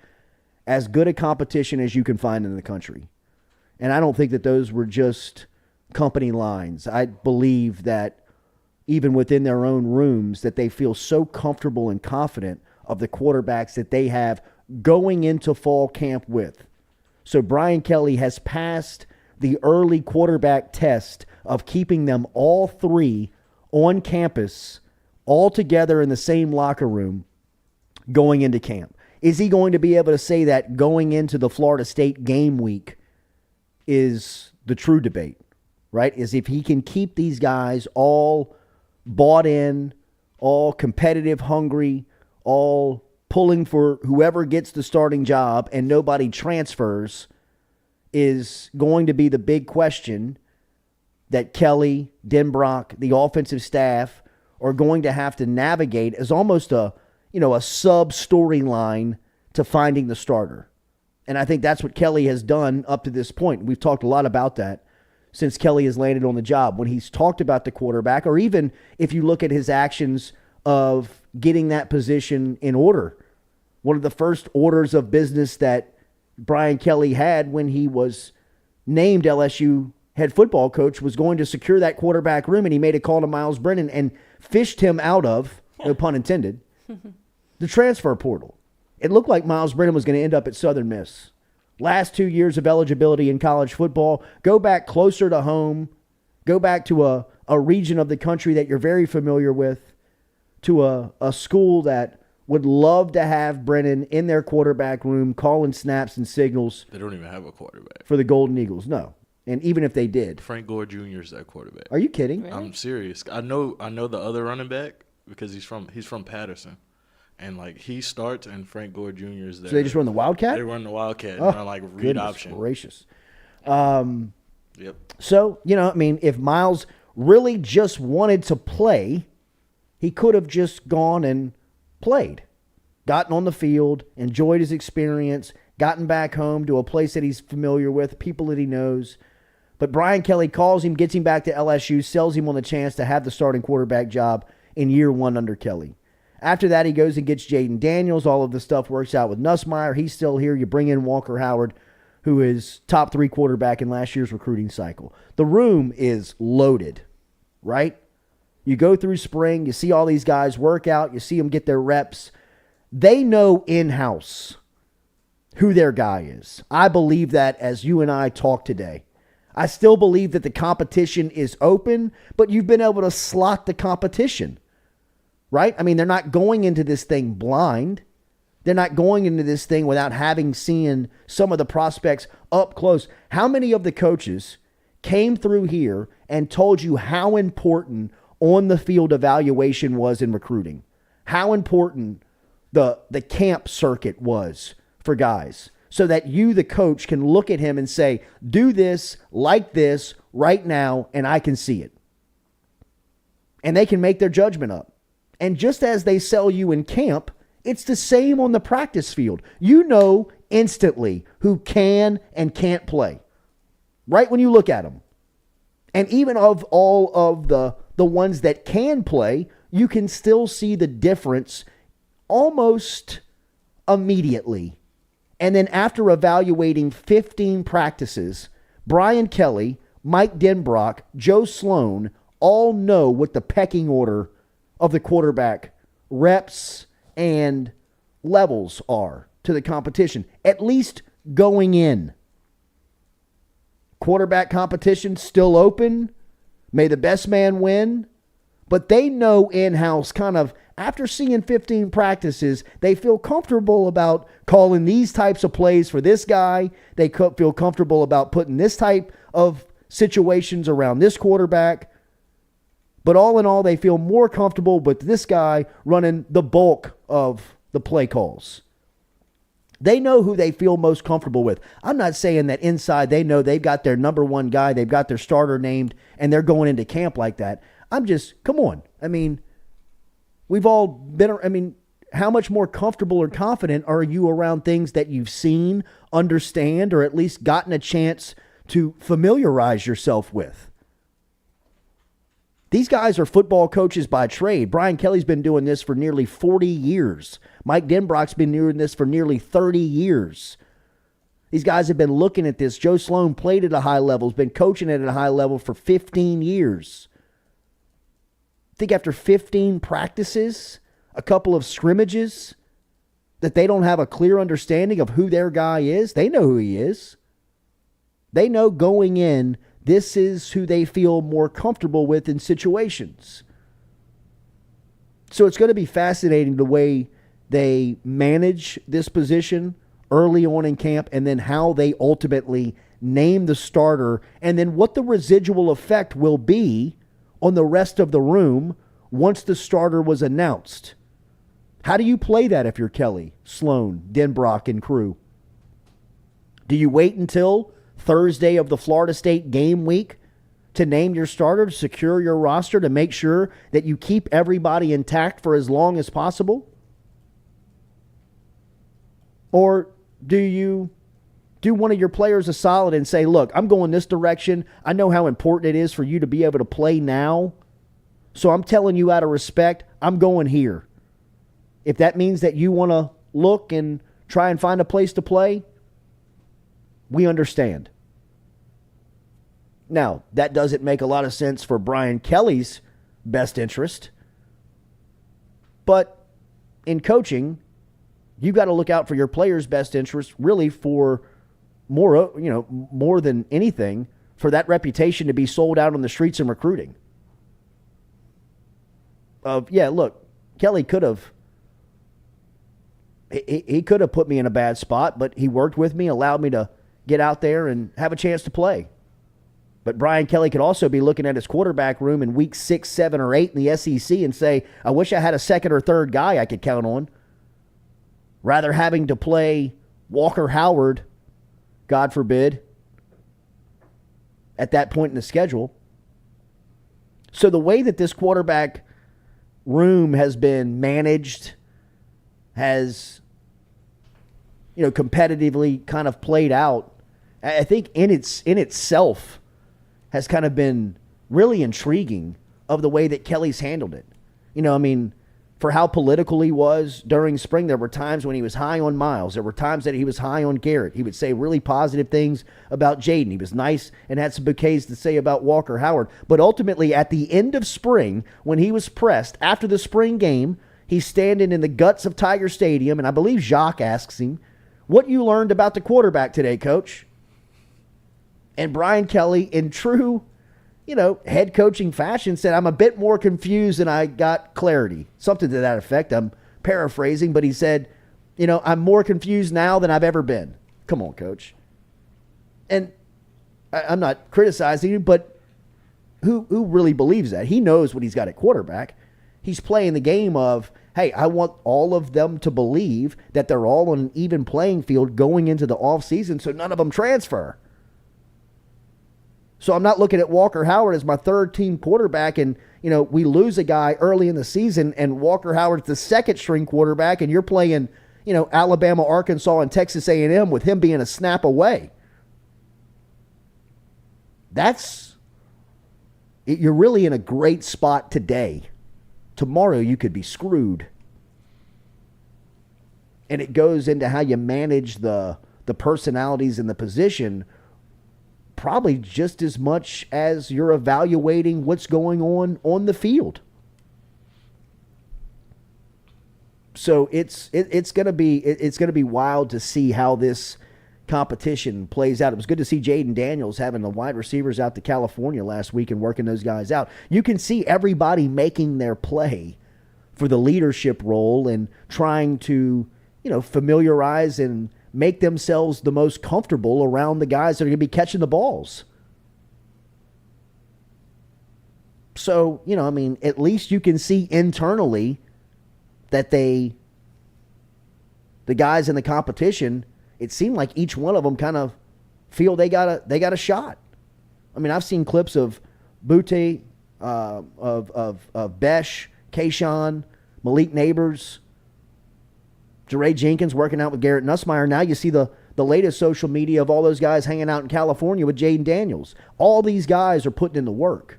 as good a competition as you can find in the country. And I don't think that those were just company lines. I believe that even within their own rooms that they feel so comfortable and confident of the quarterbacks that they have going into fall camp with. So Brian Kelly has passed the early quarterback test of keeping them all three on campus, all together in the same locker room going into camp. Is he going to be able to say that going into the Florida State game week is the true debate, right? Is if he can keep these guys all bought in, all competitive, hungry, all pulling for whoever gets the starting job and nobody transfers, is going to be the big question that Kelly, Denbrock, the offensive staff are going to have to navigate as almost a sub storyline to finding the starter. And I think that's what Kelly has done up to this point. We've talked a lot about that since Kelly has landed on the job. When he's talked about the quarterback, or even if you look at his actions of getting that position in order. One of the first orders of business that Brian Kelly had when he was named LSU head football coach was going to secure that quarterback room, and he made a call to Miles Brennan and fished him out of, no pun intended, the transfer portal. It looked like Miles Brennan was going to end up at Southern Miss. Last 2 years of eligibility in college football, go back closer to home, go back to a region of the country that you're very familiar with, to a school that would love to have Brennan in their quarterback room calling snaps and signals. They don't even have a quarterback. For the Golden Eagles, no. And even if they did. Frank Gore Jr. is that quarterback. Are you kidding? Really? I'm serious. I know the other running back because he's from Patterson. And, he starts, and Frank Gore Jr. is there. So they just run the Wildcat? They run the Wildcat. Oh, and read goodness option. gracious. Yep. So, if Miles really just wanted to play, he could have just gone and played. Gotten on the field, enjoyed his experience, gotten back home to a place that he's familiar with, people that he knows. But Brian Kelly calls him, gets him back to LSU, sells him on the chance to have the starting quarterback job in year one under Kelly. After that, he goes and gets Jaden Daniels. All of the stuff works out with Nussmeier. He's still here. You bring in Walker Howard, who is top 3 quarterback in last year's recruiting cycle. The room is loaded, right? You go through spring. You see all these guys work out. You see them get their reps. They know in-house who their guy is. I believe that as you and I talk today. I still believe that the competition is open, but you've been able to slot the competition. Right? I mean, they're not going into this thing blind. They're not going into this thing without having seen some of the prospects up close. How many of the coaches came through here and told you how important on-the-field evaluation was in recruiting? How important the camp circuit was for guys so that you, the coach, can look at him and say, do this like this right now, and I can see it. And they can make their judgment up. And just as they sell you in camp, It's the same on the practice field. You know instantly who can and can't play right when you look at them. And even of all of the ones that can play, you can still see the difference almost immediately. And then after evaluating 15 practices, Brian Kelly, Mike Denbrock, Joe Sloan all know what the pecking order of the quarterback reps and levels are to the competition, at least going in. Quarterback competition still open. May the best man win. But they know in-house kind of, after seeing 15 practices, they feel comfortable about calling these types of plays for this guy. They feel comfortable about putting this type of situations around this quarterback. But all in all, they feel more comfortable with this guy running the bulk of the play calls. They know who they feel most comfortable with. I'm not saying that inside they know they've got their number one guy, they've got their starter named, and they're going into camp like that. I'm just, come on. I mean, we've all been, how much more comfortable or confident are you around things that you've seen, understand, or at least gotten a chance to familiarize yourself with? These guys are football coaches by trade. Brian Kelly's been doing this for nearly 40 years. Mike Denbrock's been doing this for nearly 30 years. These guys have been looking at this. Joe Sloan played at a high level, has been coaching at a high level for 15 years. I think after 15 practices, a couple of scrimmages, that they don't have a clear understanding of who their guy is. They know who he is. They know going in, this is who they feel more comfortable with in situations. So it's going to be fascinating the way they manage this position early on in camp, and then how they ultimately name the starter, and then what the residual effect will be on the rest of the room once the starter was announced. How do you play that if you're Kelly, Sloan, Denbrock, and crew? Do you wait until Thursday of the Florida State game week to name your starter, to secure your roster, to make sure that you keep everybody intact for as long as possible? Or do you do one of your players a solid and say, look, I'm going this direction. I know how important it is for you to be able to play now. So I'm telling you out of respect, I'm going here. If that means that you want to look and try and find a place to play, we understand. Now, that doesn't make a lot of sense for Brian Kelly's best interest. But in coaching, you got to look out for your players' best interest, really, for more than anything, for that reputation to be sold out on the streets in recruiting. Look, Kelly could have he could have put me in a bad spot, but he worked with me, allowed me to get out there and have a chance to play. But Brian Kelly could also be looking at his quarterback room in week 6, 7, or 8 in the SEC and say, I wish I had a second or third guy I could count on. Rather having to play Walker Howard, God forbid, at that point in the schedule. So the way that this quarterback room has been managed, has, competitively kind of played out, I think in itself has kind of been really intriguing of the way that Kelly's handled it. For how political he was during spring, there were times when he was high on Miles. There were times that he was high on Garrett. He would say really positive things about Jaden. He was nice and had some bouquets to say about Walker Howard. But ultimately, at the end of spring, when he was pressed after the spring game, he's standing in the guts of Tiger Stadium, and I believe Jacques asks him, what you learned about the quarterback today, Coach? And Brian Kelly, in true head coaching fashion, said, I'm a bit more confused than I got clarity. Something to that effect. I'm paraphrasing, but he said, I'm more confused now than I've ever been. Come on, Coach. And I'm not criticizing you, but who really believes that? He knows what he's got at quarterback. He's playing the game of, hey, I want all of them to believe that they're all on an even playing field going into the offseason so none of them transfer. So I'm not looking at Walker Howard as my third team quarterback, and we lose a guy early in the season, and Walker Howard's the second string quarterback, and you're playing Alabama, Arkansas, and Texas A&M with him being a snap away. You're really in a great spot today. Tomorrow you could be screwed. And it goes into how you manage the personalities in the position, probably just as much as you're evaluating what's going on the field. So it's gonna be wild to see how this competition plays out. It was good to see Jaden Daniels having the wide receivers out to California last week and working those guys out. You can see everybody making their play for the leadership role and trying to, familiarize and make themselves the most comfortable around the guys that are going to be catching the balls. So, at least you can see internally that the guys in the competition, it seemed like each one of them kind of feel they got a shot. I've seen clips of Butte, of Besh, Kayshawn, Malik Neighbors, Jeray Jenkins working out with Garrett Nussmeier. Now you see the latest social media of all those guys hanging out in California with Jaden Daniels. All these guys are putting in the work.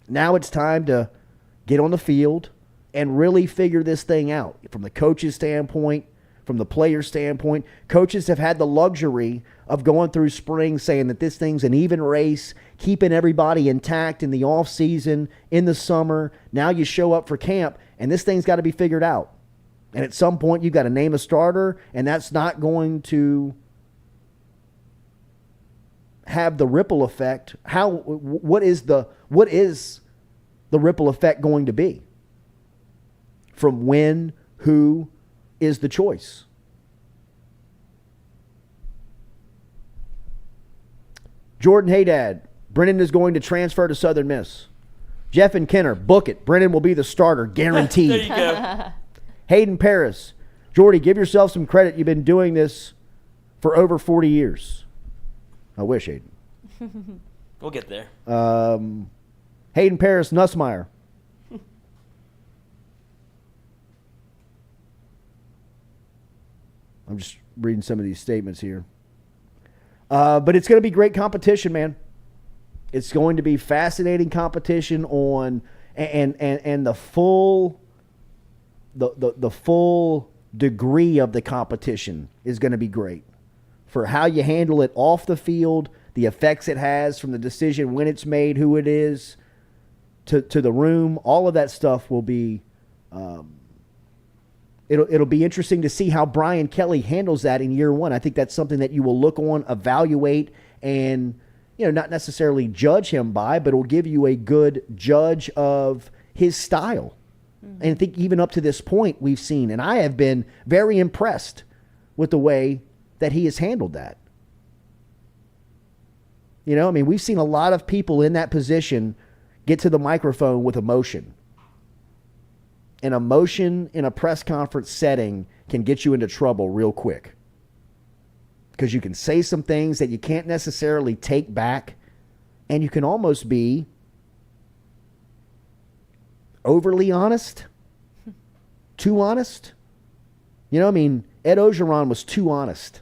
Now it's time to get on the field and really figure this thing out from the coach's standpoint, from the player's standpoint. Coaches have had the luxury of going through spring saying that this thing's an even race, keeping everybody intact in the off season, in the summer. Now you show up for camp, and this thing's got to be figured out. And at some point, you've got to name a starter, and that's not going to have the ripple effect. What is the ripple effect going to be? From when, who is the choice? Jordan Haydad, Brennan is going to transfer to Southern Miss. Jeff and Kenner, book it. Brennan will be the starter, guaranteed. There you go. Hayden Paris, Jordy, give yourself some credit. You've been doing this for over 40 years. I wish, Hayden. We'll get there. Hayden Paris, Nussmeier. I'm just reading some of these statements here. But it's going to be great competition, man. It's going to be fascinating competition on and the full degree of the competition is going to be great for how you handle it off the field, the effects it has from the decision when it's made, who it is, to the room. All of that stuff will be it'll be interesting to see how Brian Kelly handles that in year one. I think that's something that you will look on, evaluate, and not necessarily judge him by, but it'll give you a good judge of his style. Mm-hmm. And I think even up to this point we've seen, and I have been very impressed with the way that he has handled that. We've seen a lot of people in that position get to the microphone with emotion. And emotion in a press conference setting can get you into trouble real quick. Because you can say some things that you can't necessarily take back, and you can almost be overly honest, too honest. Ed Ogeron was too honest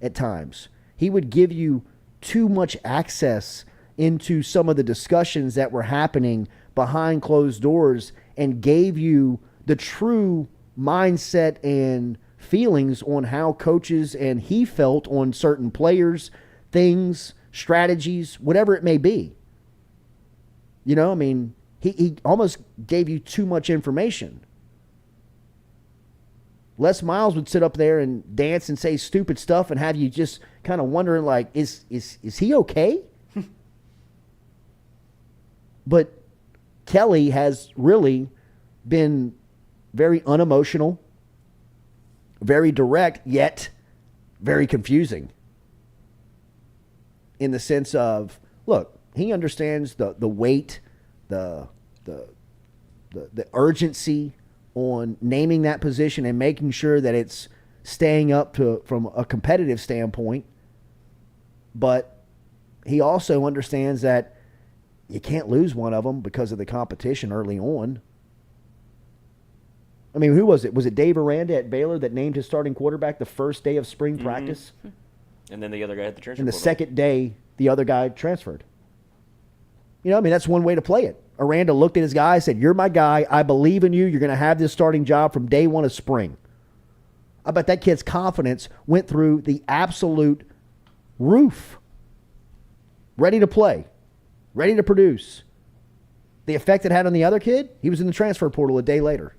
at times. He would give you too much access into some of the discussions that were happening behind closed doors and gave you the true mindset and feelings on how coaches and he felt on certain players, things, strategies, whatever it may be. He almost gave you too much information. Les Miles would sit up there and dance and say stupid stuff and have you just kind of wondering, like, is he okay? But Kelly has really been very unemotional, very direct, yet very confusing. In the sense of, look, he understands the weight, the urgency on naming that position and making sure that it's staying up to from a competitive standpoint. But he also understands that you can't lose one of them because of the competition early on. I mean, who was it? Was it Dave Aranda at Baylor that named his starting quarterback the first day of spring practice? And then the other guy had the transfer And the portal. second day, the other guy transferred. You know, I mean, that's one way to play it. Aranda looked at his guy, said, "You're my guy. I believe in you. You're going to have this starting job from day one of spring." I bet that kid's confidence went through the absolute roof. Ready to play. Ready to produce. The effect it had on the other kid, he was in the transfer portal a day later.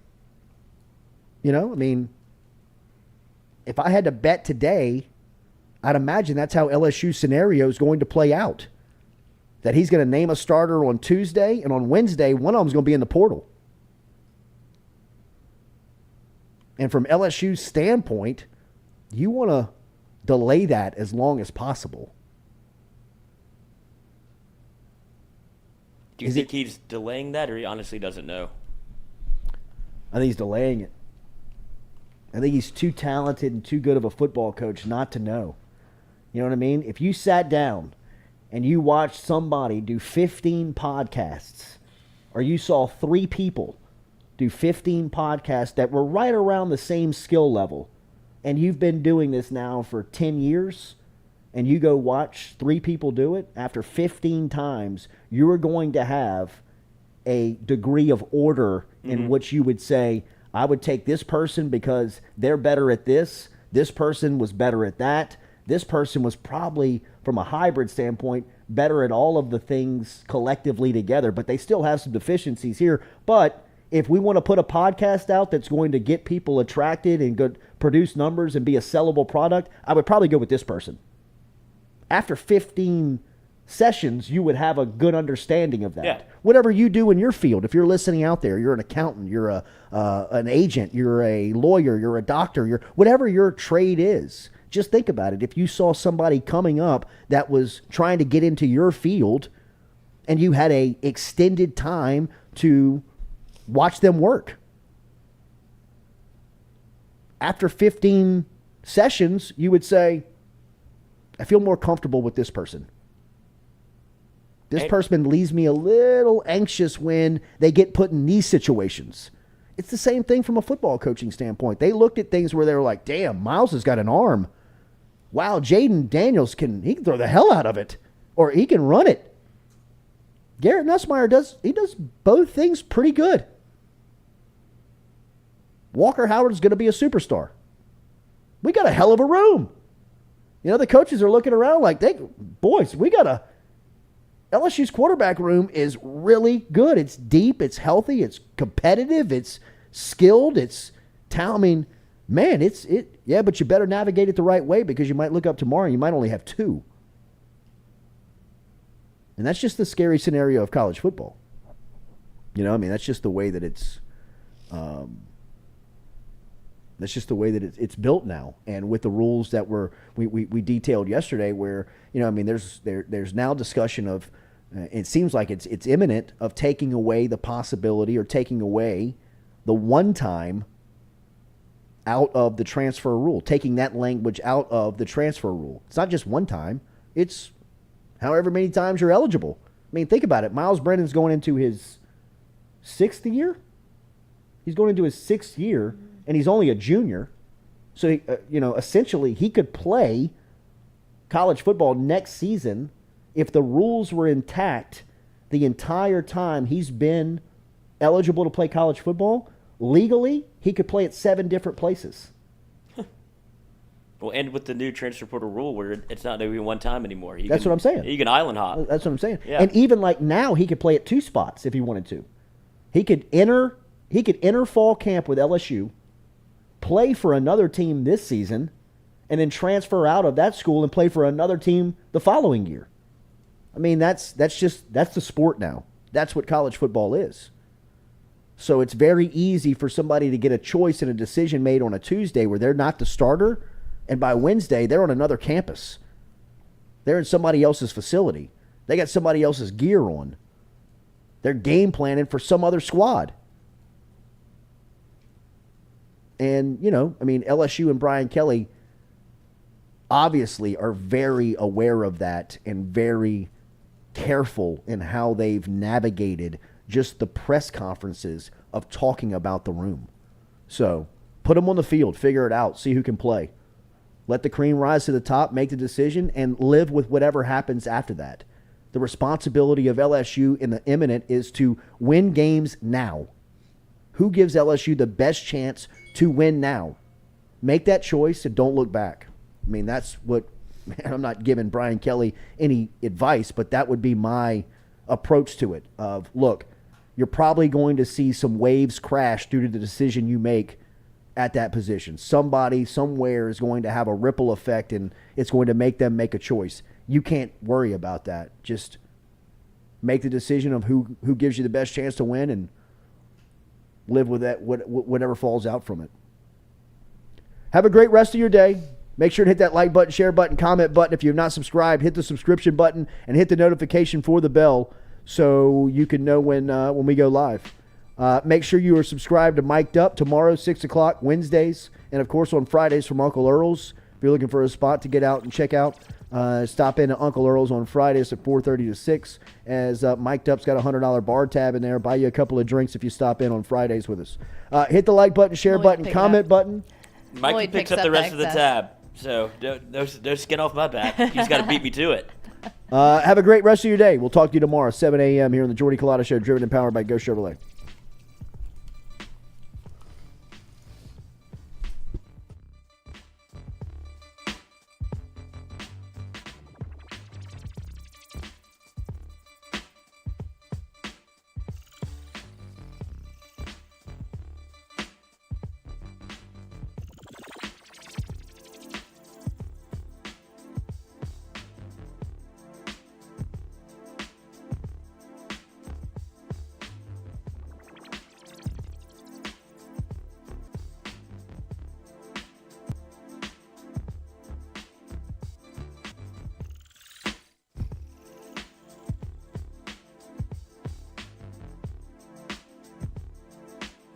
You know, I mean, if I had to bet today, I'd imagine that's how LSU's scenario is going to play out. That he's going to name a starter on Tuesday, and on Wednesday, one of them is going to be in the portal. And from LSU's standpoint, you want to delay that as long as possible. Do you think he's delaying that, or he honestly doesn't know? I think he's delaying it. I think he's too talented and too good of a football coach not to know. You know what I mean? If you sat down and you watched somebody do 15 podcasts, or you saw 3 people do 15 podcasts that were right around the same skill level, and you've been doing this now for 10 years, and you go watch 3 people do it, after 15 times, you are going to have a degree of order in which you would say, I would take this person because they're better at this. This person was better at that. This person was probably, from a hybrid standpoint, better at all of the things collectively together, but they still have some deficiencies here. But if we want to put a podcast out that's going to get people attracted and good, produce numbers and be a sellable product, I would probably go with this person. After 15 sessions, you would have a good understanding of that. Yeah. Whatever you do in your field, if you're listening out there, you're an accountant, you're an agent, you're a lawyer, you're a doctor, you're whatever your trade is, just think about it. If you saw somebody coming up that was trying to get into your field and you had a extended time to watch them work, after 15 sessions, you would say, I feel more comfortable with this person. This person leaves me a little anxious when they get put in these situations. It's the same thing from a football coaching standpoint. They looked at things where they were like, damn, Miles has got an arm. Wow, Jaden Daniels can throw the hell out of it. Or he can run it. Garrett Nussmeier does both things pretty good. Walker Howard is going to be a superstar. We got a hell of a room. You know, the coaches are looking around like, LSU's quarterback room is really good. It's deep, it's healthy, it's competitive, it's skilled, it's talent. I mean, man, but you better navigate it the right way because you might look up tomorrow and you might only have 2. And that's just the scary scenario of college football. You know, I mean, that's just the way that it's it's built now. And with the rules that we detailed yesterday where, you know, I mean, there's now discussion of, it seems like it's imminent of taking away the possibility or taking away the one time out of the transfer rule, taking that language out of the transfer rule. It's not just one time. It's however many times you're eligible. I mean, think about it. Miles Brennan's going into his 6th year. He's going into his 6th year, and he's only a junior. So, essentially he could play college football next season if the rules were intact the entire time he's been eligible to play college football. Legally, he could play at 7 different places. Well, and with the new transfer portal rule where it's not even one time anymore. That's what I'm saying. You can island hop. That's what I'm saying. Yeah. And even like now, he could play at 2 spots if he wanted to. He could enter fall camp with LSU, play for another team this season, and then transfer out of that school and play for another team the following year. I mean, that's the sport now. That's what college football is. So it's very easy for somebody to get a choice and a decision made on a Tuesday where they're not the starter, and by Wednesday they're on another campus. They're in somebody else's facility. They got somebody else's gear on. They're game planning for some other squad. And, you know, I mean, LSU and Brian Kelly obviously are very aware of that and very careful in how they've navigated just the press conferences of talking about the room. So put them on the field, figure it out, see who can play. Let the cream rise to the top, make the decision, and live with whatever happens after that. The responsibility of LSU in the imminent is to win games now. Who gives LSU the best chance to win now? Make that choice and don't look back. I mean, that's what, I'm not giving Brian Kelly any advice, but that would be my approach to it of, look, you're probably going to see some waves crash due to the decision you make at that position. Somebody somewhere is going to have a ripple effect, and it's going to make them make a choice. You can't worry about that. Just make the decision of who gives you the best chance to win and live with that, whatever falls out from it. Have a great rest of your day. Make sure to hit that like button, share button, comment button. If you're not subscribed, hit the subscription button and hit the notification for the bell so you can know when we go live. Make sure you are subscribed to Mic'd Up tomorrow, 6 o'clock, Wednesdays, and, of course, on Fridays from Uncle Earl's. If you're looking for a spot to get out and check out, stop in at Uncle Earl's on Fridays at 4:30 to 6, as Mic'd Up's got a $100 bar tab in there. Buy you a couple of drinks if you stop in on Fridays with us. Hit the like button, share button, comment button. Mike picks up the rest of the tab, so no skin off my back. He's got to beat me to it. Have a great rest of your day. We'll talk to you tomorrow, 7 a.m. here on the Jordy Culotta Show, driven and powered by Go Chevrolet.